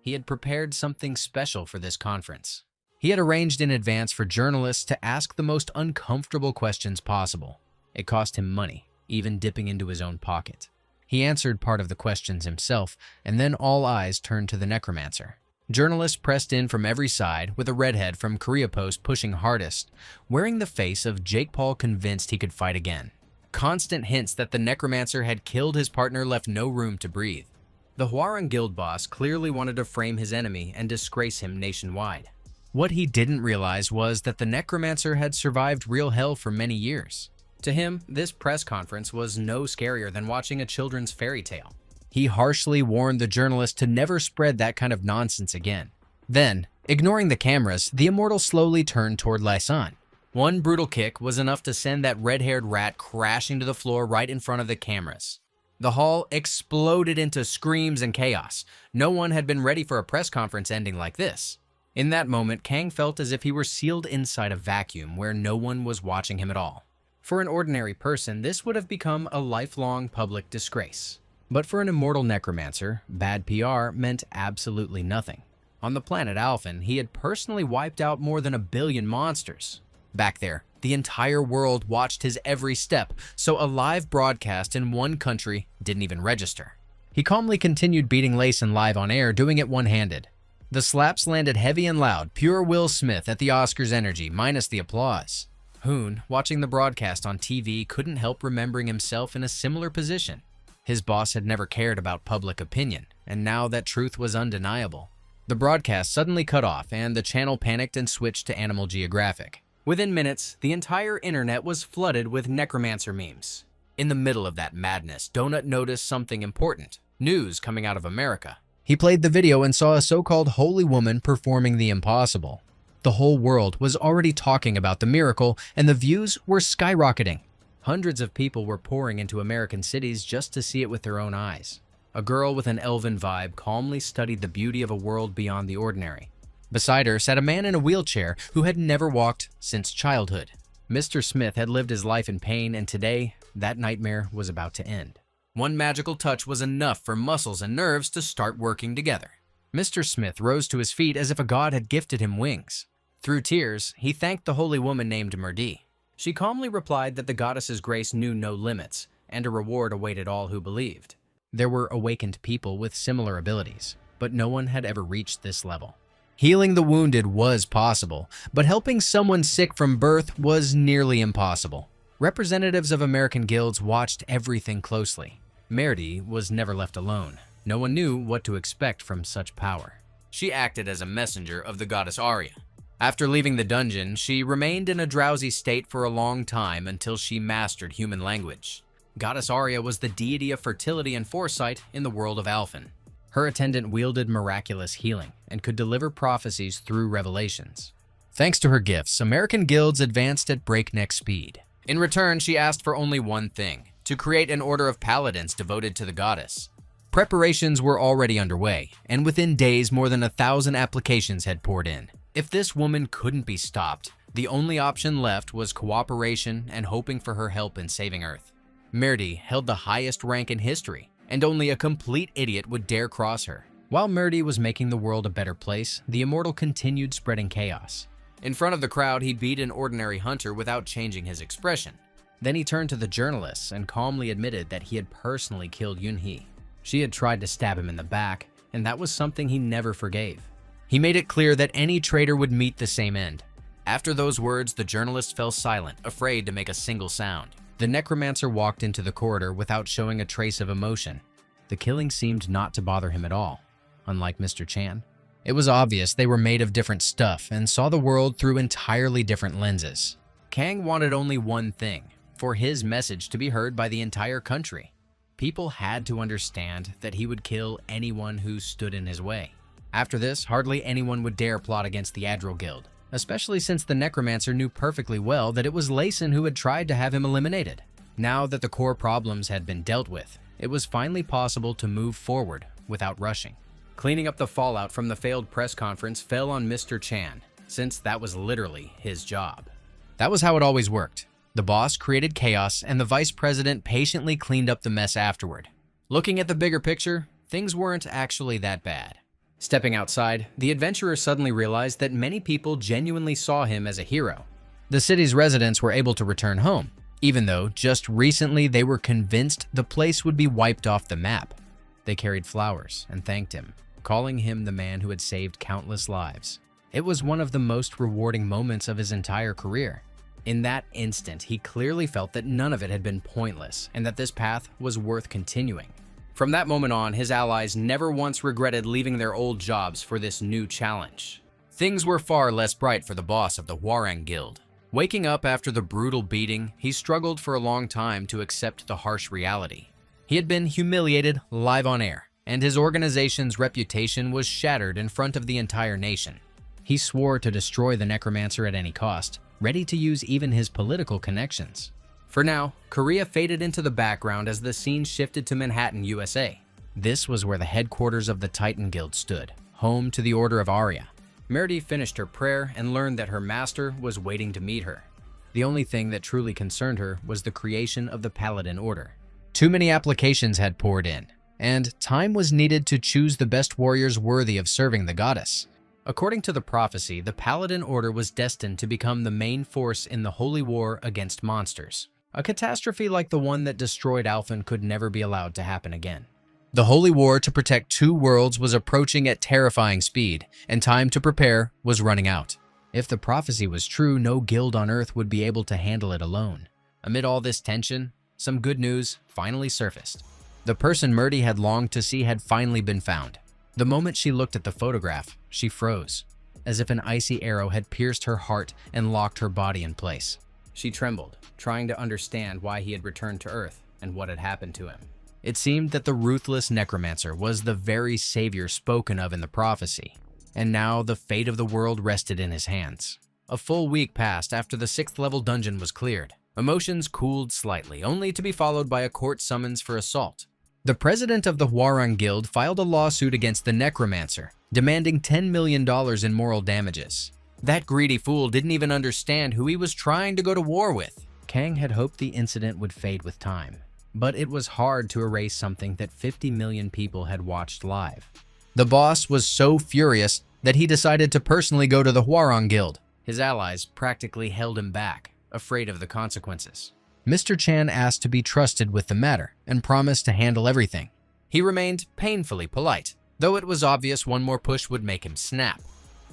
He had prepared something special for this conference. He had arranged in advance for journalists to ask the most uncomfortable questions possible. It cost him money, even dipping into his own pocket. He answered part of the questions himself, and then all eyes turned to the necromancer. Journalists pressed in from every side, with a redhead from Korea Post pushing hardest, wearing the face of Jake Paul convinced he could fight again. Constant hints that the necromancer had killed his partner left no room to breathe. The Hwarang Guild boss clearly wanted to frame his enemy and disgrace him nationwide. What he didn't realize was that the necromancer had survived real hell for many years. To him, this press conference was no scarier than watching a children's fairy tale. He harshly warned the journalist to never spread that kind of nonsense again. Then, ignoring the cameras, the immortal slowly turned toward Lysan. One brutal kick was enough to send that red-haired rat crashing to the floor right in front of the cameras. The hall exploded into screams and chaos. No one had been ready for a press conference ending like this. In that moment, Kang felt as if he were sealed inside a vacuum where no one was watching him at all. For an ordinary person, this would have become a lifelong public disgrace. But for an immortal necromancer, bad PR meant absolutely nothing. On the planet Alphen, he had personally wiped out more than 1 billion monsters. Back there, the entire world watched his every step, so a live broadcast in one country didn't even register. He calmly continued beating Layson live on air, doing it one-handed. The slaps landed heavy and loud, pure Will Smith at the Oscars energy, minus the applause. Hoon, watching the broadcast on TV, couldn't help remembering himself in a similar position. His boss had never cared about public opinion, and now that truth was undeniable. The broadcast suddenly cut off, and the channel panicked and switched to Animal Geographic. Within minutes, the entire internet was flooded with necromancer memes. In the middle of that madness, Donut noticed something important. News coming out of America. He played the video and saw a so-called holy woman performing the impossible. The whole world was already talking about the miracle, and the views were skyrocketing. Hundreds of people were pouring into American cities just to see it with their own eyes. A girl with an elven vibe calmly studied the beauty of a world beyond the ordinary. Beside her sat a man in a wheelchair who had never walked since childhood. Mr. Smith had lived his life in pain, and today, that nightmare was about to end. One magical touch was enough for muscles and nerves to start working together. Mr. Smith rose to his feet as if a god had gifted him wings. Through tears, he thanked the holy woman named Murdi. She calmly replied that the goddess's grace knew no limits, and a reward awaited all who believed. There were awakened people with similar abilities, but no one had ever reached this level. Healing the wounded was possible, but helping someone sick from birth was nearly impossible. Representatives of American guilds watched everything closely. Merdi was never left alone. No one knew what to expect from such power. She acted as a messenger of the goddess Arya. After leaving the dungeon, she remained in a drowsy state for a long time until she mastered human language. Goddess Arya was the deity of fertility and foresight in the world of Alphen. Her attendant wielded miraculous healing and could deliver prophecies through revelations. Thanks to her gifts, American guilds advanced at breakneck speed. In return, she asked for only one thing: to create an order of paladins devoted to the goddess. Preparations were already underway, and within days more than 1,000 applications had poured in. If this woman couldn't be stopped, the only option left was cooperation and hoping for her help in saving Earth. Merdi held the highest rank in history, and only a complete idiot would dare cross her. While Merdi was making the world a better place, the immortal continued spreading chaos. In front of the crowd, he beat an ordinary hunter without changing his expression. Then he turned to the journalists and calmly admitted that he had personally killed Yunhi. She had tried to stab him in the back, and that was something he never forgave. He made it clear that any traitor would meet the same end. After those words, the journalist fell silent, afraid to make a single sound. The necromancer walked into the corridor without showing a trace of emotion. The killing seemed not to bother him at all, unlike Mr. Chan. It was obvious they were made of different stuff and saw the world through entirely different lenses. Kang wanted only one thing, for his message to be heard by the entire country. People had to understand that he would kill anyone who stood in his way. After this, hardly anyone would dare plot against the Adral Guild, especially since the necromancer knew perfectly well that it was Layson who had tried to have him eliminated. Now that the core problems had been dealt with, it was finally possible to move forward without rushing. Cleaning up the fallout from the failed press conference fell on Mr. Chan, since that was literally his job. That was how it always worked. The boss created chaos, and the vice president patiently cleaned up the mess afterward. Looking at the bigger picture, things weren't actually that bad. Stepping outside, the adventurer suddenly realized that many people genuinely saw him as a hero. The city's residents were able to return home, even though just recently they were convinced the place would be wiped off the map. They carried flowers and thanked him, calling him the man who had saved countless lives. It was one of the most rewarding moments of his entire career. In that instant, he clearly felt that none of it had been pointless and that this path was worth continuing. From that moment on, his allies never once regretted leaving their old jobs for this new challenge. Things were far less bright for the boss of the Hwarang Guild. Waking up after the brutal beating, he struggled for a long time to accept the harsh reality. He had been humiliated live on air, and his organization's reputation was shattered in front of the entire nation. He swore to destroy the necromancer at any cost, ready to use even his political connections. For now, Korea faded into the background as the scene shifted to Manhattan, USA. This was where the headquarters of the Titan Guild stood, home to the Order of Arya. Merdy finished her prayer and learned that her master was waiting to meet her. The only thing that truly concerned her was the creation of the Paladin Order. Too many applications had poured in, and time was needed to choose the best warriors worthy of serving the goddess. According to the prophecy, the Paladin Order was destined to become the main force in the holy war against monsters. A catastrophe like the one that destroyed Alphen could never be allowed to happen again. The holy war to protect two worlds was approaching at terrifying speed, and time to prepare was running out. If the prophecy was true, no guild on Earth would be able to handle it alone. Amid all this tension, some good news finally surfaced. The person Merdy had longed to see had finally been found. The moment she looked at the photograph, she froze, as if an icy arrow had pierced her heart and locked her body in place. She trembled, trying to understand why he had returned to Earth and what had happened to him. It seemed that the ruthless necromancer was the very savior spoken of in the prophecy, and now the fate of the world rested in his hands. A full week passed after the 6th level dungeon was cleared. Emotions cooled slightly, only to be followed by a court summons for assault. The president of the Hwarang Guild filed a lawsuit against the necromancer, demanding $10 million in moral damages. That greedy fool didn't even understand who he was trying to go to war with. Kang had hoped the incident would fade with time, but it was hard to erase something that 50 million people had watched live. The boss was so furious that he decided to personally go to the Hwarang Guild. His allies practically held him back, afraid of the consequences. Mr. Chan asked to be trusted with the matter and promised to handle everything. He remained painfully polite, though it was obvious one more push would make him snap.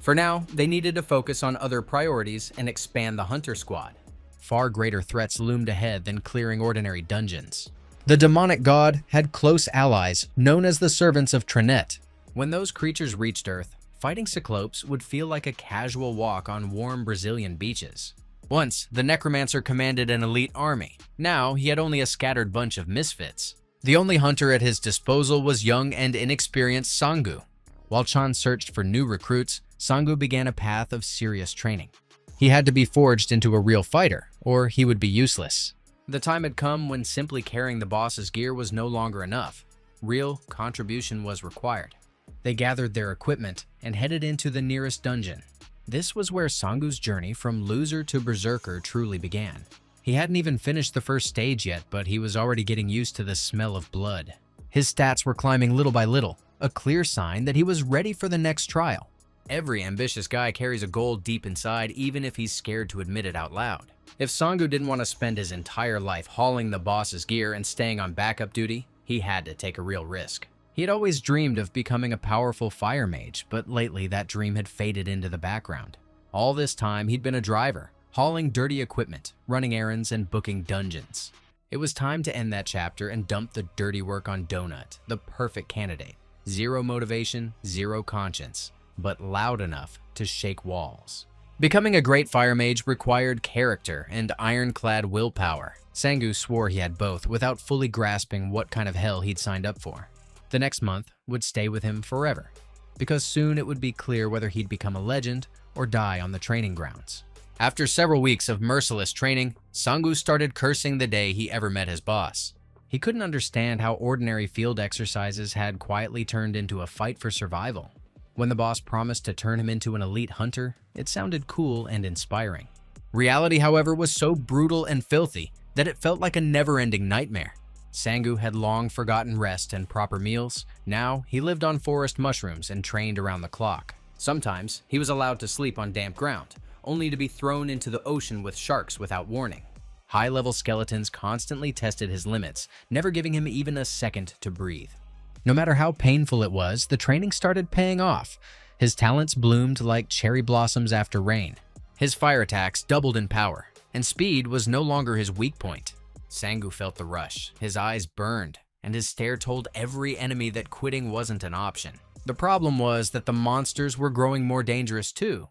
For now, they needed to focus on other priorities and expand the hunter squad. Far greater threats loomed ahead than clearing ordinary dungeons. The demonic god had close allies known as the Servants of Trinet. When those creatures reached Earth, fighting Cyclopes would feel like a casual walk on warm Brazilian beaches. Once, the necromancer commanded an elite army. Now, he had only a scattered bunch of misfits. The only hunter at his disposal was young and inexperienced Sangu. While Chan searched for new recruits, Sangu began a path of serious training. He had to be forged into a real fighter, or he would be useless. The time had come when simply carrying the boss's gear was no longer enough. Real contribution was required. They gathered their equipment and headed into the nearest dungeon. This was where Sangu's journey from loser to berserker truly began. He hadn't even finished the first stage yet, but he was already getting used to the smell of blood. His stats were climbing little by little, a clear sign that he was ready for the next trial. Every ambitious guy carries a goal deep inside, even if he's scared to admit it out loud. If Sangu didn't want to spend his entire life hauling the boss's gear and staying on backup duty, he had to take a real risk. He had always dreamed of becoming a powerful fire mage, but lately that dream had faded into the background. All this time, he'd been a driver, hauling dirty equipment, running errands, and booking dungeons. It was time to end that chapter and dump the dirty work on Donut, the perfect candidate. Zero motivation, zero conscience, but loud enough to shake walls. Becoming a great fire mage required character and ironclad willpower. Sangu swore he had both without fully grasping what kind of hell he'd signed up for. The next month would stay with him forever, because soon it would be clear whether he'd become a legend or die on the training grounds. After several weeks of merciless training, Sangu started cursing the day he ever met his boss. He couldn't understand how ordinary field exercises had quietly turned into a fight for survival. When the boss promised to turn him into an elite hunter, it sounded cool and inspiring. Reality, however, was so brutal and filthy that it felt like a never-ending nightmare. Sangu had long forgotten rest and proper meals. Now, he lived on forest mushrooms and trained around the clock. Sometimes, he was allowed to sleep on damp ground, only to be thrown into the ocean with sharks without warning. High-level skeletons constantly tested his limits, never giving him even a second to breathe. No matter how painful it was, the training started paying off. His talents bloomed like cherry blossoms after rain. His fire attacks doubled in power, and speed was no longer his weak point. Sangu felt the rush, his eyes burned, and his stare told every enemy that quitting wasn't an option. The problem was that the monsters were growing more dangerous too.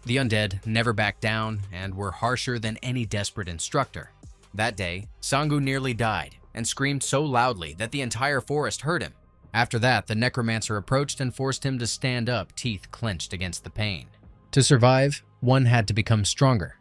The undead never backed down and were harsher than any desperate instructor. That day, Sangu nearly died and screamed so loudly that the entire forest heard him. After that, the necromancer approached and forced him to stand up, teeth clenched against the pain. To survive, one had to become stronger.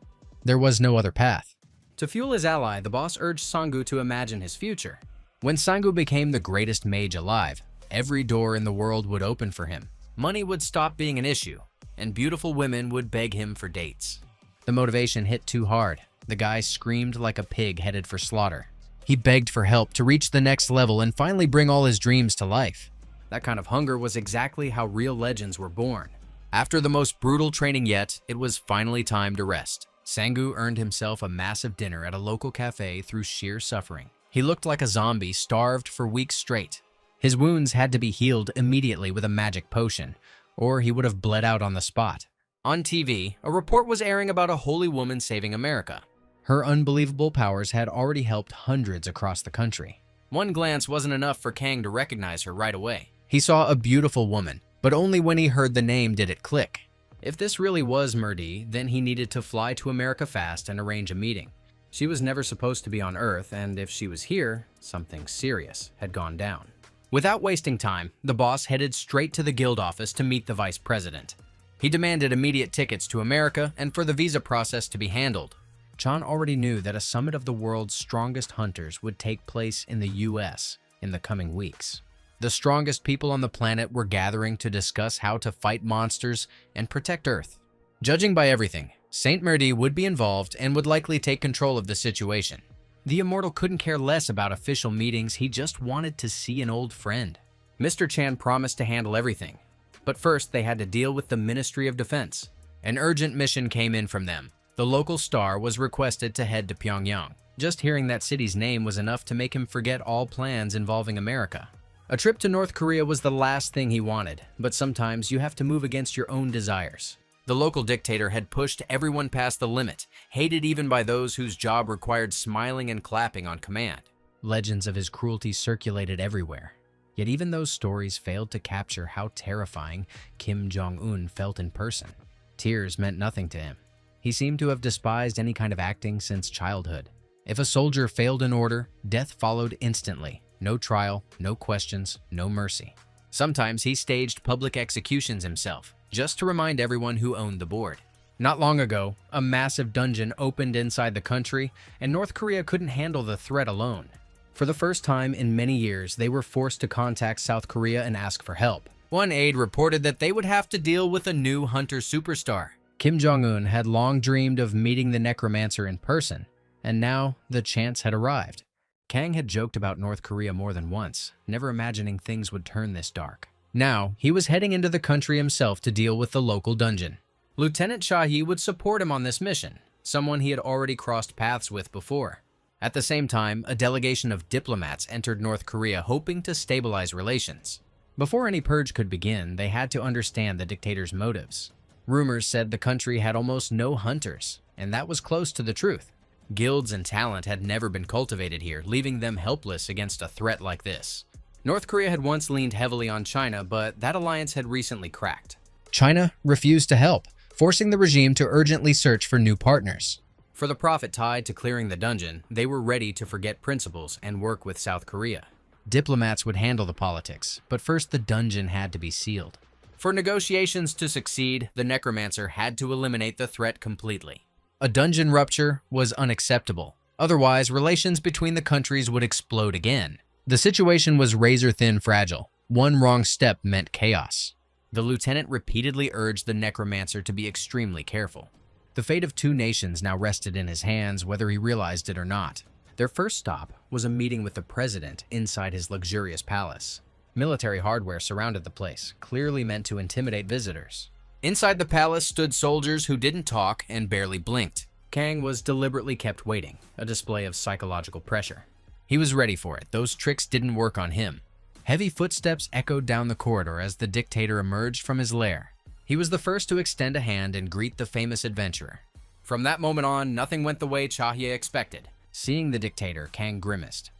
There was no other path. To fuel his ally, the boss urged Sangu to imagine his future. When Sangu became the greatest mage alive, every door in the world would open for him. Money would stop being an issue, and beautiful women would beg him for dates. The motivation hit too hard. The guy screamed like a pig headed for slaughter. He begged for help to reach the next level and finally bring all his dreams to life. That kind of hunger was exactly how real legends were born. After the most brutal training yet, it was finally time to rest. Sangu earned himself a massive dinner at a local cafe through sheer suffering. He looked like a zombie starved for weeks straight. His wounds had to be healed immediately with a magic potion, or he would have bled out on the spot. On TV, a report was airing about a holy woman saving America. Her unbelievable powers had already helped hundreds across the country. One glance wasn't enough for Kang to recognize her right away. He saw a beautiful woman, but only when he heard the name did it click. If this really was Murdy, then he needed to fly to America fast and arrange a meeting. She was never supposed to be on Earth, and if she was here, something serious had gone down. Without wasting time, the boss headed straight to the guild office to meet the vice president. He demanded immediate tickets to America and for the visa process to be handled. Chan already knew that a summit of the world's strongest hunters would take place in the US in the coming weeks. The strongest people on the planet were gathering to discuss how to fight monsters and protect Earth. Judging by everything, Saint Murdy would be involved and would likely take control of the situation. The immortal couldn't care less about official meetings, he just wanted to see an old friend. Mr. Chan promised to handle everything, but first they had to deal with the Ministry of Defense. An urgent mission came in from them. The local star was requested to head to Pyongyang. Just hearing that city's name was enough to make him forget all plans involving America. A trip to North Korea was the last thing he wanted, but sometimes you have to move against your own desires. The local dictator had pushed everyone past the limit, hated even by those whose job required smiling and clapping on command. Legends of his cruelty circulated everywhere. Yet even those stories failed to capture how terrifying Kim Jong-un felt in person. Tears meant nothing to him. He seemed to have despised any kind of acting since childhood. If a soldier failed an order, death followed instantly. No trial, no questions, no mercy. Sometimes he staged public executions himself, just to remind everyone who owned the board. Not long ago, a massive dungeon opened inside the country, and North Korea couldn't handle the threat alone. For the first time in many years, they were forced to contact South Korea and ask for help. One aide reported that they would have to deal with a new hunter superstar. Kim Jong-un had long dreamed of meeting the necromancer in person, and now the chance had arrived. Kang had joked about North Korea more than once, never imagining things would turn this dark. Now, he was heading into the country himself to deal with the local dungeon. Lieutenant Shahi would support him on this mission, someone he had already crossed paths with before. At the same time, a delegation of diplomats entered North Korea hoping to stabilize relations. Before any purge could begin, they had to understand the dictator's motives. Rumors said the country had almost no hunters, and that was close to the truth. Guilds and talent had never been cultivated here, leaving them helpless against a threat like this. North Korea had once leaned heavily on China, but that alliance had recently cracked. China refused to help, forcing the regime to urgently search for new partners. For the profit tied to clearing the dungeon, they were ready to forget principles and work with South Korea. Diplomats would handle the politics, but first the dungeon had to be sealed. For negotiations to succeed, the necromancer had to eliminate the threat completely. A dungeon rupture was unacceptable. Otherwise, relations between the countries would explode again. The situation was razor-thin fragile. One wrong step meant chaos. The lieutenant repeatedly urged the necromancer to be extremely careful. The fate of two nations now rested in his hands, whether he realized it or not. Their first stop was a meeting with the president inside his luxurious palace. Military hardware surrounded the place, clearly meant to intimidate visitors. Inside the palace stood soldiers who didn't talk and barely blinked. Kang was deliberately kept waiting, a display of psychological pressure. He was ready for it. Those tricks didn't work on him. Heavy footsteps echoed down the corridor as the dictator emerged from his lair. He was the first to extend a hand and greet the famous adventurer. From that moment on, nothing went the way Chahye expected. Seeing the dictator, Kang grimaced.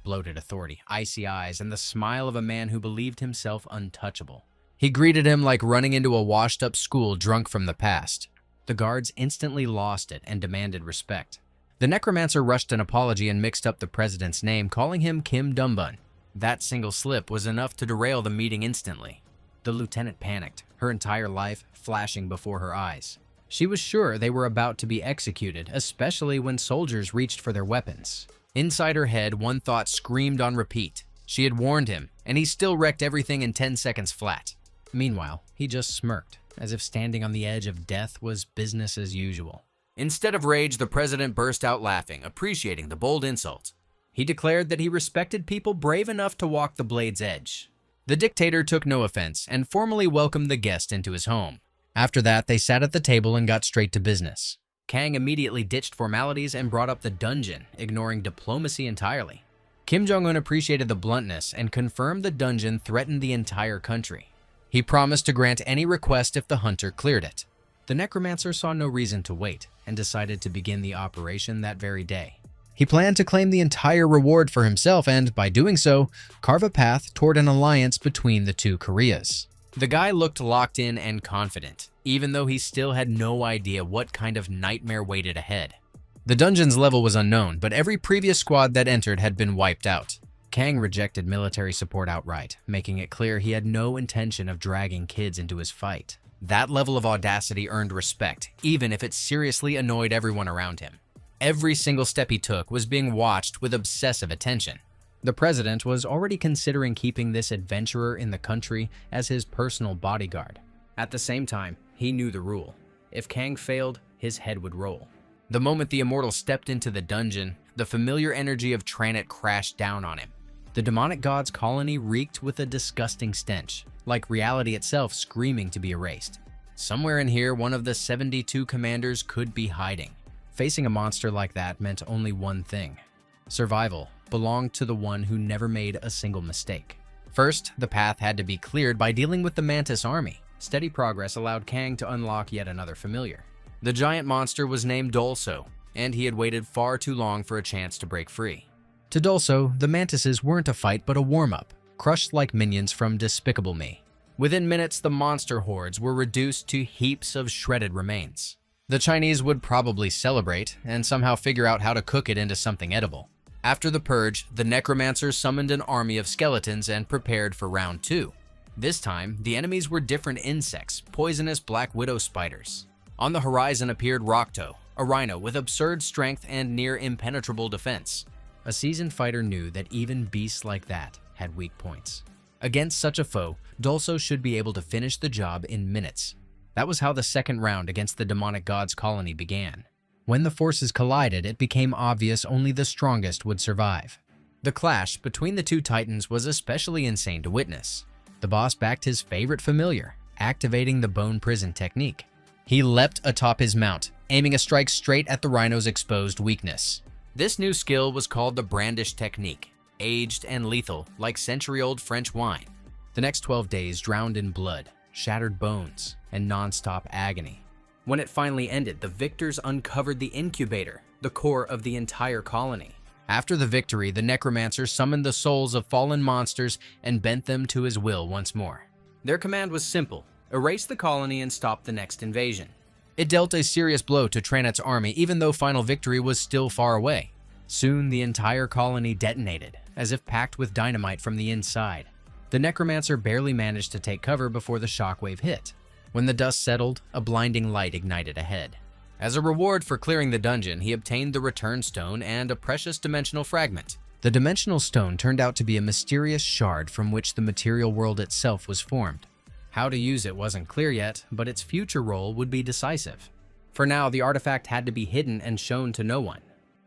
Bloated authority, icy eyes, and the smile of a man who believed himself untouchable. He greeted him like running into a washed-up school drunk from the past. The guards instantly lost it and demanded respect. The necromancer rushed an apology and mixed up the president's name, calling him Kim Dumbun. That single slip was enough to derail the meeting instantly. The lieutenant panicked, her entire life flashing before her eyes. She was sure they were about to be executed, especially when soldiers reached for their weapons. Inside her head, one thought screamed on repeat. She had warned him, and he still wrecked everything in 10 seconds flat. Meanwhile, he just smirked, as if standing on the edge of death was business as usual. Instead of rage, the president burst out laughing, appreciating the bold insult. He declared that he respected people brave enough to walk the blade's edge. The dictator took no offense and formally welcomed the guest into his home. After that, they sat at the table and got straight to business. Kang immediately ditched formalities and brought up the dungeon, ignoring diplomacy entirely. Kim Jong-un appreciated the bluntness and confirmed the dungeon threatened the entire country. He promised to grant any request if the hunter cleared it. The necromancer saw no reason to wait and decided to begin the operation that very day. He planned to claim the entire reward for himself and, by doing so, carve a path toward an alliance between the two Koreas. The guy looked locked in and confident, even though he still had no idea what kind of nightmare waited ahead. The dungeon's level was unknown, but every previous squad that entered had been wiped out. Kang rejected military support outright, making it clear he had no intention of dragging kids into his fight. That level of audacity earned respect, even if it seriously annoyed everyone around him. Every single step he took was being watched with obsessive attention. The president was already considering keeping this adventurer in the country as his personal bodyguard. At the same time, he knew the rule. If Kang failed, his head would roll. The moment the immortal stepped into the dungeon, the familiar energy of Tranit crashed down on him. The demonic god's colony reeked with a disgusting stench, like reality itself screaming to be erased. Somewhere in here, one of the 72 commanders could be hiding. Facing a monster like that meant only one thing. Survival belonged to the one who never made a single mistake. First, the path had to be cleared by dealing with the Mantis army. Steady progress allowed Kang to unlock yet another familiar. The giant monster was named Dolso, and he had waited far too long for a chance to break free. To Dolso, the Mantises weren't a fight but a warm-up, crushed like minions from Despicable Me. Within minutes, the monster hordes were reduced to heaps of shredded remains. The Chinese would probably celebrate and somehow figure out how to cook it into something edible. After the purge, the necromancer summoned an army of skeletons and prepared for round 2. This time, the enemies were different insects, poisonous black widow spiders. On the horizon appeared Rokto, a rhino with absurd strength and near impenetrable defense. A seasoned fighter knew that even beasts like that had weak points. Against such a foe, Dolso should be able to finish the job in minutes. That was how the second round against the demonic god's colony began. When the forces collided, it became obvious only the strongest would survive. The clash between the two titans was especially insane to witness. The boss backed his favorite familiar, activating the bone prison technique. He leapt atop his mount, aiming a strike straight at the rhino's exposed weakness. This new skill was called the brandish technique, aged and lethal like century-old French wine. The next 12 days drowned in blood, shattered bones, and non-stop agony. When it finally ended, the victors uncovered the incubator, the core of the entire colony. After the victory, the necromancer summoned the souls of fallen monsters and bent them to his will once more. Their command was simple: erase the colony and stop the next invasion. It dealt a serious blow to Tranet's army, even though final victory was still far away. Soon, the entire colony detonated, as if packed with dynamite from the inside. The necromancer barely managed to take cover before the shockwave hit. When the dust settled, a blinding light ignited ahead. As a reward for clearing the dungeon, he obtained the Return Stone and a precious dimensional fragment. The dimensional stone turned out to be a mysterious shard from which the material world itself was formed. How to use it wasn't clear yet, but its future role would be decisive. For now, the artifact had to be hidden and shown to no one.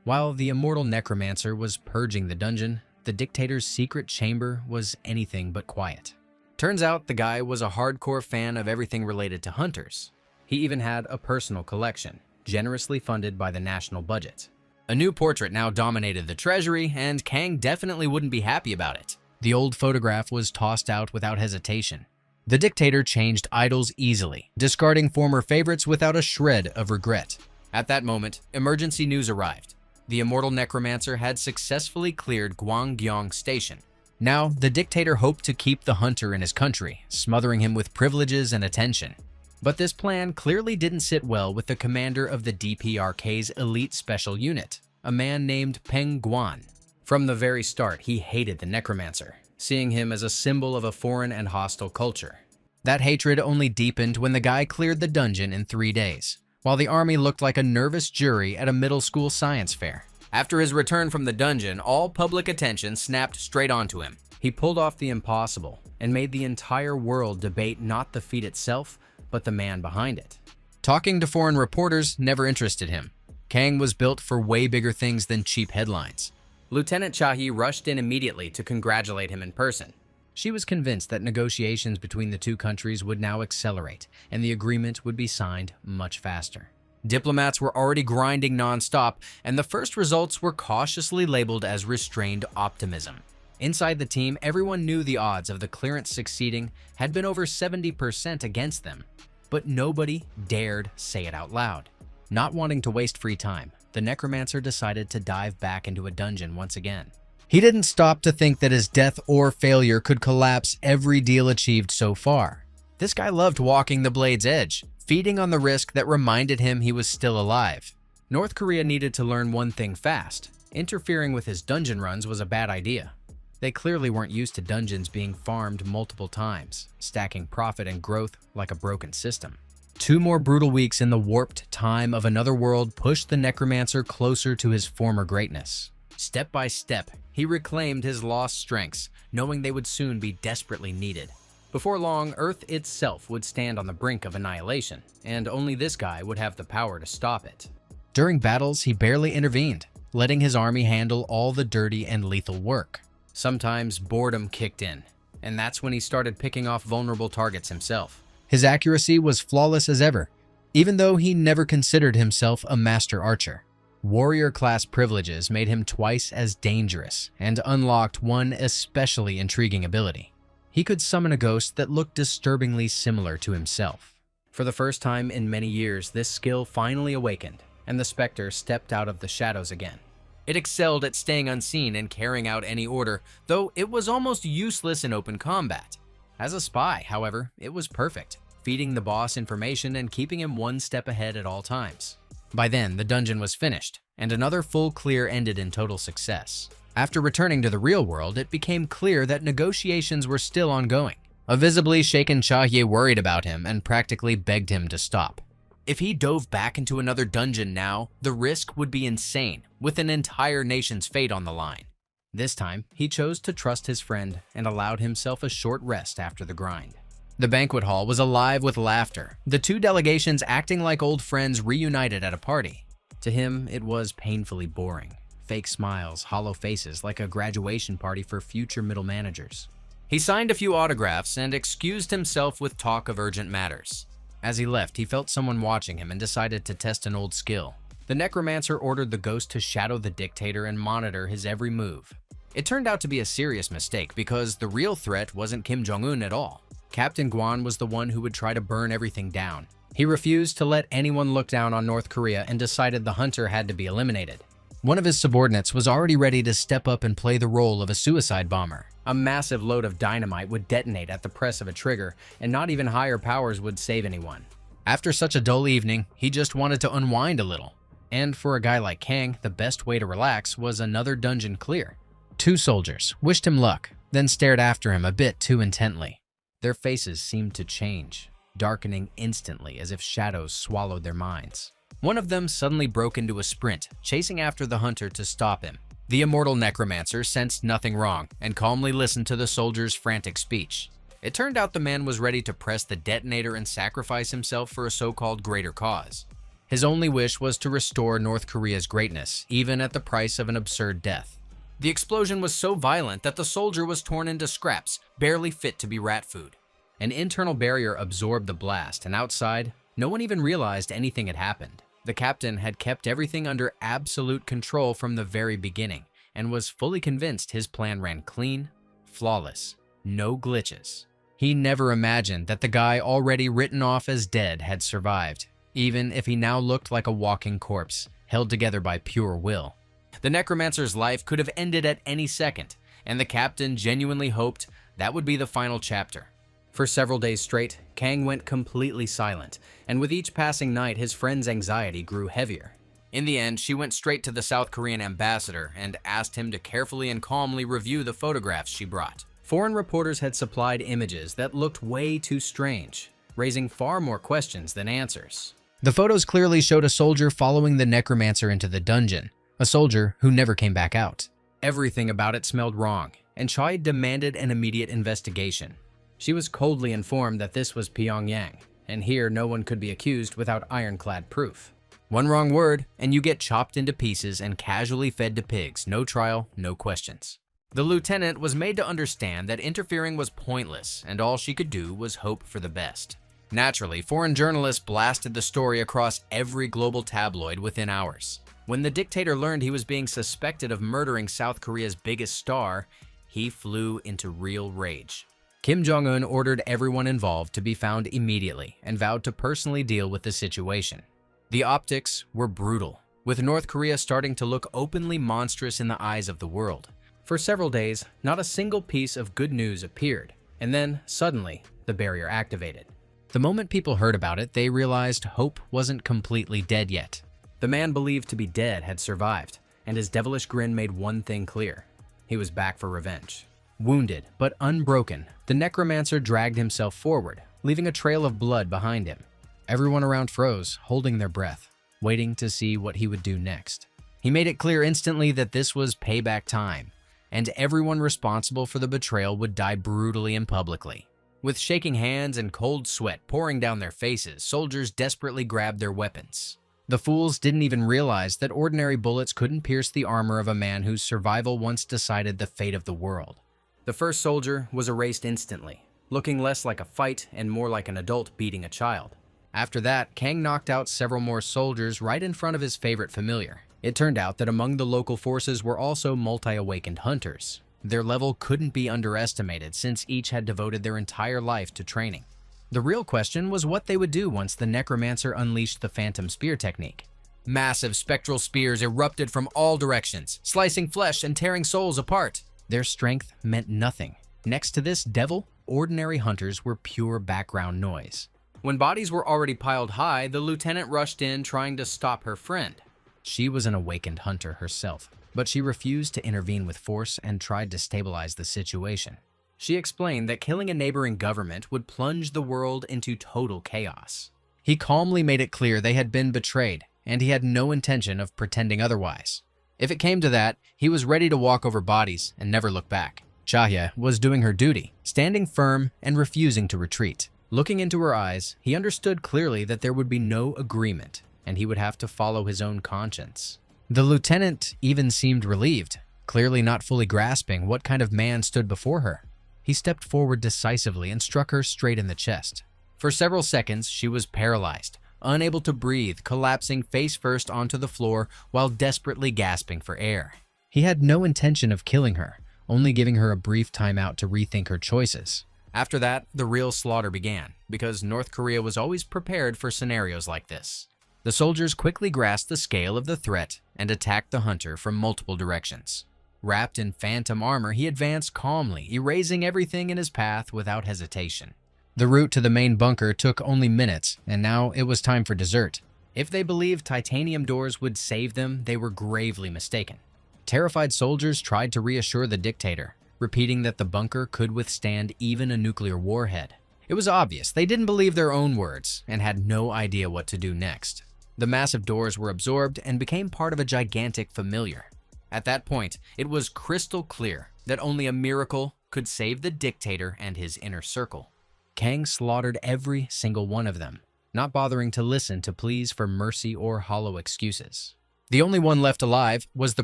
While the immortal necromancer was purging the dungeon, the dictator's secret chamber was anything but quiet. Turns out the guy was a hardcore fan of everything related to hunters. He even had a personal collection, generously funded by the national budget. A new portrait now dominated the treasury, and Kang definitely wouldn't be happy about it. The old photograph was tossed out without hesitation. The dictator changed idols easily, discarding former favorites without a shred of regret. At that moment, emergency news arrived. The immortal necromancer had successfully cleared Gwangyong Station. Now, the dictator hoped to keep the hunter in his country, smothering him with privileges and attention. But this plan clearly didn't sit well with the commander of the DPRK's elite special unit, a man named Peng Guan. From the very start, he hated the necromancer, seeing him as a symbol of a foreign and hostile culture. That hatred only deepened when the guy cleared the dungeon in 3 days, while the army looked like a nervous jury at a middle school science fair. After his return from the dungeon, all public attention snapped straight onto him. He pulled off the impossible and made the entire world debate not the feat itself, but the man behind it. Talking to foreign reporters never interested him. Kang was built for way bigger things than cheap headlines. Lieutenant Chahi rushed in immediately to congratulate him in person. She was convinced that negotiations between the two countries would now accelerate, and the agreement would be signed much faster. Diplomats were already grinding non-stop, and the first results were cautiously labeled as restrained optimism. Inside the team, everyone knew the odds of the clearance succeeding had been over 70% against them, but nobody dared say it out loud. Not wanting to waste free time, the necromancer decided to dive back into a dungeon once again. He didn't stop to think that his death or failure could collapse every deal achieved so far. This guy loved walking the blade's edge, feeding on the risk that reminded him he was still alive. North Korea needed to learn one thing fast. Interfering with his dungeon runs was a bad idea. They clearly weren't used to dungeons being farmed multiple times, stacking profit and growth like a broken system. 2 more brutal weeks in the warped time of another world pushed the necromancer closer to his former greatness. Step by step, he reclaimed his lost strengths, knowing they would soon be desperately needed. Before long, Earth itself would stand on the brink of annihilation, and only this guy would have the power to stop it. During battles, he barely intervened, letting his army handle all the dirty and lethal work. Sometimes boredom kicked in, and that's when he started picking off vulnerable targets himself. His accuracy was flawless as ever, even though he never considered himself a master archer. Warrior-class privileges made him twice as dangerous and unlocked one especially intriguing ability. He could summon a ghost that looked disturbingly similar to himself. For the first time in many years, this skill finally awakened, and the specter stepped out of the shadows again. It excelled at staying unseen and carrying out any order, though it was almost useless in open combat. As a spy, however, it was perfect, feeding the boss information and keeping him one step ahead at all times. By then, the dungeon was finished, and another full clear ended in total success. After returning to the real world, it became clear that negotiations were still ongoing. A visibly shaken Chahier worried about him and practically begged him to stop. If he dove back into another dungeon now, the risk would be insane, with an entire nation's fate on the line. This time, he chose to trust his friend and allowed himself a short rest after the grind. The banquet hall was alive with laughter, the two delegations acting like old friends reunited at a party. To him, it was painfully boring. Fake smiles, hollow faces, like a graduation party for future middle managers. He signed a few autographs and excused himself with talk of urgent matters. As he left, he felt someone watching him and decided to test an old skill. The necromancer ordered the ghost to shadow the dictator and monitor his every move. It turned out to be a serious mistake because the real threat wasn't Kim Jong-un at all. Captain Guan was the one who would try to burn everything down. He refused to let anyone look down on North Korea and decided the hunter had to be eliminated. One of his subordinates was already ready to step up and play the role of a suicide bomber. A massive load of dynamite would detonate at the press of a trigger, and not even higher powers would save anyone. After such a dull evening, he just wanted to unwind a little. And for a guy like Kang, the best way to relax was another dungeon clear. Two soldiers wished him luck, then stared after him a bit too intently. Their faces seemed to change, darkening instantly as if shadows swallowed their minds. One of them suddenly broke into a sprint, chasing after the hunter to stop him. The immortal necromancer sensed nothing wrong and calmly listened to the soldier's frantic speech. It turned out the man was ready to press the detonator and sacrifice himself for a so-called greater cause. His only wish was to restore North Korea's greatness, even at the price of an absurd death. The explosion was so violent that the soldier was torn into scraps, barely fit to be rat food. An internal barrier absorbed the blast, and outside, no one even realized anything had happened. The captain had kept everything under absolute control from the very beginning, and was fully convinced his plan ran clean, flawless, no glitches. He never imagined that the guy already written off as dead had survived, even if he now looked like a walking corpse, held together by pure will. The necromancer's life could have ended at any second, and the captain genuinely hoped that would be the final chapter. For several days straight, Kang went completely silent, and with each passing night, his friend's anxiety grew heavier. In the end, she went straight to the South Korean ambassador and asked him to carefully and calmly review the photographs she brought. Foreign reporters had supplied images that looked way too strange, raising far more questions than answers. The photos clearly showed a soldier following the necromancer into the dungeon, a soldier who never came back out. Everything about it smelled wrong, and Choi demanded an immediate investigation. She was coldly informed that this was Pyongyang, and here no one could be accused without ironclad proof. One wrong word, and you get chopped into pieces and casually fed to pigs, no trial, no questions. The lieutenant was made to understand that interfering was pointless, and all she could do was hope for the best. Naturally, foreign journalists blasted the story across every global tabloid within hours. When the dictator learned he was being suspected of murdering South Korea's biggest star, he flew into real rage. Kim Jong-un ordered everyone involved to be found immediately and vowed to personally deal with the situation. The optics were brutal, with North Korea starting to look openly monstrous in the eyes of the world. For several days, not a single piece of good news appeared, and then, suddenly, the barrier activated. The moment people heard about it, they realized hope wasn't completely dead yet. The man believed to be dead had survived, and his devilish grin made one thing clear. He was back for revenge. Wounded, but unbroken, the necromancer dragged himself forward, leaving a trail of blood behind him. Everyone around froze, holding their breath, waiting to see what he would do next. He made it clear instantly that this was payback time, and everyone responsible for the betrayal would die brutally and publicly. With shaking hands and cold sweat pouring down their faces, soldiers desperately grabbed their weapons. The fools didn't even realize that ordinary bullets couldn't pierce the armor of a man whose survival once decided the fate of the world. The first soldier was erased instantly, looking less like a fight and more like an adult beating a child. After that, Kang knocked out several more soldiers right in front of his favorite familiar. It turned out that among the local forces were also multi-awakened hunters. Their level couldn't be underestimated since each had devoted their entire life to training. The real question was what they would do once the necromancer unleashed the phantom spear technique. Massive spectral spears erupted from all directions, slicing flesh and tearing souls apart. Their strength meant nothing. Next to this devil, ordinary hunters were pure background noise. When bodies were already piled high, the lieutenant rushed in trying to stop her friend. She was an awakened hunter herself, but she refused to intervene with force and tried to stabilize the situation. She explained that killing a neighboring government would plunge the world into total chaos. He calmly made it clear they had been betrayed, and he had no intention of pretending otherwise. If it came to that, he was ready to walk over bodies and never look back. Chahya was doing her duty, standing firm and refusing to retreat. Looking into her eyes, he understood clearly that there would be no agreement, and he would have to follow his own conscience. The lieutenant even seemed relieved, clearly not fully grasping what kind of man stood before her. He stepped forward decisively and struck her straight in the chest. For several seconds, she was paralyzed, unable to breathe, collapsing face first onto the floor while desperately gasping for air. He had no intention of killing her, only giving her a brief time out to rethink her choices. After that, the real slaughter began, because North Korea was always prepared for scenarios like this. The soldiers quickly grasped the scale of the threat and attacked the hunter from multiple directions. Wrapped in phantom armor, he advanced calmly, erasing everything in his path without hesitation. The route to the main bunker took only minutes, and now it was time for dessert. If they believed titanium doors would save them, they were gravely mistaken. Terrified soldiers tried to reassure the dictator, repeating that the bunker could withstand even a nuclear warhead. It was obvious they didn't believe their own words and had no idea what to do next. The massive doors were absorbed and became part of a gigantic familiar. At that point, it was crystal clear that only a miracle could save the dictator and his inner circle. Kang slaughtered every single one of them, not bothering to listen to pleas for mercy or hollow excuses. The only one left alive was the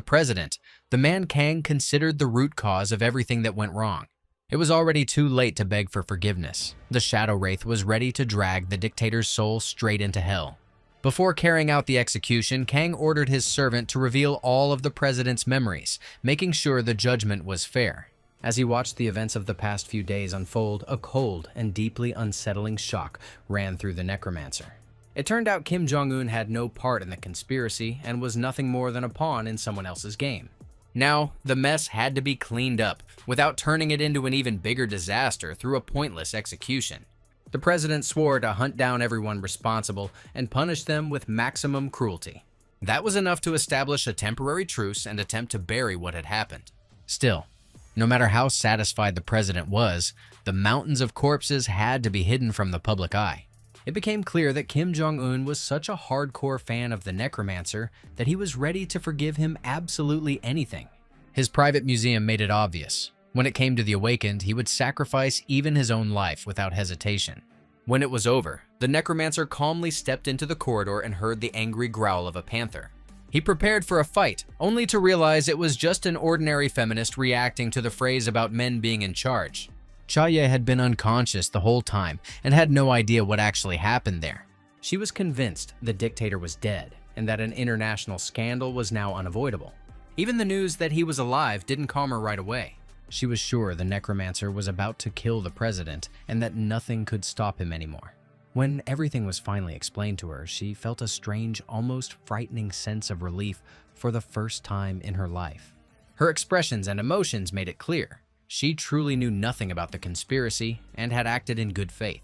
president, the man Kang considered the root cause of everything that went wrong. It was already too late to beg for forgiveness. The Shadow Wraith was ready to drag the dictator's soul straight into hell. Before carrying out the execution, Kang ordered his servant to reveal all of the president's memories, making sure the judgment was fair. As he watched the events of the past few days unfold, a cold and deeply unsettling shock ran through the necromancer. It turned out Kim Jong-un had no part in the conspiracy and was nothing more than a pawn in someone else's game. Now, the mess had to be cleaned up without turning it into an even bigger disaster through a pointless execution. The president swore to hunt down everyone responsible and punish them with maximum cruelty. That was enough to establish a temporary truce and attempt to bury what had happened. Still, no matter how satisfied the president was, the mountains of corpses had to be hidden from the public eye. It became clear that Kim Jong-un was such a hardcore fan of the necromancer that he was ready to forgive him absolutely anything. His private museum made it obvious. When it came to the awakened, he would sacrifice even his own life without hesitation. When it was over, the necromancer calmly stepped into the corridor and heard the angry growl of a panther. He prepared for a fight, only to realize it was just an ordinary feminist reacting to the phrase about men being in charge. Chaye had been unconscious the whole time and had no idea what actually happened there. She was convinced the dictator was dead and that an international scandal was now unavoidable. Even the news that he was alive didn't calm her right away. She was sure the necromancer was about to kill the president and that nothing could stop him anymore. When everything was finally explained to her, she felt a strange, almost frightening sense of relief for the first time in her life. Her expressions and emotions made it clear. She truly knew nothing about the conspiracy and had acted in good faith.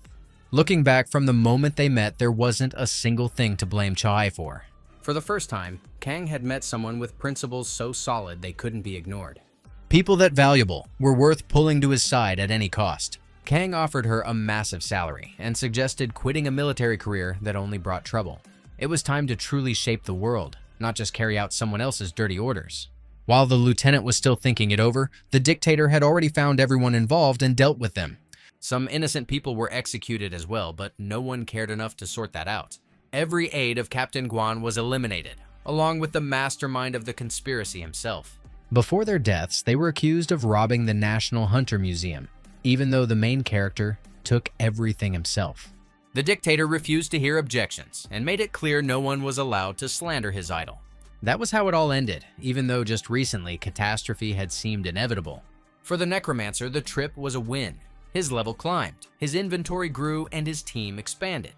Looking back from the moment they met, there wasn't a single thing to blame Chai for. For the first time, Kang had met someone with principles so solid they couldn't be ignored. People that valuable were worth pulling to his side at any cost. Kang offered her a massive salary and suggested quitting a military career that only brought trouble. It was time to truly shape the world, not just carry out someone else's dirty orders. While the lieutenant was still thinking it over, the dictator had already found everyone involved and dealt with them. Some innocent people were executed as well, but no one cared enough to sort that out. Every aide of Captain Guan was eliminated, along with the mastermind of the conspiracy himself. Before their deaths, they were accused of robbing the National Hunter Museum, even though the main character took everything himself. The dictator refused to hear objections and made it clear no one was allowed to slander his idol. That was how it all ended, even though just recently catastrophe had seemed inevitable. For the necromancer, the trip was a win. His level climbed, his inventory grew, and his team expanded.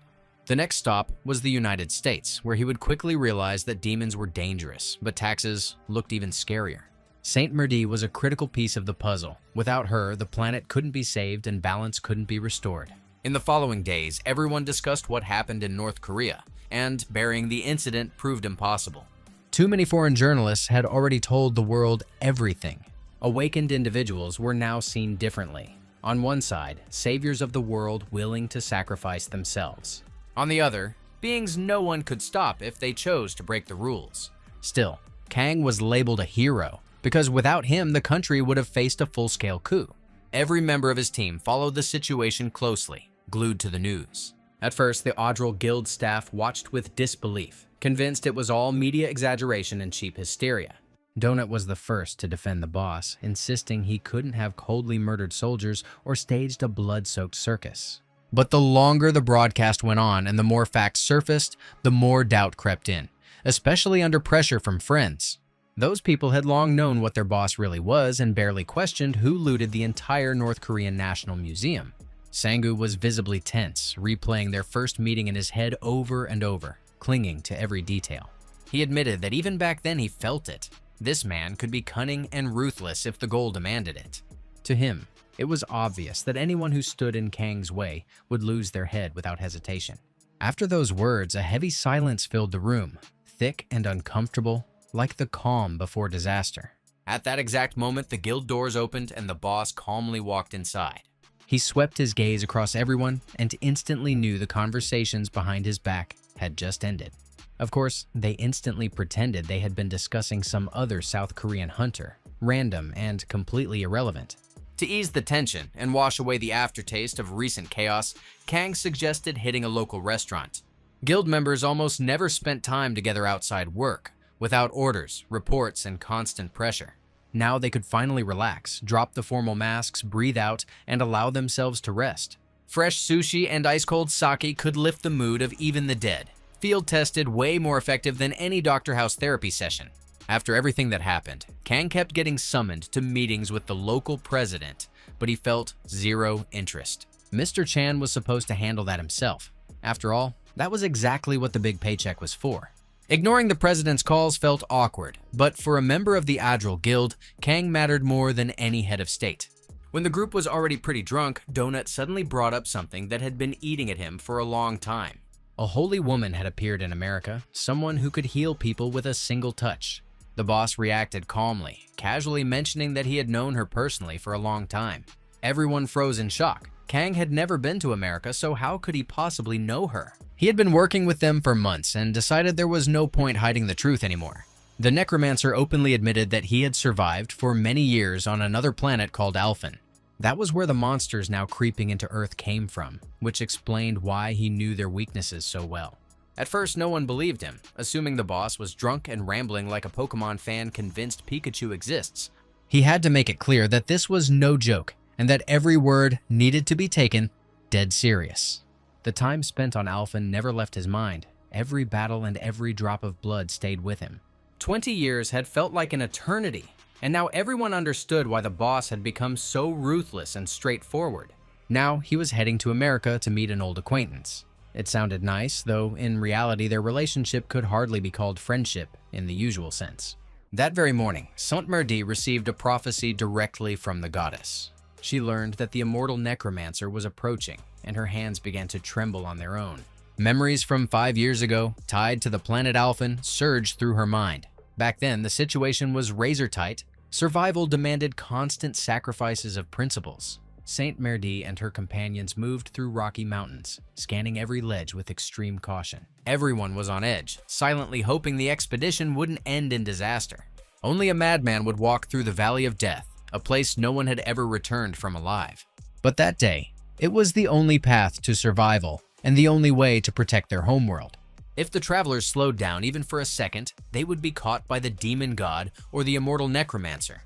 The next stop was the United States, where he would quickly realize that demons were dangerous, but taxes looked even scarier. Saint Merdi was a critical piece of the puzzle. Without her, the planet couldn't be saved and balance couldn't be restored. In the following days, everyone discussed what happened in North Korea, and burying the incident proved impossible. Too many foreign journalists had already told the world everything. Awakened individuals were now seen differently. On one side, saviors of the world willing to sacrifice themselves. On the other, beings no one could stop if they chose to break the rules. Still, Kang was labeled a hero, because without him, the country would have faced a full-scale coup. Every member of his team followed the situation closely, glued to the news. At first, the Audril Guild staff watched with disbelief, convinced it was all media exaggeration and cheap hysteria. Donut was the first to defend the boss, insisting he couldn't have coldly murdered soldiers or staged a blood-soaked circus. But the longer the broadcast went on and the more facts surfaced, the more doubt crept in, especially under pressure from friends. Those people had long known what their boss really was and barely questioned who looted the entire North Korean National Museum. Sang-woo was visibly tense, replaying their first meeting in his head over and over, clinging to every detail. He admitted that even back then he felt it. This man could be cunning and ruthless if the goal demanded it. To him, it was obvious that anyone who stood in Kang's way would lose their head without hesitation. After those words, a heavy silence filled the room, thick and uncomfortable, like the calm before disaster. At that exact moment, the guild doors opened and the boss calmly walked inside. He swept his gaze across everyone and instantly knew the conversations behind his back had just ended. Of course, they instantly pretended they had been discussing some other South Korean hunter, random and completely irrelevant. To ease the tension and wash away the aftertaste of recent chaos, Kang suggested hitting a local restaurant. Guild members almost never spent time together outside work, without orders, reports, and constant pressure. Now they could finally relax, drop the formal masks, breathe out, and allow themselves to rest. Fresh sushi and ice-cold sake could lift the mood of even the dead. Field-tested, way more effective than any Dr. House therapy session. After everything that happened, Kang kept getting summoned to meetings with the local president, but he felt zero interest. Mr. Chan was supposed to handle that himself. After all, that was exactly what the big paycheck was for. Ignoring the president's calls felt awkward, but for a member of the Adral Guild, Kang mattered more than any head of state. When the group was already pretty drunk, Donut suddenly brought up something that had been eating at him for a long time. A holy woman had appeared in America, someone who could heal people with a single touch. The boss reacted calmly, casually mentioning that he had known her personally for a long time. Everyone froze in shock. Kang had never been to America, so how could he possibly know her? He had been working with them for months and decided there was no point hiding the truth anymore. The necromancer openly admitted that he had survived for many years on another planet called Alphen. That was where the monsters now creeping into Earth came from, which explained why he knew their weaknesses so well. At first, no one believed him, assuming the boss was drunk and rambling like a Pokemon fan convinced Pikachu exists. He had to make it clear that this was no joke, and that every word needed to be taken dead serious. The time spent on Alphen never left his mind. Every battle and every drop of blood stayed with him. 20 years had felt like an eternity, and now everyone understood why the boss had become so ruthless and straightforward. Now he was heading to America to meet an old acquaintance. It sounded nice, though in reality their relationship could hardly be called friendship in the usual sense. That very morning, Saint Merdi received a prophecy directly from the goddess. She learned that the immortal necromancer was approaching, and her hands began to tremble on their own. Memories from 5 years ago, tied to the planet Alphen, surged through her mind. Back then, the situation was razor tight. Survival demanded constant sacrifices of principles. Saint Merdi and her companions moved through rocky mountains, scanning every ledge with extreme caution. Everyone was on edge, silently hoping the expedition wouldn't end in disaster. Only a madman would walk through the Valley of Death, a place no one had ever returned from alive. But that day, it was the only path to survival and the only way to protect their homeworld. If the travelers slowed down even for a second, they would be caught by the demon god or the immortal necromancer.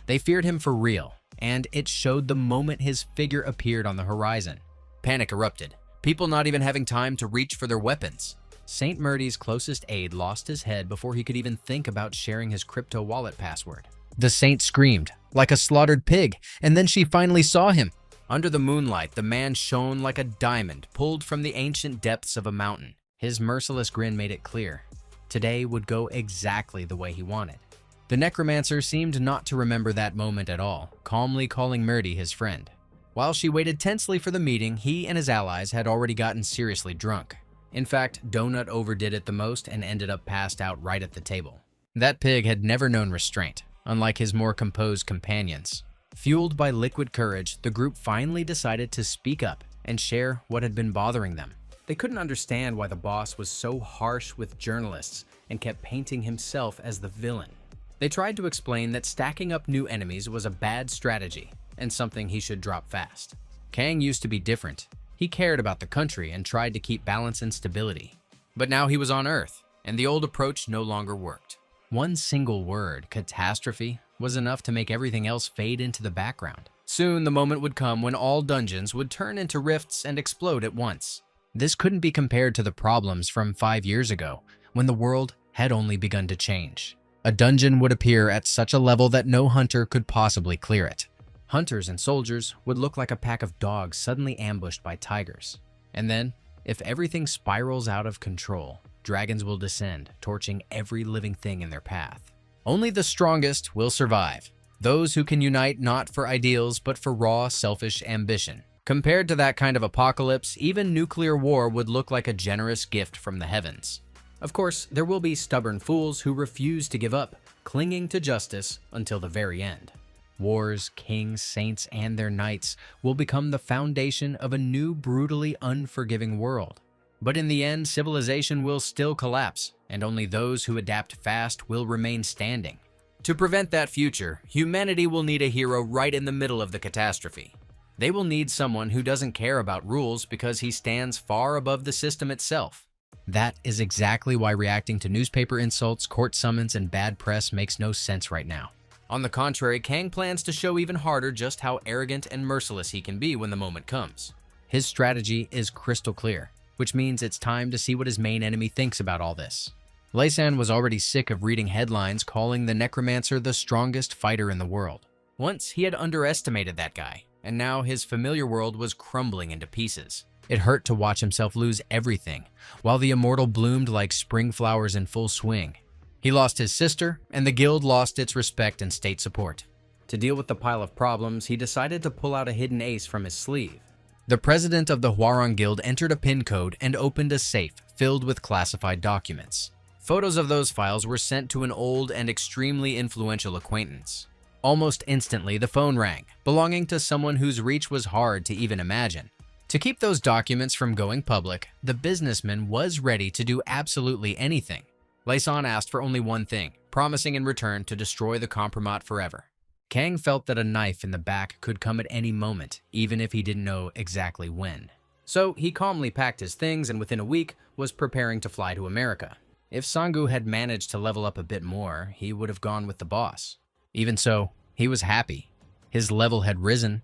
They feared him for real, and it showed the moment his figure appeared on the horizon. Panic erupted, people not even having time to reach for their weapons. Saint Merdi's closest aide lost his head before he could even think about sharing his crypto wallet password. The saint screamed, like a slaughtered pig, and then she finally saw him. Under the moonlight, the man shone like a diamond pulled from the ancient depths of a mountain. His merciless grin made it clear. Today would go exactly the way he wanted. The necromancer seemed not to remember that moment at all, calmly calling Merdi his friend. While she waited tensely for the meeting, he and his allies had already gotten seriously drunk. In fact, Donut overdid it the most and ended up passed out right at the table. That pig had never known restraint, unlike his more composed companions. Fueled by liquid courage, the group finally decided to speak up and share what had been bothering them. They couldn't understand why the boss was so harsh with journalists and kept painting himself as the villain. They tried to explain that stacking up new enemies was a bad strategy and something he should drop fast. Kang used to be different. He cared about the country and tried to keep balance and stability. But now he was on Earth, and the old approach no longer worked. One single word, catastrophe, was enough to make everything else fade into the background. Soon the moment would come when all dungeons would turn into rifts and explode at once. This couldn't be compared to the problems from 5 years ago, when the world had only begun to change. A dungeon would appear at such a level that no hunter could possibly clear it. Hunters and soldiers would look like a pack of dogs suddenly ambushed by tigers. And then, if everything spirals out of control, dragons will descend, torching every living thing in their path. Only the strongest will survive, those who can unite not for ideals but for raw, selfish ambition. Compared to that kind of apocalypse, even nuclear war would look like a generous gift from the heavens. Of course, there will be stubborn fools who refuse to give up, clinging to justice until the very end. Wars, kings, saints, and their knights will become the foundation of a new, brutally unforgiving world. But in the end, civilization will still collapse, and only those who adapt fast will remain standing. To prevent that future, humanity will need a hero right in the middle of the catastrophe. They will need someone who doesn't care about rules because he stands far above the system itself. That is exactly why reacting to newspaper insults, court summons, and bad press makes no sense right now. On the contrary, Kang plans to show even harder just how arrogant and merciless he can be when the moment comes. His strategy is crystal clear, which means it's time to see what his main enemy thinks about all this. Laysan was already sick of reading headlines calling the necromancer the strongest fighter in the world. Once he had underestimated that guy, and now his familiar world was crumbling into pieces. It hurt to watch himself lose everything, while the immortal bloomed like spring flowers in full swing. He lost his sister, and the guild lost its respect and state support. To deal with the pile of problems, he decided to pull out a hidden ace from his sleeve. The president of the Hwarang Guild entered a PIN code and opened a safe filled with classified documents. Photos of those files were sent to an old and extremely influential acquaintance. Almost instantly, the phone rang, belonging to someone whose reach was hard to even imagine. To keep those documents from going public, the businessman was ready to do absolutely anything. Laysan asked for only one thing, promising in return to destroy the compromat forever. Kang felt that a knife in the back could come at any moment, even if he didn't know exactly when. So he calmly packed his things and within a week was preparing to fly to America. If Sangu had managed to level up a bit more, he would have gone with the boss. Even so, he was happy. His level had risen,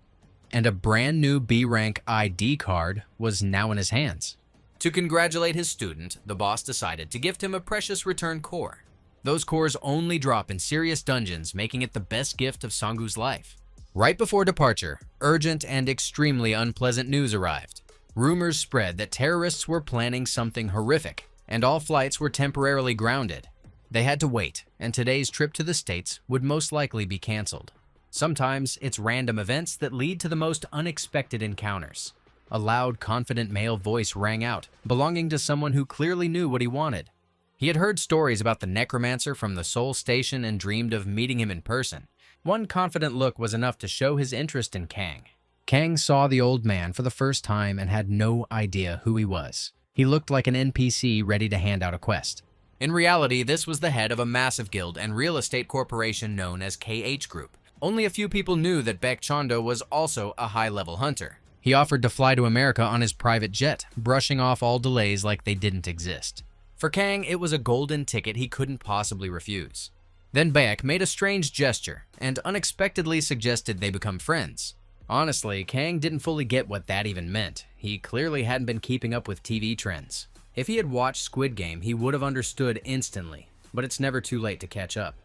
and a brand new B-rank ID card was now in his hands. To congratulate his student, the boss decided to gift him a precious return core. Those cores only drop in serious dungeons, making it the best gift of Sangu's life. Right before departure, urgent and extremely unpleasant news arrived. Rumors spread that terrorists were planning something horrific, and all flights were temporarily grounded. They had to wait, and today's trip to the States would most likely be canceled. Sometimes it's random events that lead to the most unexpected encounters. A loud, confident male voice rang out, belonging to someone who clearly knew what he wanted. He had heard stories about the necromancer from the Seoul station and dreamed of meeting him in person. One confident look was enough to show his interest in Kang. Kang saw the old man for the first time and had no idea who he was. He looked like an NPC ready to hand out a quest. In reality, this was the head of a massive guild and real estate corporation known as KH Group. Only a few people knew that Baek Chondo was also a high-level hunter. He offered to fly to America on his private jet, brushing off all delays like they didn't exist. For Kang, it was a golden ticket he couldn't possibly refuse. Then Baek made a strange gesture and unexpectedly suggested they become friends. Honestly, Kang didn't fully get what that even meant. He clearly hadn't been keeping up with TV trends. If he had watched Squid Game, he would have understood instantly, but it's never too late to catch up.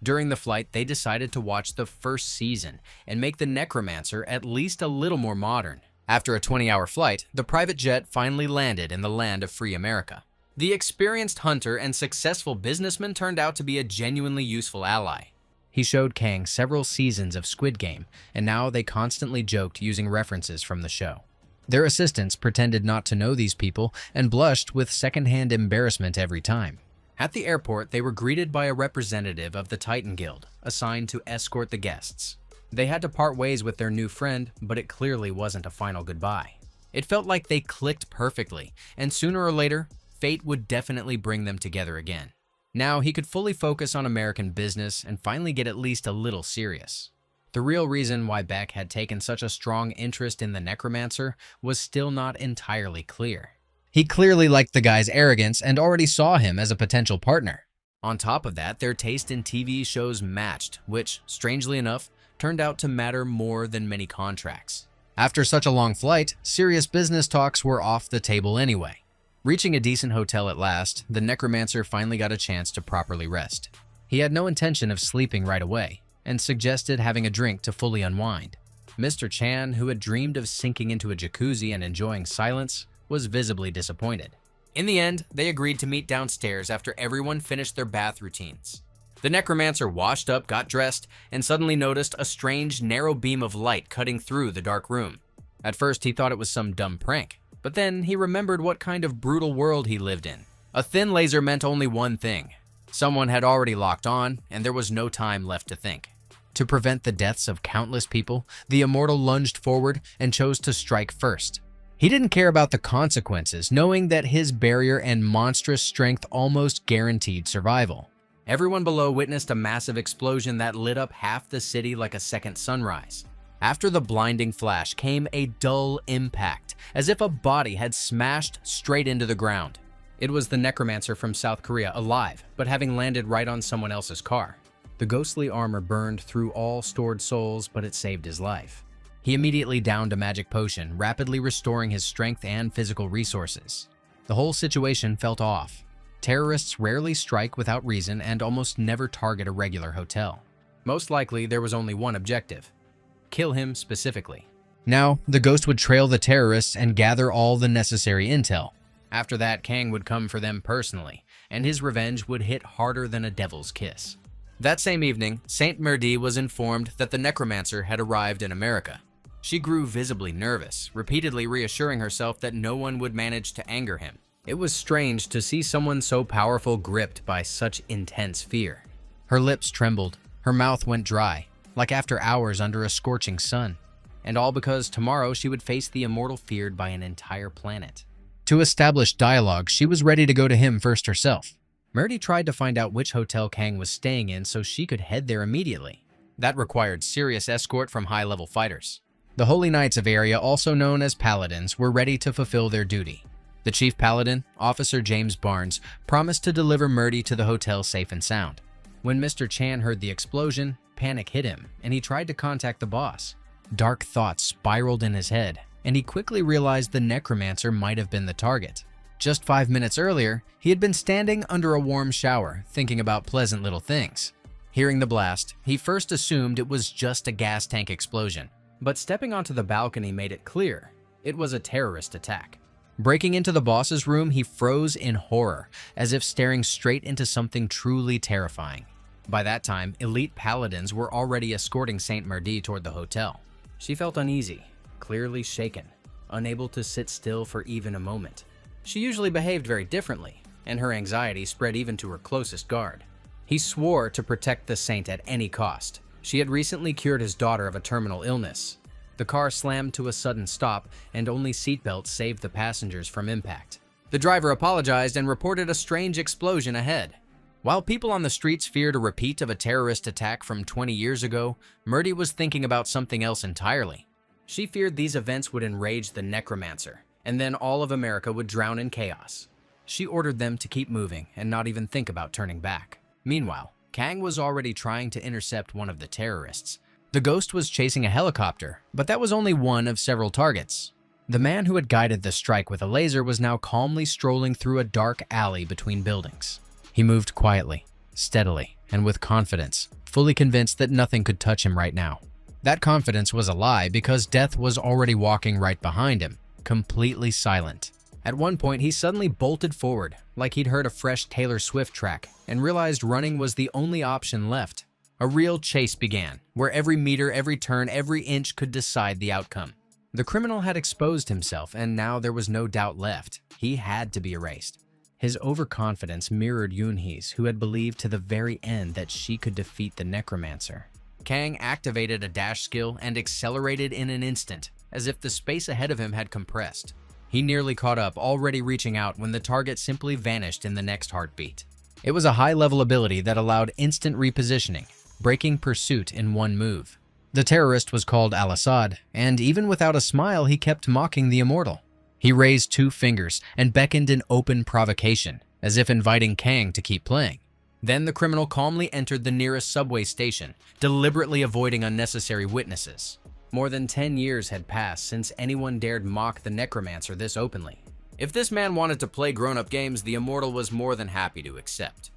During the flight, they decided to watch the first season and make the necromancer at least a little more modern. After a 20-hour flight, the private jet finally landed in the land of free America. The experienced hunter and successful businessman turned out to be a genuinely useful ally. He showed Kang several seasons of Squid Game, and now they constantly joked using references from the show. Their assistants pretended not to know these people and blushed with secondhand embarrassment every time. At the airport, they were greeted by a representative of the Titan Guild, assigned to escort the guests. They had to part ways with their new friend, but it clearly wasn't a final goodbye. It felt like they clicked perfectly, and sooner or later, fate would definitely bring them together again. Now he could fully focus on American business and finally get at least a little serious. The real reason why Baek had taken such a strong interest in the necromancer was still not entirely clear. He clearly liked the guy's arrogance and already saw him as a potential partner. On top of that, their taste in TV shows matched, which, strangely enough, turned out to matter more than many contracts. After such a long flight, serious business talks were off the table anyway. Reaching a decent hotel at last, the necromancer finally got a chance to properly rest. He had no intention of sleeping right away and suggested having a drink to fully unwind. Mr. Chan, who had dreamed of sinking into a jacuzzi and enjoying silence, was visibly disappointed. In the end, they agreed to meet downstairs after everyone finished their bath routines. The necromancer washed up, got dressed, and suddenly noticed a strange, narrow beam of light cutting through the dark room. At first, he thought it was some dumb prank, but then he remembered what kind of brutal world he lived in. A thin laser meant only one thing. Someone had already locked on, and there was no time left to think. To prevent the deaths of countless people, the immortal lunged forward and chose to strike first. He didn't care about the consequences, knowing that his barrier and monstrous strength almost guaranteed survival. Everyone below witnessed a massive explosion that lit up half the city like a second sunrise. After the blinding flash came a dull impact, as if a body had smashed straight into the ground. It was the necromancer from South Korea, alive, but having landed right on someone else's car. The ghostly armor burned through all stored souls, but it saved his life. He immediately downed a magic potion, rapidly restoring his strength and physical resources. The whole situation felt off. Terrorists rarely strike without reason and almost never target a regular hotel. Most likely, there was only one objective: kill him specifically. Now, the ghost would trail the terrorists and gather all the necessary intel. After that, Kang would come for them personally, and his revenge would hit harder than a devil's kiss. That same evening, Saint Merdi was informed that the necromancer had arrived in America. She grew visibly nervous, repeatedly reassuring herself that no one would manage to anger him. It was strange to see someone so powerful gripped by such intense fear. Her lips trembled, her mouth went dry, like after hours under a scorching sun. And all because tomorrow she would face the immortal feared by an entire planet. To establish dialogue, she was ready to go to him first herself. Merdi tried to find out which hotel Kang was staying in so she could head there immediately. That required serious escort from high-level fighters. The Holy Knights of area, also known as Paladins, were ready to fulfill their duty. The chief paladin, Officer James Barnes, promised to deliver Merdi to the hotel safe and sound. When Mr. Chan heard the explosion, panic hit him, and he tried to contact the boss. Dark thoughts spiraled in his head, and he quickly realized the necromancer might have been the target. Just 5 minutes earlier, he had been standing under a warm shower, thinking about pleasant little things. Hearing the blast, he first assumed it was just a gas tank explosion, but stepping onto the balcony made it clear it was a terrorist attack. Breaking into the boss's room, he froze in horror, as if staring straight into something truly terrifying. By that time, elite paladins were already escorting Saint Merdi toward the hotel. She felt uneasy, clearly shaken, unable to sit still for even a moment. She usually behaved very differently, and her anxiety spread even to her closest guard. He swore to protect the saint at any cost. She had recently cured his daughter of a terminal illness. The car slammed to a sudden stop, and only seatbelts saved the passengers from impact. The driver apologized and reported a strange explosion ahead. While people on the streets feared a repeat of a terrorist attack from 20 years ago, Merdi was thinking about something else entirely. She feared these events would enrage the necromancer, and then all of America would drown in chaos. She ordered them to keep moving and not even think about turning back. Meanwhile, Kang was already trying to intercept one of the terrorists. The ghost was chasing a helicopter, but that was only one of several targets. The man who had guided the strike with a laser was now calmly strolling through a dark alley between buildings. He moved quietly, steadily, and with confidence, fully convinced that nothing could touch him right now. That confidence was a lie because death was already walking right behind him, completely silent. At one point, he suddenly bolted forward, like he'd heard a fresh Taylor Swift track, and realized running was the only option left. A real chase began, where every meter, every turn, every inch could decide the outcome. The criminal had exposed himself, and now there was no doubt left. He had to be erased. His overconfidence mirrored Yunhi's, who had believed to the very end that she could defeat the necromancer. Kang activated a dash skill and accelerated in an instant, as if the space ahead of him had compressed. He nearly caught up, already reaching out when the target simply vanished in the next heartbeat. It was a high-level ability that allowed instant repositioning, breaking pursuit in one move. The terrorist was called Al-Assad, and even without a smile, he kept mocking the immortal. He raised 2 fingers and beckoned in open provocation, as if inviting Kang to keep playing. Then the criminal calmly entered the nearest subway station, deliberately avoiding unnecessary witnesses. More than 10 years had passed since anyone dared mock the necromancer this openly. If this man wanted to play grown-up games, the immortal was more than happy to accept.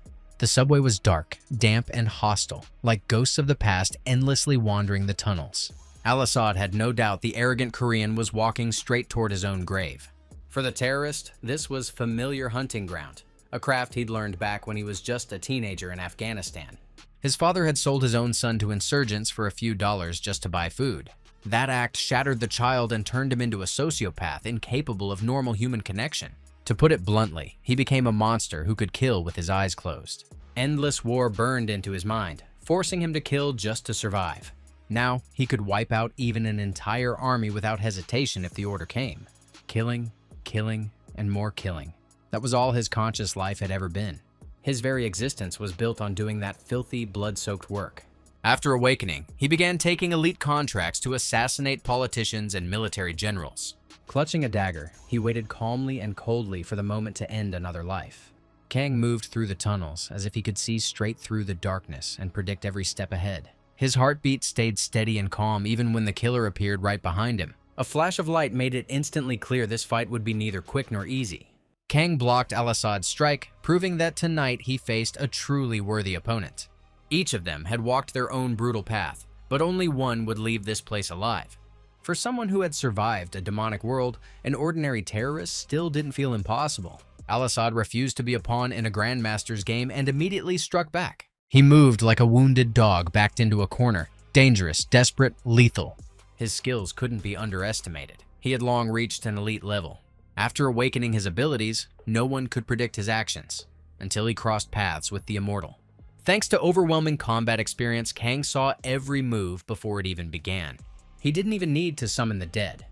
The subway was dark, damp, and hostile, like ghosts of the past endlessly wandering the tunnels. Al-Assad had no doubt the arrogant Korean was walking straight toward his own grave. For the terrorist, this was familiar hunting ground, a craft he'd learned back when he was just a teenager in Afghanistan. His father had sold his own son to insurgents for a few dollars just to buy food. That act shattered the child and turned him into a sociopath incapable of normal human connection. To put it bluntly, he became a monster who could kill with his eyes closed. Endless war burned into his mind, forcing him to kill just to survive. Now, he could wipe out even an entire army without hesitation if the order came. Killing, killing, and more killing. That was all his conscious life had ever been. His very existence was built on doing that filthy, blood-soaked work. After awakening, he began taking elite contracts to assassinate politicians and military generals. Clutching a dagger, he waited calmly and coldly for the moment to end another life. Kang moved through the tunnels as if he could see straight through the darkness and predict every step ahead. His heartbeat stayed steady and calm even when the killer appeared right behind him. A flash of light made it instantly clear this fight would be neither quick nor easy. Kang blocked Al-Assad's strike, proving that tonight he faced a truly worthy opponent. Each of them had walked their own brutal path, but only one would leave this place alive. For someone who had survived a demonic world, an ordinary terrorist still didn't feel impossible. Al-Assad refused to be a pawn in a Grandmaster's game and immediately struck back. He moved like a wounded dog backed into a corner, dangerous, desperate, lethal. His skills couldn't be underestimated. He had long reached an elite level. After awakening his abilities, no one could predict his actions, until he crossed paths with the immortal. Thanks to overwhelming combat experience, Kang saw every move before it even began. He didn't even need to summon the dead.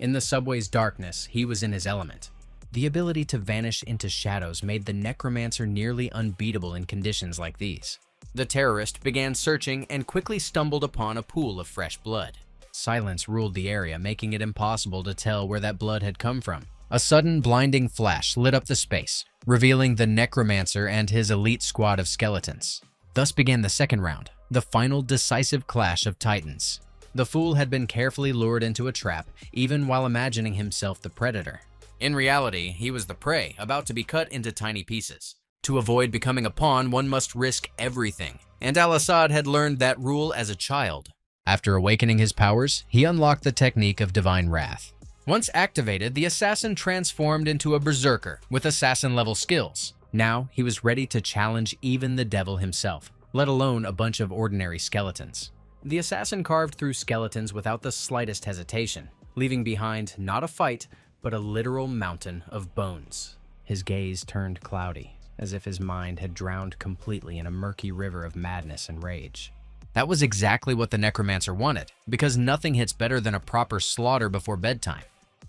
In the subway's darkness, he was in his element. The ability to vanish into shadows made the necromancer nearly unbeatable in conditions like these. The terrorist began searching and quickly stumbled upon a pool of fresh blood. Silence ruled the area, making it impossible to tell where that blood had come from. A sudden, blinding flash lit up the space, revealing the necromancer and his elite squad of skeletons. Thus began the second round, the final decisive clash of titans. The fool had been carefully lured into a trap, even while imagining himself the predator. In reality, he was the prey, about to be cut into tiny pieces. To avoid becoming a pawn, one must risk everything, and Al-Assad had learned that rule as a child. After awakening his powers, he unlocked the technique of divine wrath. Once activated, the assassin transformed into a berserker with assassin-level skills. Now, he was ready to challenge even the devil himself, let alone a bunch of ordinary skeletons. The assassin carved through skeletons without the slightest hesitation, leaving behind not a fight, but a literal mountain of bones. His gaze turned cloudy, as if his mind had drowned completely in a murky river of madness and rage. That was exactly what the necromancer wanted, because nothing hits better than a proper slaughter before bedtime.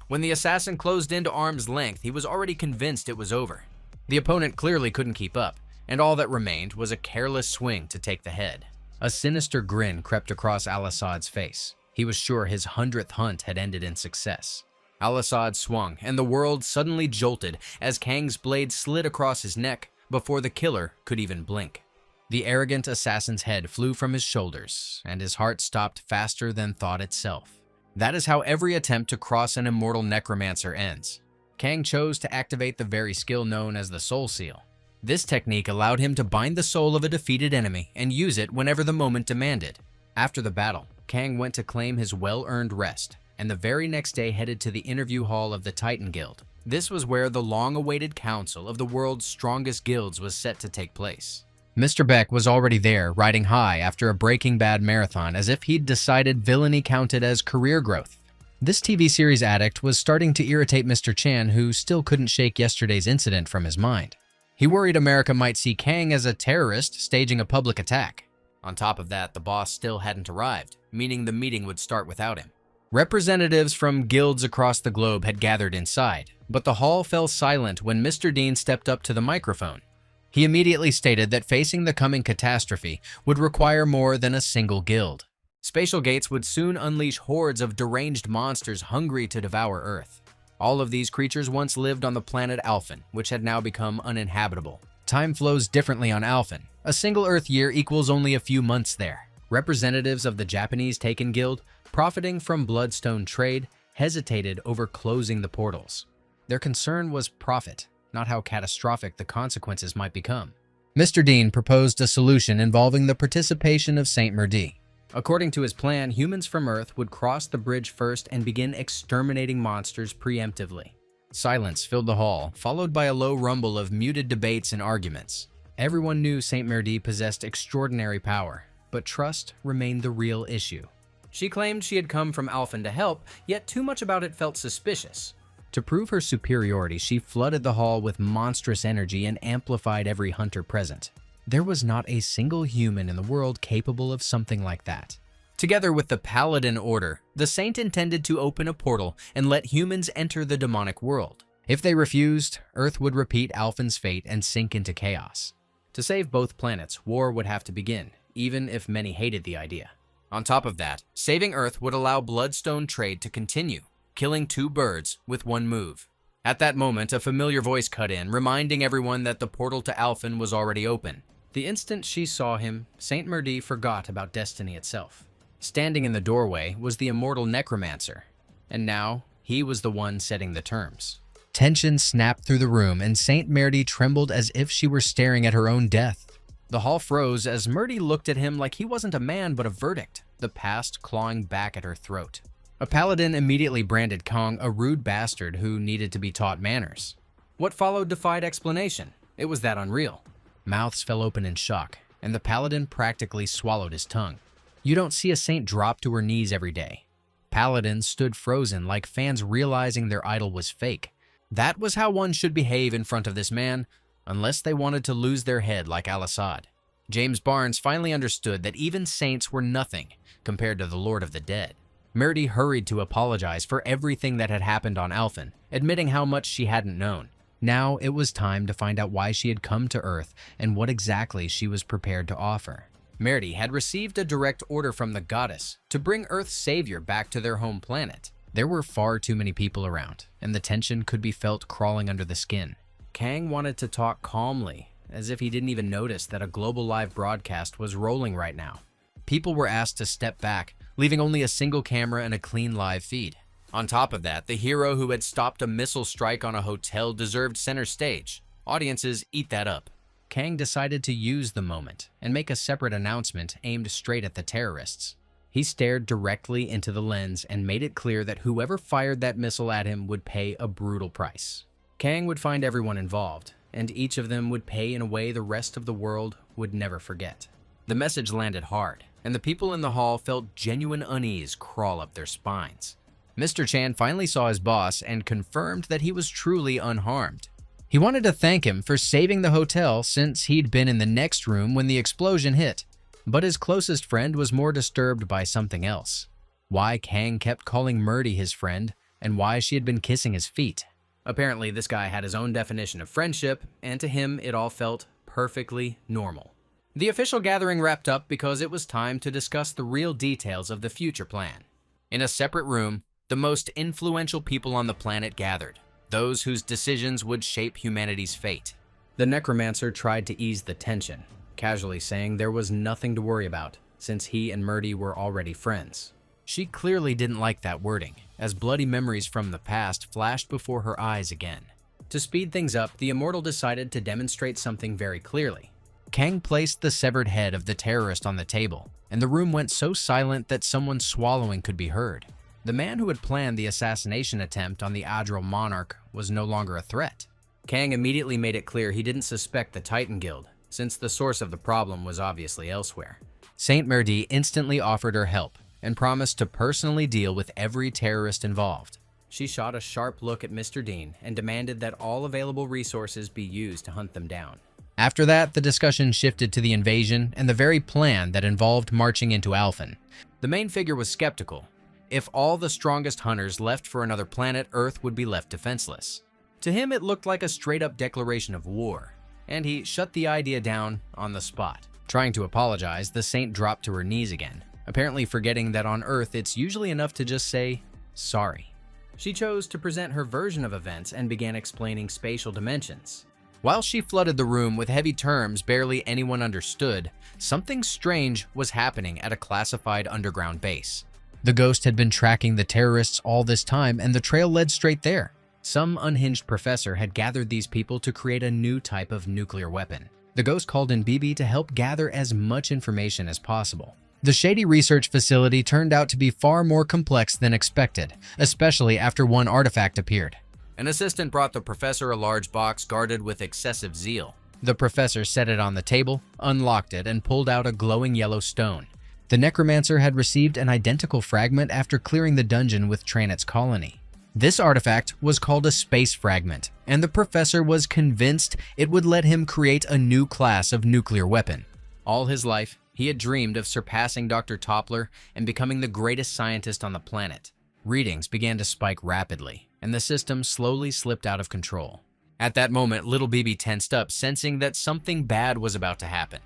When the assassin closed into arm's length, he was already convinced it was over. The opponent clearly couldn't keep up, and all that remained was a careless swing to take the head. A sinister grin crept across Al-Assad's face. He was sure his 100th hunt had ended in success. Al-Assad swung, and the world suddenly jolted as Kang's blade slid across his neck before the killer could even blink. The arrogant assassin's head flew from his shoulders, and his heart stopped faster than thought itself. That is how every attempt to cross an immortal necromancer ends. Kang chose to activate the very skill known as the Soul Seal. This technique allowed him to bind the soul of a defeated enemy and use it whenever the moment demanded. After the battle, Kang went to claim his well-earned rest, and the very next day headed to the interview hall of the Titan Guild. This was where the long-awaited council of the world's strongest guilds was set to take place. Mr. Beck was already there, riding high after a Breaking Bad marathon, as if he'd decided villainy counted as career growth. This TV series addict was starting to irritate Mr. Chan, who still couldn't shake yesterday's incident from his mind. He worried America might see Kang as a terrorist staging a public attack. On top of that, the boss still hadn't arrived, meaning the meeting would start without him. Representatives from guilds across the globe had gathered inside, but the hall fell silent when Mr. Dean stepped up to the microphone. He immediately stated that facing the coming catastrophe would require more than a single guild. Spatial gates would soon unleash hordes of deranged monsters hungry to devour Earth. All of these creatures once lived on the planet Alphen, which had now become uninhabitable. Time flows differently on Alphen. A single Earth year equals only a few months there. Representatives of the Japanese Taken Guild, profiting from bloodstone trade, hesitated over closing the portals. Their concern was profit, not how catastrophic the consequences might become. Mr. Dean proposed a solution involving the participation of Saint Merdi. According to his plan, humans from Earth would cross the bridge first and begin exterminating monsters preemptively. Silence filled the hall, followed by a low rumble of muted debates and arguments. Everyone knew Saint Merdi possessed extraordinary power, but trust remained the real issue. She claimed she had come from Alphen to help, yet too much about it felt suspicious. To prove her superiority, she flooded the hall with monstrous energy and amplified every hunter present. There was not a single human in the world capable of something like that. Together with the Paladin Order, the Saint intended to open a portal and let humans enter the demonic world. If they refused, Earth would repeat Alphen's fate and sink into chaos. To save both planets, war would have to begin, even if many hated the idea. On top of that, saving Earth would allow bloodstone trade to continue, killing two birds with one move. At that moment, a familiar voice cut in, reminding everyone that the portal to Alphen was already open. The instant she saw him, Saint Merdi forgot about destiny itself. Standing in the doorway was the immortal necromancer, and now he was the one setting the terms. Tension snapped through the room, and Saint Merdi trembled as if she were staring at her own death. The hall froze as Merdi looked at him like he wasn't a man but a verdict, the past clawing back at her throat. A paladin immediately branded Kong a rude bastard who needed to be taught manners. What followed defied explanation. It was that unreal. Mouths fell open in shock, and the paladin practically swallowed his tongue. You don't see a saint drop to her knees every day. Paladins stood frozen like fans realizing their idol was fake. That was how one should behave in front of this man, unless they wanted to lose their head like Al-Assad. James Barnes finally understood that even saints were nothing compared to the Lord of the Dead. Merdi hurried to apologize for everything that had happened on Alphen, admitting how much she hadn't known. Now it was time to find out why she had come to Earth and what exactly she was prepared to offer. Merdi had received a direct order from the goddess to bring Earth's savior back to their home planet. There were far too many people around, and the tension could be felt crawling under the skin. Kang wanted to talk calmly, as if he didn't even notice that a global live broadcast was rolling right now. People were asked to step back, leaving only a single camera and a clean live feed. On top of that, the hero who had stopped a missile strike on a hotel deserved center stage. Audiences eat that up. Kang decided to use the moment and make a separate announcement aimed straight at the terrorists. He stared directly into the lens and made it clear that whoever fired that missile at him would pay a brutal price. Kang would find everyone involved, and each of them would pay in a way the rest of the world would never forget. The message landed hard, and the people in the hall felt genuine unease crawl up their spines. Mr. Chan finally saw his boss and confirmed that he was truly unharmed. He wanted to thank him for saving the hotel since he'd been in the next room when the explosion hit, but his closest friend was more disturbed by something else. Why Kang kept calling Merdi his friend, and why she had been kissing his feet. Apparently, this guy had his own definition of friendship, and to him it all felt perfectly normal. The official gathering wrapped up because it was time to discuss the real details of the future plan. In a separate room, the most influential people on the planet gathered, those whose decisions would shape humanity's fate. The necromancer tried to ease the tension, casually saying there was nothing to worry about, since he and Merdi were already friends. She clearly didn't like that wording, as bloody memories from the past flashed before her eyes again. To speed things up, the immortal decided to demonstrate something very clearly. Kang placed the severed head of the terrorist on the table, and the room went so silent that someone swallowing could be heard. The man who had planned the assassination attempt on the Adral monarch was no longer a threat. Kang immediately made it clear he didn't suspect the Titan Guild, since the source of the problem was obviously elsewhere. Saint Merdi instantly offered her help and promised to personally deal with every terrorist involved. She shot a sharp look at Mr. Dean and demanded that all available resources be used to hunt them down. After that, the discussion shifted to the invasion and the very plan that involved marching into Alphen. The main figure was skeptical. If all the strongest hunters left for another planet, Earth would be left defenseless. To him, it looked like a straight-up declaration of war, and he shut the idea down on the spot. Trying to apologize, the saint dropped to her knees again, apparently forgetting that on Earth it's usually enough to just say, sorry. She chose to present her version of events and began explaining spatial dimensions. While she flooded the room with heavy terms barely anyone understood, something strange was happening at a classified underground base. The ghost had been tracking the terrorists all this time, and the trail led straight there. Some unhinged professor had gathered these people to create a new type of nuclear weapon. The ghost called in BB to help gather as much information as possible. The shady research facility turned out to be far more complex than expected, especially after one artifact appeared. An assistant brought the professor a large box guarded with excessive zeal. The professor set it on the table, unlocked it, and pulled out a glowing yellow stone. The necromancer had received an identical fragment after clearing the dungeon with Tranet's colony. This artifact was called a space fragment, and the professor was convinced it would let him create a new class of nuclear weapon. All his life, he had dreamed of surpassing Dr. Toppler and becoming the greatest scientist on the planet. Readings began to spike rapidly, and the system slowly slipped out of control. At that moment, little BB tensed up, sensing that something bad was about to happen.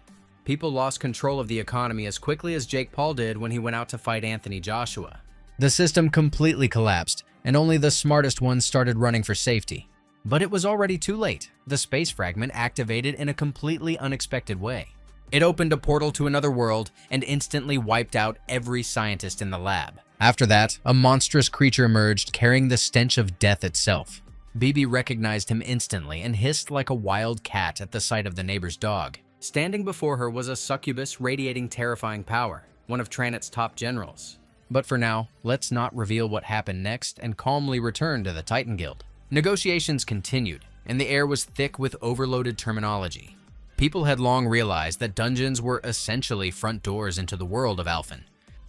People lost control of the economy as quickly as Jake Paul did when he went out to fight Anthony Joshua. The system completely collapsed, and only the smartest ones started running for safety. But it was already too late. The space fragment activated in a completely unexpected way. It opened a portal to another world and instantly wiped out every scientist in the lab. After that, a monstrous creature emerged carrying the stench of death itself. BB recognized him instantly and hissed like a wild cat at the sight of the neighbor's dog. Standing before her was a succubus radiating terrifying power, one of Tranet's top generals. But for now, let's not reveal what happened next and calmly return to the Titan Guild. Negotiations continued, and the air was thick with overloaded terminology. People had long realized that dungeons were essentially front doors into the world of Alphen.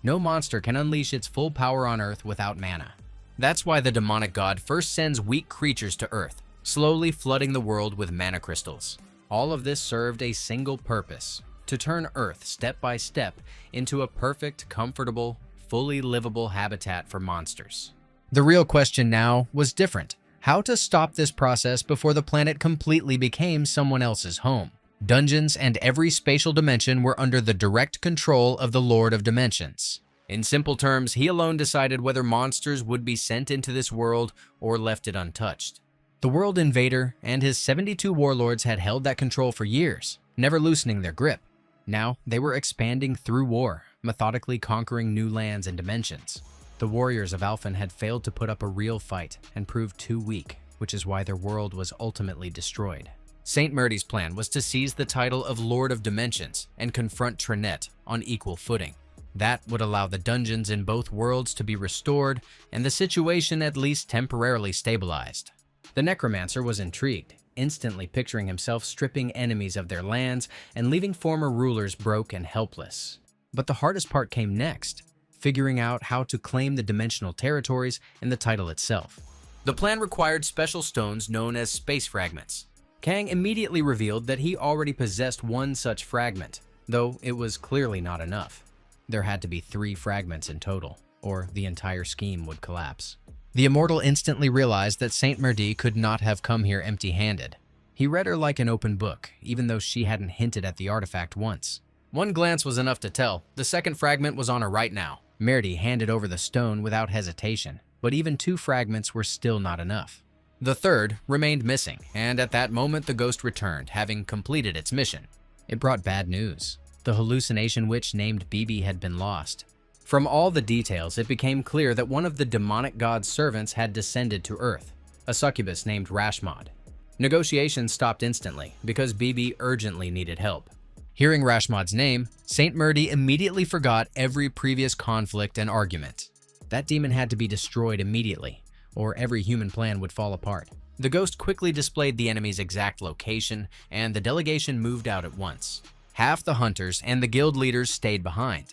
No monster can unleash its full power on Earth without mana. That's why the demonic god first sends weak creatures to Earth, slowly flooding the world with mana crystals. All of this served a single purpose: to turn Earth step by step into a perfect, comfortable, fully livable habitat for monsters. The real question now was different: how to stop this process before the planet completely became someone else's home. Dungeons and every spatial dimension were under the direct control of the Lord of Dimensions. In simple terms, he alone decided whether monsters would be sent into this world or left it untouched. The World Invader and his 72 warlords had held that control for years, never loosening their grip. Now, they were expanding through war, methodically conquering new lands and dimensions. The warriors of Alphen had failed to put up a real fight and proved too weak, which is why their world was ultimately destroyed. Saint Murdy's plan was to seize the title of Lord of Dimensions and confront Tranet on equal footing. That would allow the dungeons in both worlds to be restored and the situation at least temporarily stabilized. The necromancer was intrigued, instantly picturing himself stripping enemies of their lands and leaving former rulers broke and helpless. But the hardest part came next: figuring out how to claim the dimensional territories and the title itself. The plan required special stones known as space fragments. Kang immediately revealed that he already possessed one such fragment, though it was clearly not enough. There had to be 3 fragments in total, or the entire scheme would collapse. The immortal instantly realized that Saint Murdy could not have come here empty-handed. He read her like an open book, even though she hadn't hinted at the artifact once. One glance was enough to tell. The second fragment was on her right now. Murdy handed over the stone without hesitation, but even 2 fragments were still not enough. The third remained missing, and at that moment the ghost returned, having completed its mission. It brought bad news. The hallucination witch named BB had been lost. From all the details, it became clear that one of the demonic god's servants had descended to Earth, a succubus named Rashmod. Negotiations stopped instantly because BB urgently needed help. Hearing Rashmod's name, Saint Murdy immediately forgot every previous conflict and argument. That demon had to be destroyed immediately, or every human plan would fall apart. The ghost quickly displayed the enemy's exact location, and the delegation moved out at once. Half the hunters and the guild leaders stayed behind.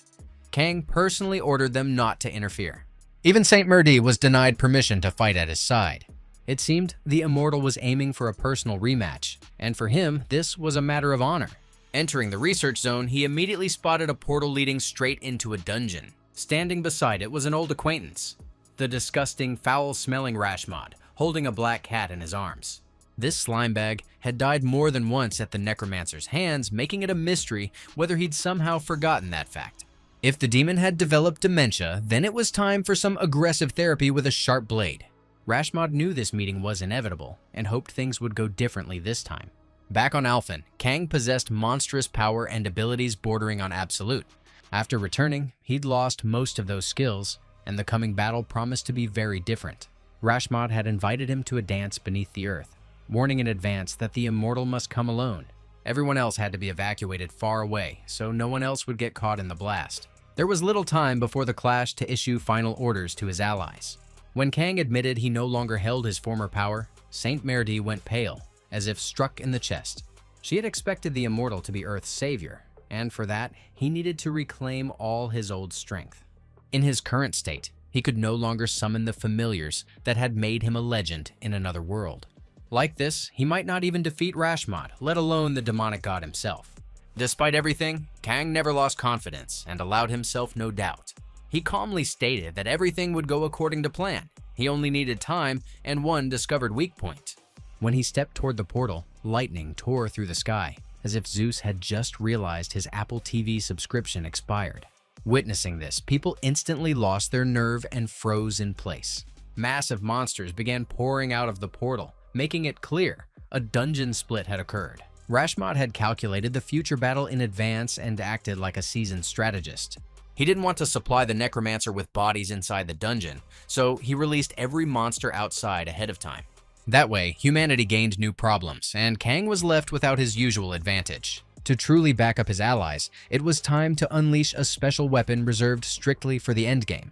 Kang personally ordered them not to interfere. Even Saint Murdy was denied permission to fight at his side. It seemed the immortal was aiming for a personal rematch, and for him, this was a matter of honor. Entering the research zone, he immediately spotted a portal leading straight into a dungeon. Standing beside it was an old acquaintance, the disgusting, foul-smelling Rashmod, holding a black cat in his arms. This slime bag had died more than once at the necromancer's hands, making it a mystery whether he'd somehow forgotten that fact. If the demon had developed dementia, then it was time for some aggressive therapy with a sharp blade. Rashmod knew this meeting was inevitable and hoped things would go differently this time. Back on Alphen, Kang possessed monstrous power and abilities bordering on absolute. After returning, he'd lost most of those skills, and the coming battle promised to be very different. Rashmod had invited him to a dance beneath the earth, warning in advance that the immortal must come alone. Everyone else had to be evacuated far away, so no one else would get caught in the blast. There was little time before the clash to issue final orders to his allies. When Kang admitted he no longer held his former power, Saint Merdi went pale, as if struck in the chest. She had expected the immortal to be Earth's savior, and for that, he needed to reclaim all his old strength. In his current state, he could no longer summon the familiars that had made him a legend in another world. Like this, he might not even defeat Rashmod, let alone the demonic god himself. Despite everything, Kang never lost confidence and allowed himself no doubt. He calmly stated that everything would go according to plan. He only needed time and one discovered weak point. When he stepped toward the portal, lightning tore through the sky, as if Zeus had just realized his Apple TV subscription expired. Witnessing this, people instantly lost their nerve and froze in place. Massive monsters began pouring out of the portal, making it clear a dungeon split had occurred. Rashmod had calculated the future battle in advance and acted like a seasoned strategist. He didn't want to supply the necromancer with bodies inside the dungeon, so he released every monster outside ahead of time. That way, humanity gained new problems, and Kang was left without his usual advantage. To truly back up his allies, it was time to unleash a special weapon reserved strictly for the endgame.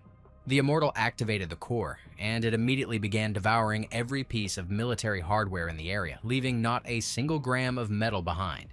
The Immortal activated the core, and it immediately began devouring every piece of military hardware in the area, leaving not a single gram of metal behind.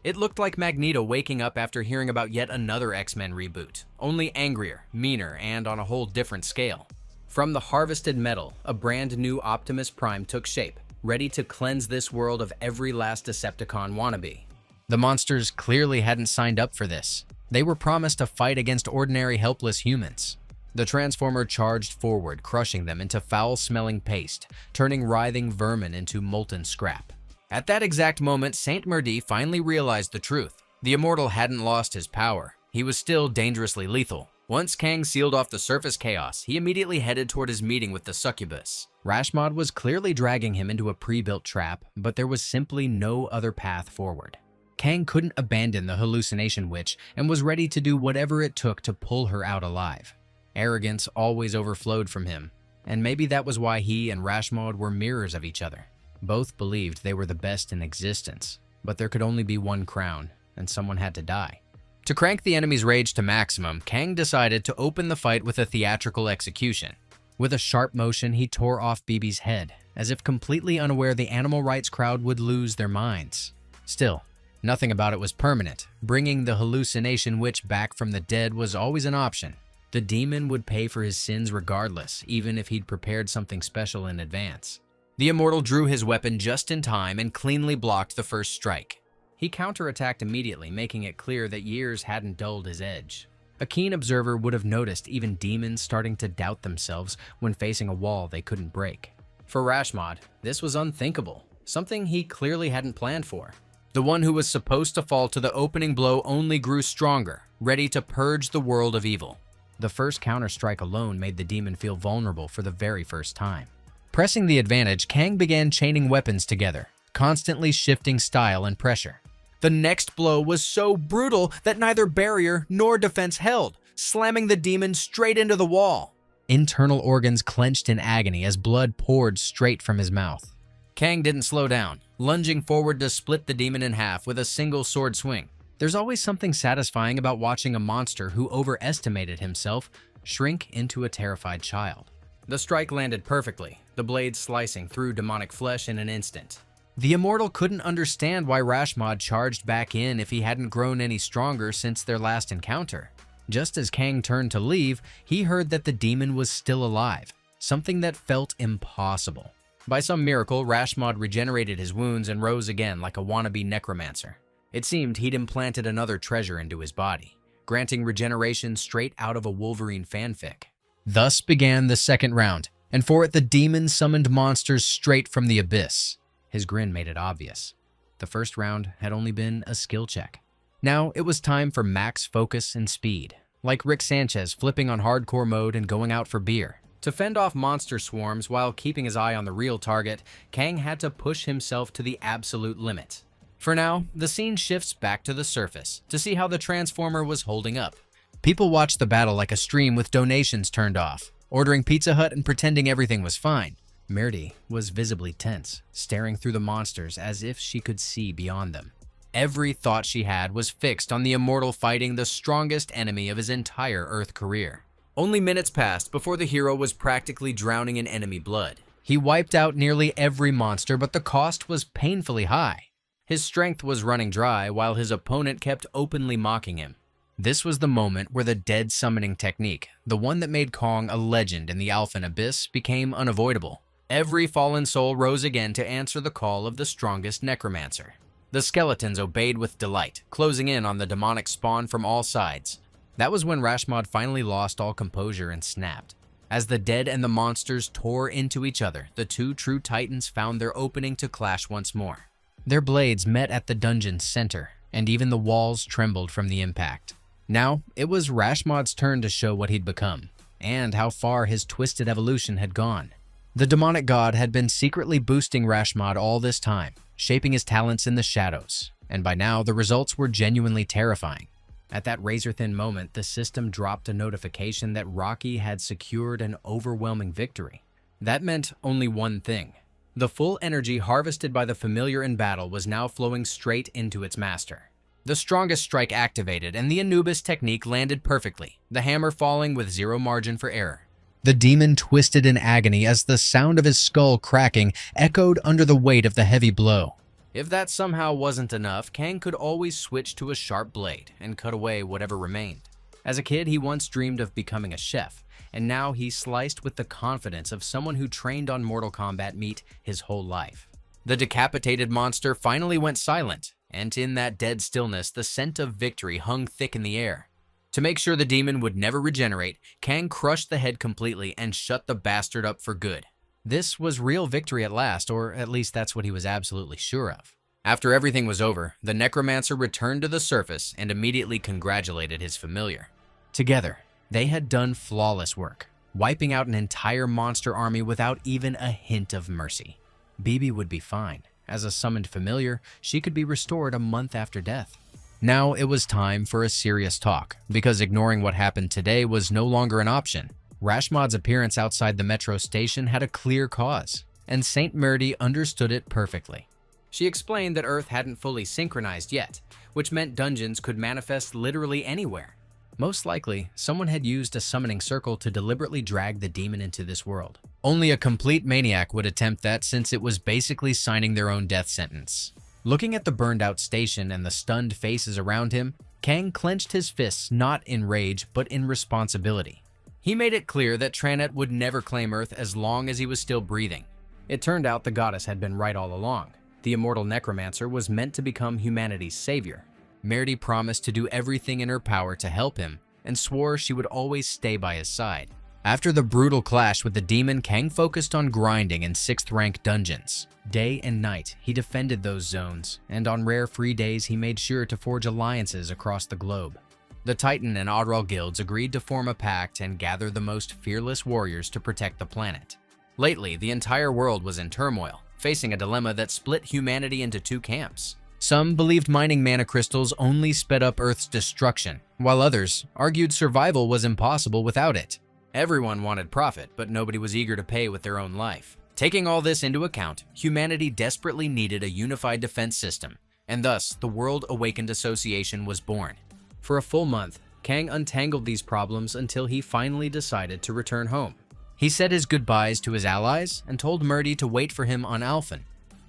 It looked like Magneto waking up after hearing about yet another X-Men reboot, only angrier, meaner, and on a whole different scale. From the harvested metal, a brand new Optimus Prime took shape, ready to cleanse this world of every last Decepticon wannabe. The monsters clearly hadn't signed up for this. They were promised a fight against ordinary helpless humans. The Transformer charged forward, crushing them into foul-smelling paste, turning writhing vermin into molten scrap. At that exact moment, Saint Merdi finally realized the truth. The Immortal hadn't lost his power. He was still dangerously lethal. Once Kang sealed off the surface chaos, he immediately headed toward his meeting with the succubus. Rashmod was clearly dragging him into a pre-built trap, but there was simply no other path forward. Kang couldn't abandon the hallucination witch and was ready to do whatever it took to pull her out alive. Arrogance always overflowed from him, and maybe that was why he and Rashmod were mirrors of each other. Both believed they were the best in existence, but there could only be one crown, and someone had to die. To crank the enemy's rage to maximum, Kang decided to open the fight with a theatrical execution. With a sharp motion, he tore off BB's head, as if completely unaware the animal rights crowd would lose their minds. Still, nothing about it was permanent. Bringing the hallucination witch back from the dead was always an option. The demon would pay for his sins regardless, even if he'd prepared something special in advance. The Immortal drew his weapon just in time and cleanly blocked the first strike. He counterattacked immediately, making it clear that years hadn't dulled his edge. A keen observer would have noticed even demons starting to doubt themselves when facing a wall they couldn't break. For Rashmod, this was unthinkable, something he clearly hadn't planned for. The one who was supposed to fall to the opening blow only grew stronger, ready to purge the world of evil. The first counter-strike alone made the demon feel vulnerable for the very first time. Pressing the advantage, Kang began chaining weapons together, constantly shifting style and pressure. The next blow was so brutal that neither barrier nor defense held, slamming the demon straight into the wall. Internal organs clenched in agony as blood poured straight from his mouth. Kang didn't slow down, lunging forward to split the demon in half with a single sword swing. There's always something satisfying about watching a monster who overestimated himself shrink into a terrified child. The strike landed perfectly, the blade slicing through demonic flesh in an instant. The Immortal couldn't understand why Rashmod charged back in if he hadn't grown any stronger since their last encounter. Just as Kang turned to leave, he heard that the demon was still alive, something that felt impossible. By some miracle, Rashmod regenerated his wounds and rose again like a wannabe necromancer. It seemed he'd implanted another treasure into his body, granting regeneration straight out of a Wolverine fanfic. Thus began the second round, and for it the demon summoned monsters straight from the abyss. His grin made it obvious. The first round had only been a skill check. Now it was time for max focus and speed, like Rick Sanchez flipping on hardcore mode and going out for beer. To fend off monster swarms while keeping his eye on the real target, Kang had to push himself to the absolute limit. For now, the scene shifts back to the surface to see how the Transformer was holding up. People watched the battle like a stream with donations turned off, ordering Pizza Hut and pretending everything was fine. Merdi was visibly tense, staring through the monsters as if she could see beyond them. Every thought she had was fixed on the immortal fighting the strongest enemy of his entire Earth career. Only minutes passed before the hero was practically drowning in enemy blood. He wiped out nearly every monster, but the cost was painfully high. His strength was running dry while his opponent kept openly mocking him. This was the moment where the dead summoning technique, the one that made Kong a legend in the Alphan Abyss, became unavoidable. Every fallen soul rose again to answer the call of the strongest necromancer. The skeletons obeyed with delight, closing in on the demonic spawn from all sides. That was when Rashmod finally lost all composure and snapped. As the dead and the monsters tore into each other, the two true titans found their opening to clash once more. Their blades met at the dungeon's center, and even the walls trembled from the impact. Now, it was Rashmod's turn to show what he'd become, and how far his twisted evolution had gone. The demonic god had been secretly boosting Rashmod all this time, shaping his talents in the shadows, and by now the results were genuinely terrifying. At that razor-thin moment, the system dropped a notification that Rocky had secured an overwhelming victory. That meant only one thing. The full energy harvested by the familiar in battle was now flowing straight into its master. The strongest strike activated, and the Anubis technique landed perfectly, the hammer falling with zero margin for error. The demon twisted in agony as the sound of his skull cracking echoed under the weight of the heavy blow. If that somehow wasn't enough, Kang could always switch to a sharp blade and cut away whatever remained. As a kid, he once dreamed of becoming a chef, and now he sliced with the confidence of someone who trained on Mortal Kombat meat his whole life. The decapitated monster finally went silent, and in that dead stillness, the scent of victory hung thick in the air. To make sure the demon would never regenerate, Kang crushed the head completely and shut the bastard up for good. This was real victory at last, or at least that's what he was absolutely sure of. After everything was over, the necromancer returned to the surface and immediately congratulated his familiar. Together, they had done flawless work, wiping out an entire monster army without even a hint of mercy. Bibi would be fine. As a summoned familiar, she could be restored a month after death. Now it was time for a serious talk, because ignoring what happened today was no longer an option. Rashmod's appearance outside the metro station had a clear cause, and Saint Murdy understood it perfectly. She explained that Earth hadn't fully synchronized yet, which meant dungeons could manifest literally anywhere. Most likely, someone had used a summoning circle to deliberately drag the demon into this world. Only a complete maniac would attempt that, since it was basically signing their own death sentence. Looking at the burned-out station and the stunned faces around him, Kang clenched his fists not in rage but in responsibility. He made it clear that Tranet would never claim Earth as long as he was still breathing. It turned out the goddess had been right all along. The immortal necromancer was meant to become humanity's savior. Merdy promised to do everything in her power to help him, and swore she would always stay by his side. After the brutal clash with the demon, Kang focused on grinding in 6th rank dungeons. Day and night, he defended those zones, and on rare free days he made sure to forge alliances across the globe. The Titan and Odral guilds agreed to form a pact and gather the most fearless warriors to protect the planet. Lately, the entire world was in turmoil, facing a dilemma that split humanity into two camps. Some believed mining mana crystals only sped up Earth's destruction, while others argued survival was impossible without it. Everyone wanted profit, but nobody was eager to pay with their own life. Taking all this into account, humanity desperately needed a unified defense system, and thus the World Awakened Association was born. For a full month, Kang untangled these problems until he finally decided to return home. He said his goodbyes to his allies and told Murdy to wait for him on Alphen.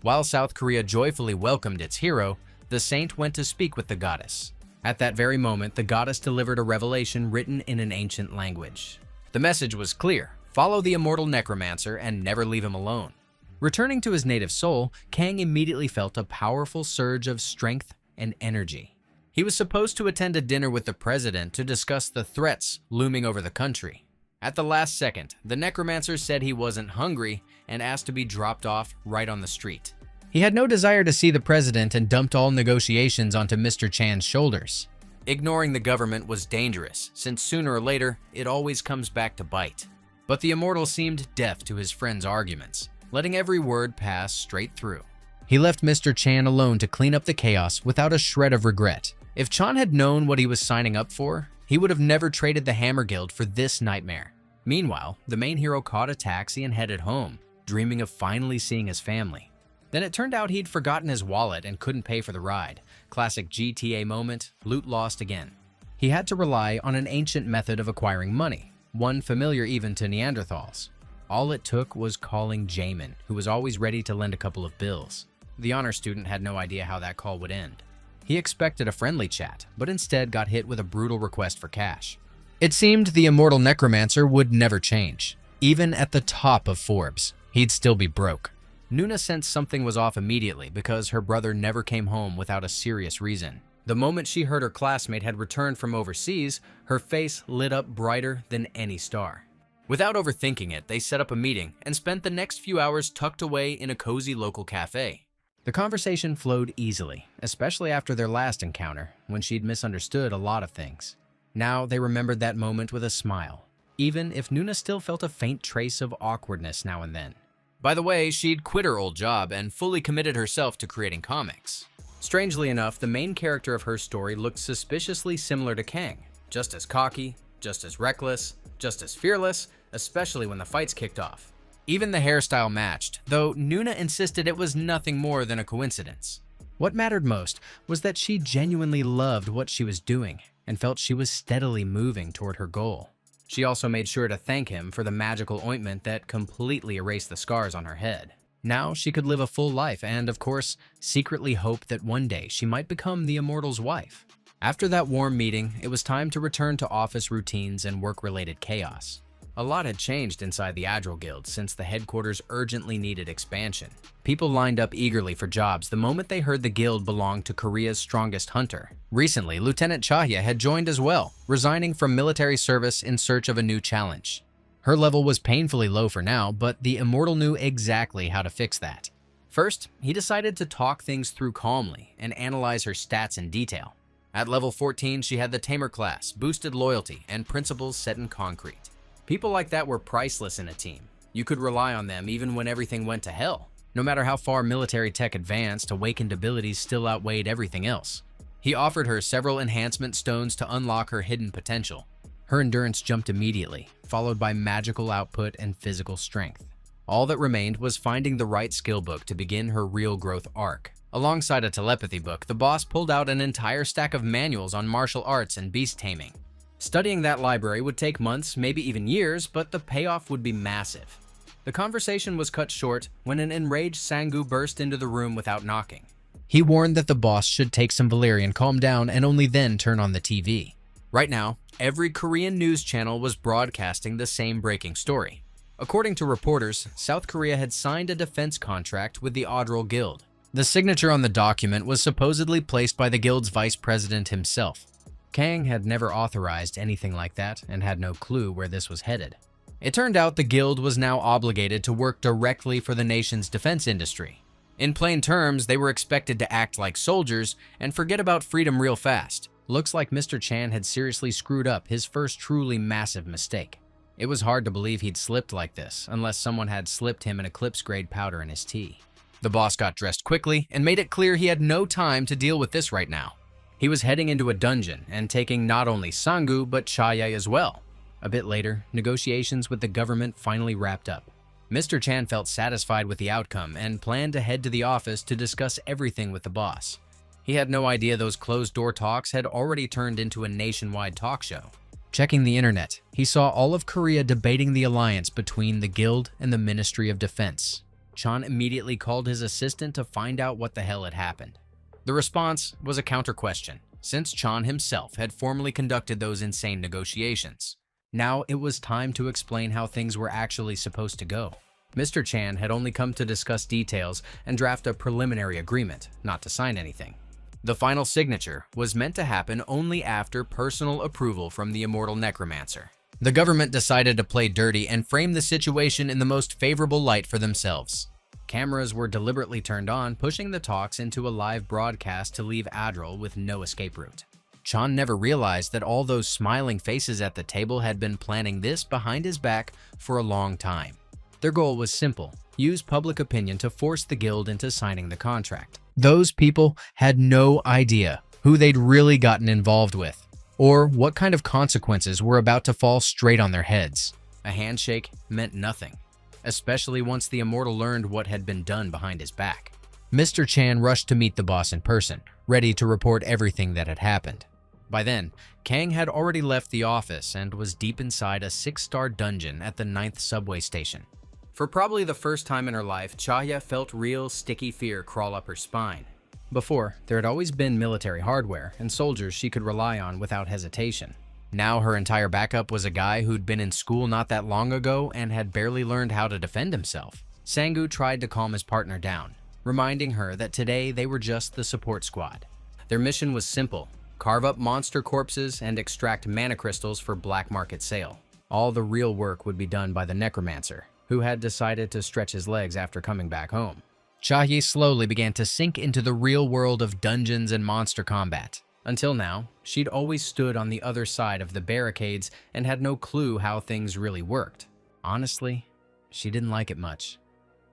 While South Korea joyfully welcomed its hero, the saint went to speak with the goddess. At that very moment, the goddess delivered a revelation written in an ancient language. The message was clear: follow the immortal necromancer and never leave him alone. Returning to his native Seoul, Kang immediately felt a powerful surge of strength and energy. He was supposed to attend a dinner with the president to discuss the threats looming over the country. At the last second, the necromancer said he wasn't hungry and asked to be dropped off right on the street. He had no desire to see the president and dumped all negotiations onto Mr. Chan's shoulders. Ignoring the government was dangerous, since sooner or later, it always comes back to bite. But the immortal seemed deaf to his friend's arguments, letting every word pass straight through. He left Mr. Chan alone to clean up the chaos without a shred of regret. If Chan had known what he was signing up for, he would have never traded the Hammer Guild for this nightmare. Meanwhile, the main hero caught a taxi and headed home, dreaming of finally seeing his family. Then it turned out he'd forgotten his wallet and couldn't pay for the ride. Classic GTA moment, loot lost again. He had to rely on an ancient method of acquiring money, one familiar even to Neanderthals. All it took was calling Jamin, who was always ready to lend a couple of bills. The honor student had no idea how that call would end. He expected a friendly chat, but instead got hit with a brutal request for cash. It seemed the immortal necromancer would never change. Even at the top of Forbes, he'd still be broke. Nuna sensed something was off immediately because her brother never came home without a serious reason. The moment she heard her classmate had returned from overseas, her face lit up brighter than any star. Without overthinking it, they set up a meeting and spent the next few hours tucked away in a cozy local cafe. The conversation flowed easily, especially after their last encounter, when she'd misunderstood a lot of things. Now they remembered that moment with a smile, even if Nuna still felt a faint trace of awkwardness now and then. By the way, she'd quit her old job and fully committed herself to creating comics. Strangely enough, the main character of her story looked suspiciously similar to Kang, just as cocky, just as reckless, just as fearless, especially when the fights kicked off. Even the hairstyle matched, though Nuna insisted it was nothing more than a coincidence. What mattered most was that she genuinely loved what she was doing and felt she was steadily moving toward her goal. She also made sure to thank him for the magical ointment that completely erased the scars on her head. Now she could live a full life and, of course, secretly hope that one day she might become the Immortal's wife. After that warm meeting, it was time to return to office routines and work-related chaos. A lot had changed inside the Adral Guild since the headquarters urgently needed expansion. People lined up eagerly for jobs the moment they heard the guild belonged to Korea's strongest hunter. Recently, Lieutenant Chahya had joined as well, resigning from military service in search of a new challenge. Her level was painfully low for now, but the Immortal knew exactly how to fix that. First, he decided to talk things through calmly and analyze her stats in detail. At level 14, she had the Tamer class, boosted loyalty, and principles set in concrete. People like that were priceless in a team. You could rely on them even when everything went to hell. No matter how far military tech advanced, awakened abilities still outweighed everything else. He offered her several enhancement stones to unlock her hidden potential. Her endurance jumped immediately, followed by magical output and physical strength. All that remained was finding the right skill book to begin her real growth arc. Alongside a telepathy book, the boss pulled out an entire stack of manuals on martial arts and beast taming. Studying that library would take months, maybe even years, but the payoff would be massive. The conversation was cut short when an enraged Sangu burst into the room without knocking. He warned that the boss should take some valerian, calm down, and only then turn on the TV. Right now, every Korean news channel was broadcasting the same breaking story. According to reporters, South Korea had signed a defense contract with the Adral Guild. The signature on the document was supposedly placed by the guild's vice president himself. Kang had never authorized anything like that and had no clue where this was headed. It turned out the guild was now obligated to work directly for the nation's defense industry. In plain terms, they were expected to act like soldiers and forget about freedom real fast. Looks like Mr. Chan had seriously screwed up his first truly massive mistake. It was hard to believe he'd slipped like this, unless someone had slipped him an Eclipse-grade powder in his tea. The boss got dressed quickly and made it clear he had no time to deal with this right now. He was heading into a dungeon and taking not only Sangu but Chaya as well. A bit later, negotiations with the government finally wrapped up. Mr. Chan felt satisfied with the outcome and planned to head to the office to discuss everything with the boss. He had no idea those closed-door talks had already turned into a nationwide talk show. Checking the internet, he saw all of Korea debating the alliance between the guild and the Ministry of Defense. Chan immediately called his assistant to find out what the hell had happened. The response was a counter-question, since Chan himself had formally conducted those insane negotiations. Now it was time to explain how things were actually supposed to go. Mr. Chan had only come to discuss details and draft a preliminary agreement, not to sign anything. The final signature was meant to happen only after personal approval from the immortal necromancer. The government decided to play dirty and frame the situation in the most favorable light for themselves. Cameras were deliberately turned on, pushing the talks into a live broadcast to leave Adral with no escape route. Chan never realized that all those smiling faces at the table had been planning this behind his back for a long time. Their goal was simple: use public opinion to force the guild into signing the contract. Those people had no idea who they'd really gotten involved with, or what kind of consequences were about to fall straight on their heads. A handshake meant nothing, especially once the immortal learned what had been done behind his back. Mr. Chan rushed to meet the boss in person, ready to report everything that had happened. By then, Kang had already left the office and was deep inside a 6-star dungeon at the 9th subway station. For probably the first time in her life, Chaya felt real sticky fear crawl up her spine. Before, there had always been military hardware and soldiers she could rely on without hesitation. Now her entire backup was a guy who'd been in school not that long ago and had barely learned how to defend himself. Sangu tried to calm his partner down, reminding her that today they were just the support squad. Their mission was simple: carve up monster corpses and extract mana crystals for black market sale. All the real work would be done by the necromancer, who had decided to stretch his legs after coming back home. Chahi slowly began to sink into the real world of dungeons and monster combat. Until now, she'd always stood on the other side of the barricades and had no clue how things really worked. Honestly, she didn't like it much.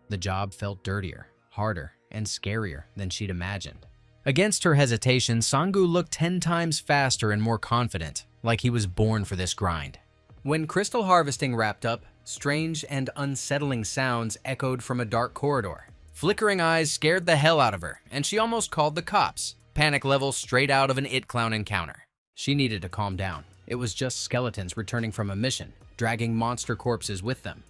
The job felt dirtier, harder, and scarier than she'd imagined. Against her hesitation, Sangu looked 10 times faster and more confident, like he was born for this grind. When crystal harvesting wrapped up, strange and unsettling sounds echoed from a dark corridor. Flickering eyes scared the hell out of her, and she almost called the cops. Panic level straight out of an It Clown encounter. She needed to calm down. It was just skeletons returning from a mission, dragging monster corpses with them.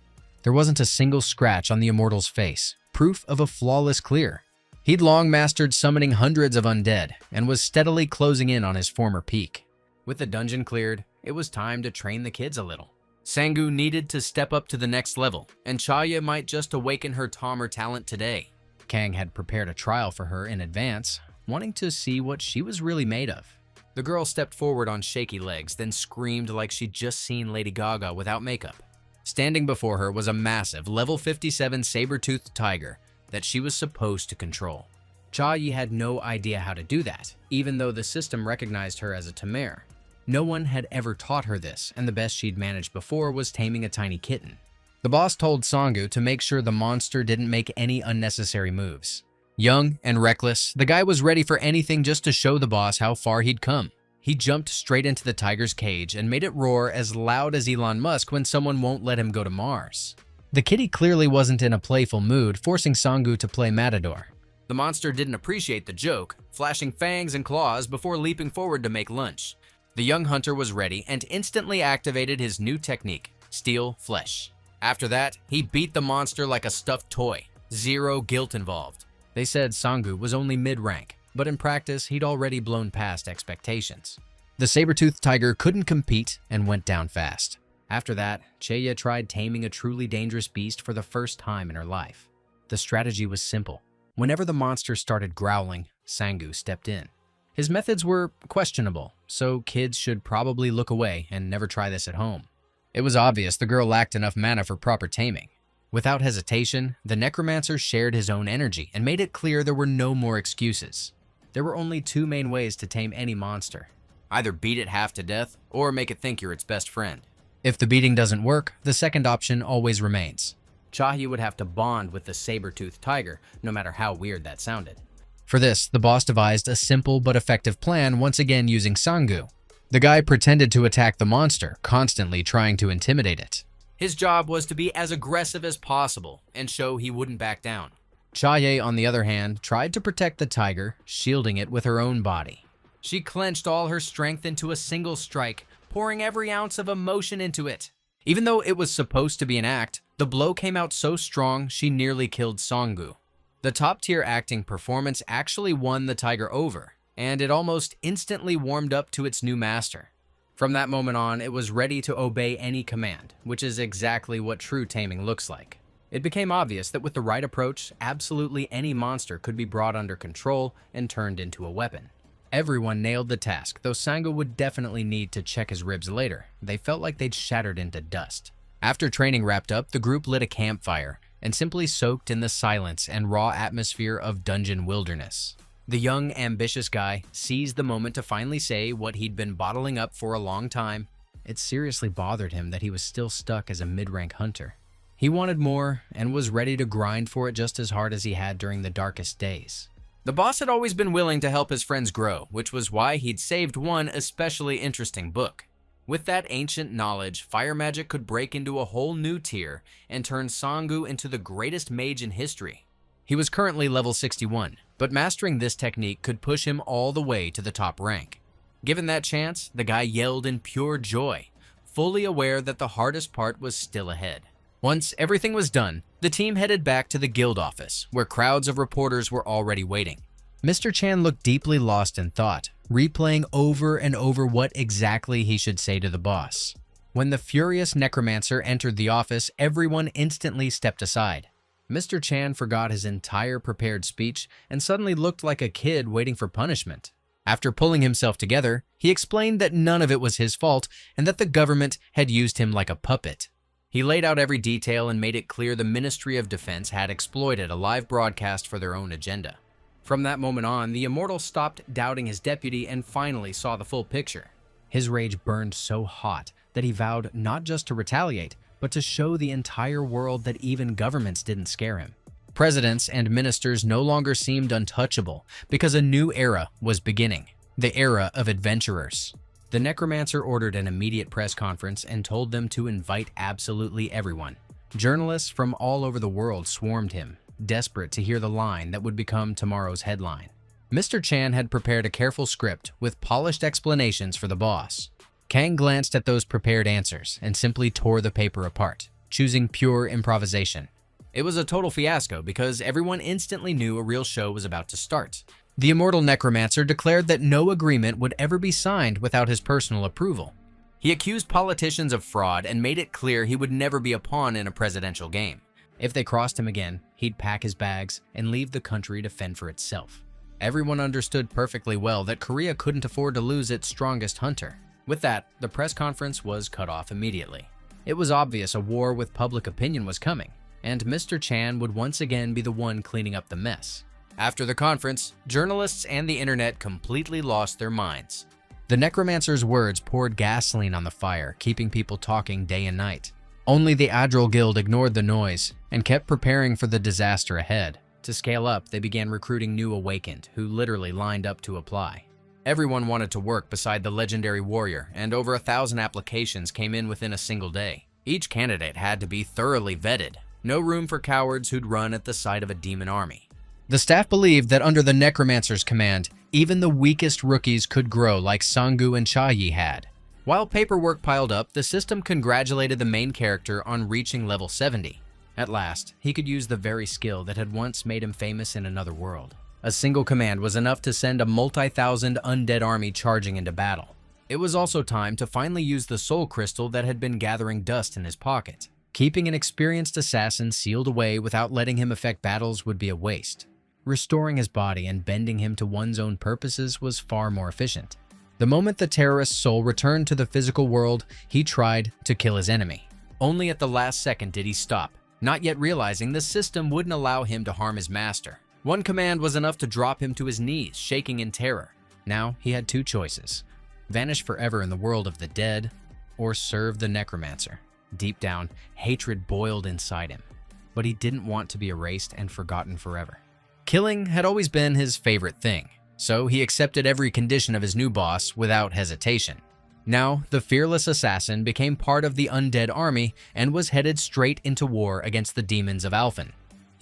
There wasn't a single scratch on the immortal's face, proof of a flawless clear. He'd long mastered summoning hundreds of undead and was steadily closing in on his former peak. With the dungeon cleared, it was time to train the kids a little. Sangu needed to step up to the next level, and Chaya might just awaken her Tomer talent today. Kang had prepared a trial for her in advance, wanting to see what she was really made of. The girl stepped forward on shaky legs, then screamed like she'd just seen Lady Gaga without makeup. Standing before her was a massive level 57 saber-toothed tiger that she was supposed to control. Chayi had no idea how to do that, even though the system recognized her as a Tamer. No one had ever taught her this, and the best she'd managed before was taming a tiny kitten. The boss told Sangu to make sure the monster didn't make any unnecessary moves. Young and reckless, the guy was ready for anything just to show the boss how far he'd come. He jumped straight into the tiger's cage and made it roar as loud as Elon Musk when someone won't let him go to Mars. The kitty clearly wasn't in a playful mood, forcing Sangu to play Matador. The monster didn't appreciate the joke, flashing fangs and claws before leaping forward to make lunch. The young hunter was ready and instantly activated his new technique, steal flesh. After that, he beat the monster like a stuffed toy. Zero guilt involved. They said Sangu was only mid-rank, but in practice, he'd already blown past expectations. The saber-toothed tiger couldn't compete and went down fast. After that, Chaya tried taming a truly dangerous beast for the first time in her life. The strategy was simple. Whenever the monster started growling, Sangu stepped in. His methods were questionable, so kids should probably look away and never try this at home. It was obvious the girl lacked enough mana for proper taming. Without hesitation, the necromancer shared his own energy and made it clear there were no more excuses. There were only 2 main ways to tame any monster. Either beat it half to death, or make it think you're its best friend. If the beating doesn't work, the second option always remains. Chahi would have to bond with the saber-toothed tiger, no matter how weird that sounded. For this, the boss devised a simple but effective plan, once again using Sangu. The guy pretended to attack the monster, constantly trying to intimidate it. His job was to be as aggressive as possible and show he wouldn't back down. Chaye, on the other hand, tried to protect the tiger, shielding it with her own body. She clenched all her strength into a single strike, pouring every ounce of emotion into it. Even though it was supposed to be an act, the blow came out so strong she nearly killed Sangu. The top-tier acting performance actually won the tiger over, and it almost instantly warmed up to its new master. From that moment on, it was ready to obey any command, which is exactly what true taming looks like. It became obvious that with the right approach, absolutely any monster could be brought under control and turned into a weapon. Everyone nailed the task, though Sangu would definitely need to check his ribs later. They felt like they'd shattered into dust. After training wrapped up, the group lit a campfire and simply soaked in the silence and raw atmosphere of dungeon wilderness. The young, ambitious guy seized the moment to finally say what he'd been bottling up for a long time. It seriously bothered him that he was still stuck as a mid-rank hunter. He wanted more and was ready to grind for it just as hard as he had during the darkest days. The boss had always been willing to help his friends grow, which was why he'd saved one especially interesting book. With that ancient knowledge, fire magic could break into a whole new tier and turn Sangu into the greatest mage in history. He was currently level 61, but mastering this technique could push him all the way to the top rank. Given that chance, the guy yelled in pure joy, fully aware that the hardest part was still ahead. Once everything was done, the team headed back to the guild office, where crowds of reporters were already waiting. Mr. Chan looked deeply lost in thought, replaying over and over what exactly he should say to the boss. When the furious necromancer entered the office, everyone instantly stepped aside. Mr. Chan forgot his entire prepared speech and suddenly looked like a kid waiting for punishment. After pulling himself together, he explained that none of it was his fault and that the government had used him like a puppet. He laid out every detail and made it clear the Ministry of Defense had exploited a live broadcast for their own agenda. From that moment on, the immortal stopped doubting his deputy and finally saw the full picture. His rage burned so hot that he vowed not just to retaliate, but to show the entire world that even governments didn't scare him. Presidents and ministers no longer seemed untouchable because a new era was beginning, the era of adventurers. The necromancer ordered an immediate press conference and told them to invite absolutely everyone. Journalists from all over the world swarmed him, desperate to hear the line that would become tomorrow's headline. Mr. Chan had prepared a careful script with polished explanations for the boss. Kang glanced at those prepared answers and simply tore the paper apart, choosing pure improvisation. It was a total fiasco because everyone instantly knew a real show was about to start. The immortal necromancer declared that no agreement would ever be signed without his personal approval. He accused politicians of fraud and made it clear he would never be a pawn in a presidential game. If they crossed him again, he'd pack his bags and leave the country to fend for itself. Everyone understood perfectly well that Korea couldn't afford to lose its strongest hunter. With that, the press conference was cut off immediately. It was obvious a war with public opinion was coming, and Mr. Chan would once again be the one cleaning up the mess. After the conference, journalists and the internet completely lost their minds. The necromancer's words poured gasoline on the fire, keeping people talking day and night. Only the Adral Guild ignored the noise and kept preparing for the disaster ahead. To scale up, they began recruiting new Awakened, who literally lined up to apply. Everyone wanted to work beside the legendary warrior, and over 1,000 applications came in within a single day. Each candidate had to be thoroughly vetted. No room for cowards who'd run at the sight of a demon army. The staff believed that under the necromancer's command, even the weakest rookies could grow like Sanggu and Chayi had. While paperwork piled up, the system congratulated the main character on reaching level 70. At last, he could use the very skill that had once made him famous in another world. A single command was enough to send a multi-thousand undead army charging into battle. It was also time to finally use the soul crystal that had been gathering dust in his pocket. Keeping an experienced assassin sealed away without letting him affect battles would be a waste. Restoring his body and bending him to one's own purposes was far more efficient. The moment the terrorist's soul returned to the physical world, he tried to kill his enemy. Only at the last second did he stop, not yet realizing the system wouldn't allow him to harm his master. One command was enough to drop him to his knees, shaking in terror. Now he had two choices: vanish forever in the world of the dead, or serve the necromancer. Deep down, hatred boiled inside him, but he didn't want to be erased and forgotten forever. Killing had always been his favorite thing, so he accepted every condition of his new boss without hesitation. Now, the fearless assassin became part of the undead army and was headed straight into war against the demons of Alphen.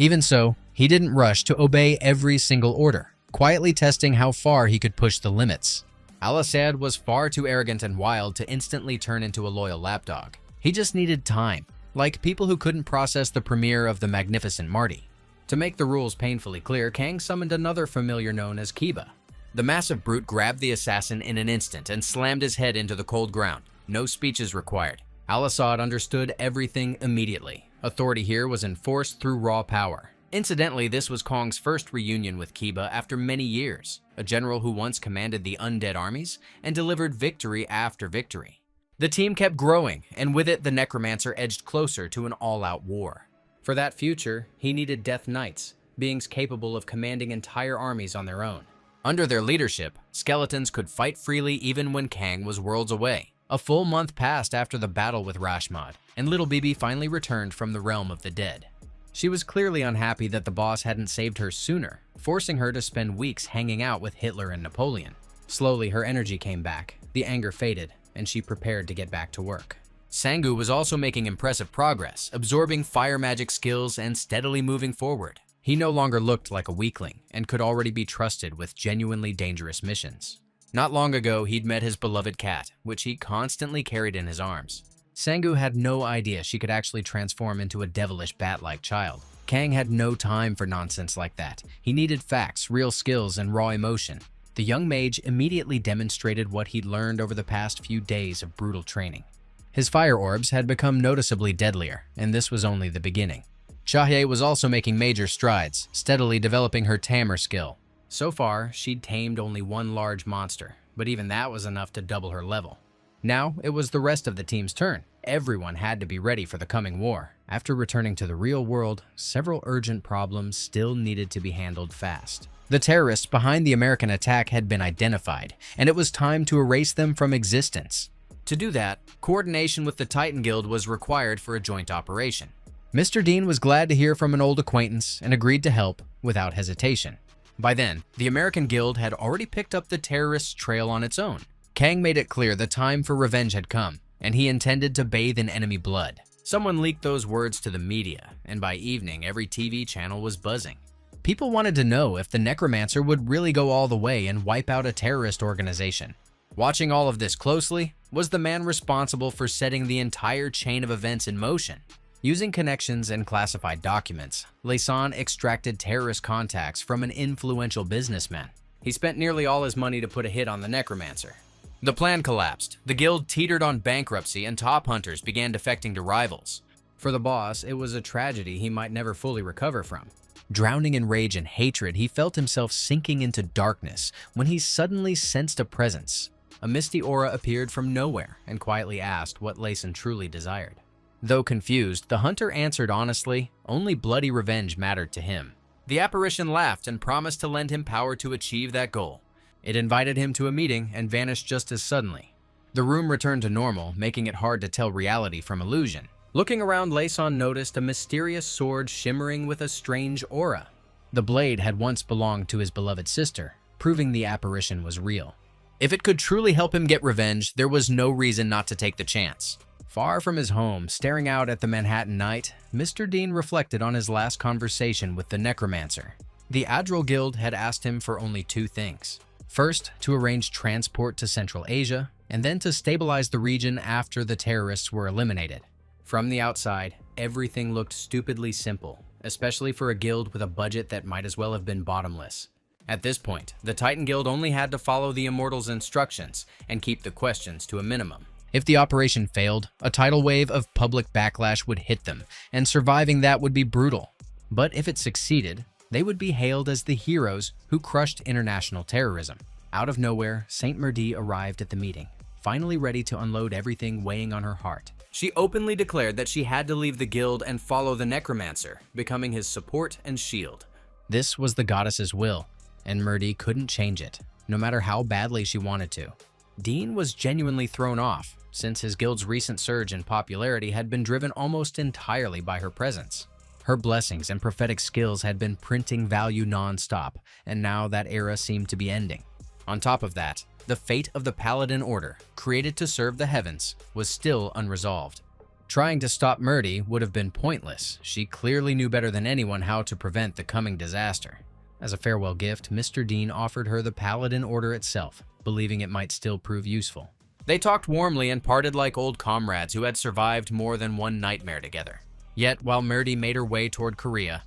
Even so, he didn't rush to obey every single order, quietly testing how far he could push the limits. Al-Assad was far too arrogant and wild to instantly turn into a loyal lapdog. He just needed time, like people who couldn't process the premiere of the Magnificent Marty. To make the rules painfully clear, Kang summoned another familiar known as Kiba. The massive brute grabbed the assassin in an instant and slammed his head into the cold ground. No speeches required. Al-Assad understood everything immediately. Authority here was enforced through raw power. Incidentally, this was Kong's first reunion with Kiba after many years, a general who once commanded the undead armies and delivered victory after victory. The team kept growing, and with it, the necromancer edged closer to an all-out war. For that future, he needed Death Knights, beings capable of commanding entire armies on their own. Under their leadership, skeletons could fight freely even when Kang was worlds away. A full month passed after the battle with Rashmod, and little Bibi finally returned from the realm of the dead. She was clearly unhappy that the boss hadn't saved her sooner, forcing her to spend weeks hanging out with Hitler and Napoleon. Slowly, her energy came back, the anger faded, and she prepared to get back to work. Sanggu was also making impressive progress, absorbing fire magic skills and steadily moving forward. He no longer looked like a weakling and could already be trusted with genuinely dangerous missions. Not long ago, he'd met his beloved cat, which he constantly carried in his arms. Sang-woo had no idea she could actually transform into a devilish bat-like child. Kang had no time for nonsense like that. He needed facts, real skills, and raw emotion. The young mage immediately demonstrated what he'd learned over the past few days of brutal training. His fire orbs had become noticeably deadlier, and this was only the beginning. Chahae was also making major strides, steadily developing her tamer skill. So far, she'd tamed only one large monster, but even that was enough to double her level. Now, it was the rest of the team's turn. Everyone had to be ready for the coming war. After returning to the real world, several urgent problems still needed to be handled fast. The terrorists behind the American attack had been identified, and it was time to erase them from existence. To do that, coordination with the Titan Guild was required for a joint operation. Mr. Dean was glad to hear from an old acquaintance and agreed to help without hesitation. By then, the American Guild had already picked up the terrorists' trail on its own. Kang made it clear the time for revenge had come, and he intended to bathe in enemy blood. Someone leaked those words to the media, and by evening, every TV channel was buzzing. People wanted to know if the necromancer would really go all the way and wipe out a terrorist organization. Watching all of this closely was the man responsible for setting the entire chain of events in motion. Using connections and classified documents, Laysan extracted terrorist contacts from an influential businessman. He spent nearly all his money to put a hit on the necromancer. The plan collapsed. The guild teetered on bankruptcy and top hunters began defecting to rivals. For the boss, it was a tragedy he might never fully recover from. Drowning in rage and hatred, he felt himself sinking into darkness when he suddenly sensed a presence. A misty aura appeared from nowhere and quietly asked what Laysan truly desired. Though confused, the hunter answered honestly, only bloody revenge mattered to him. The apparition laughed and promised to lend him power to achieve that goal. It invited him to a meeting and vanished just as suddenly. The room returned to normal, making it hard to tell reality from illusion. Looking around, Laysan noticed a mysterious sword shimmering with a strange aura. The blade had once belonged to his beloved sister, proving the apparition was real. If it could truly help him get revenge, there was no reason not to take the chance. Far from his home, staring out at the Manhattan night, Mr. Dean reflected on his last conversation with the necromancer. The Adral Guild had asked him for only two things. First, to arrange transport to Central Asia, and then to stabilize the region after the terrorists were eliminated. From the outside, everything looked stupidly simple, especially for a guild with a budget that might as well have been bottomless. At this point, the Titan Guild only had to follow the Immortals' instructions and keep the questions to a minimum. If the operation failed, a tidal wave of public backlash would hit them, and surviving that would be brutal. But if it succeeded, they would be hailed as the heroes who crushed international terrorism. Out of nowhere, Saint Merdi arrived at the meeting, finally ready to unload everything weighing on her heart. She openly declared that she had to leave the guild and follow the necromancer, becoming his support and shield. This was the goddess's will, and Merdi couldn't change it, no matter how badly she wanted to. Dean was genuinely thrown off, since his guild's recent surge in popularity had been driven almost entirely by her presence. Her blessings and prophetic skills had been printing value non-stop, and now that era seemed to be ending. On top of that, the fate of the Paladin Order, created to serve the heavens, was still unresolved. Trying to stop Merdi would have been pointless. She clearly knew better than anyone how to prevent the coming disaster. As a farewell gift, Mr. Dean offered her the Paladin Order itself, believing it might still prove useful. They talked warmly and parted like old comrades who had survived more than one nightmare together. Yet, while Merdi made her way toward Korea,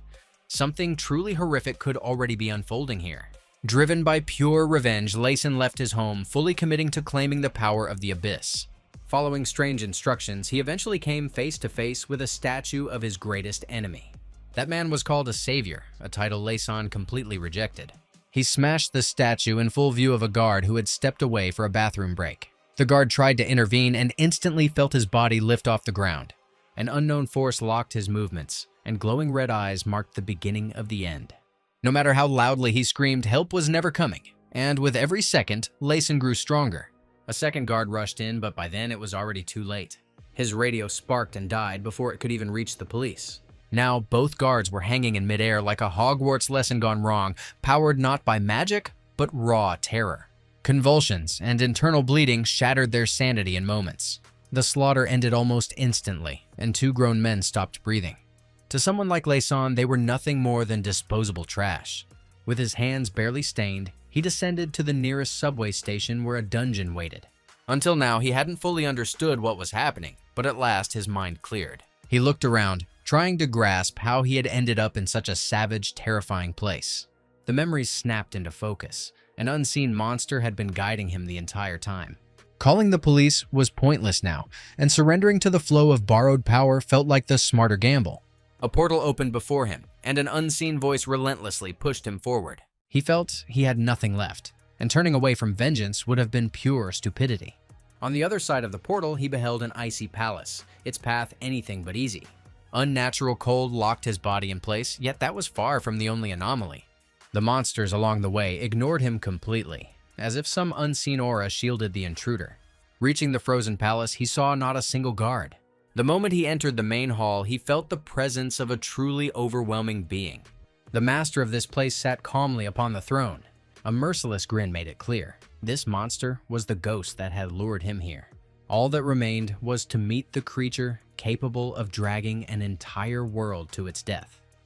something truly horrific could already be unfolding here. Driven by pure revenge, Laysan left his home, fully committing to claiming the power of the Abyss. Following strange instructions, he eventually came face to face with a statue of his greatest enemy. That man was called a savior, a title Laysan completely rejected. He smashed the statue in full view of a guard who had stepped away for a bathroom break. The guard tried to intervene and instantly felt his body lift off the ground. An unknown force locked his movements, and glowing red eyes marked the beginning of the end. No matter how loudly he screamed, help was never coming, and with every second, Laysan grew stronger. A second guard rushed in, but by then it was already too late. His radio sparked and died before it could even reach the police. Now, both guards were hanging in midair like a Hogwarts lesson gone wrong, powered not by magic, but raw terror. Convulsions and internal bleeding shattered their sanity in moments. The slaughter ended almost instantly, and two grown men stopped breathing. To someone like Layson, they were nothing more than disposable trash. With his hands barely stained, he descended to the nearest subway station where a dungeon waited. Until now, he hadn't fully understood what was happening, but at last his mind cleared. He looked around, trying to grasp how he had ended up in such a savage, terrifying place. The memories snapped into focus. An unseen monster had been guiding him the entire time. Calling the police was pointless now, and surrendering to the flow of borrowed power felt like the smarter gamble. A portal opened before him, and an unseen voice relentlessly pushed him forward. He felt he had nothing left, and turning away from vengeance would have been pure stupidity. On the other side of the portal, he beheld an icy palace, its path anything but easy. Unnatural cold locked his body in place, yet that was far from the only anomaly. The monsters along the way ignored him completely, as if some unseen aura shielded the intruder. Reaching the frozen palace, he saw not a single guard. The moment he entered the main hall, he felt the presence of a truly overwhelming being. The master of this place sat calmly upon the throne. A merciless grin made it clear. This monster was the ghost that had lured him here. All that remained was to meet the creature capable of dragging an entire world to its death.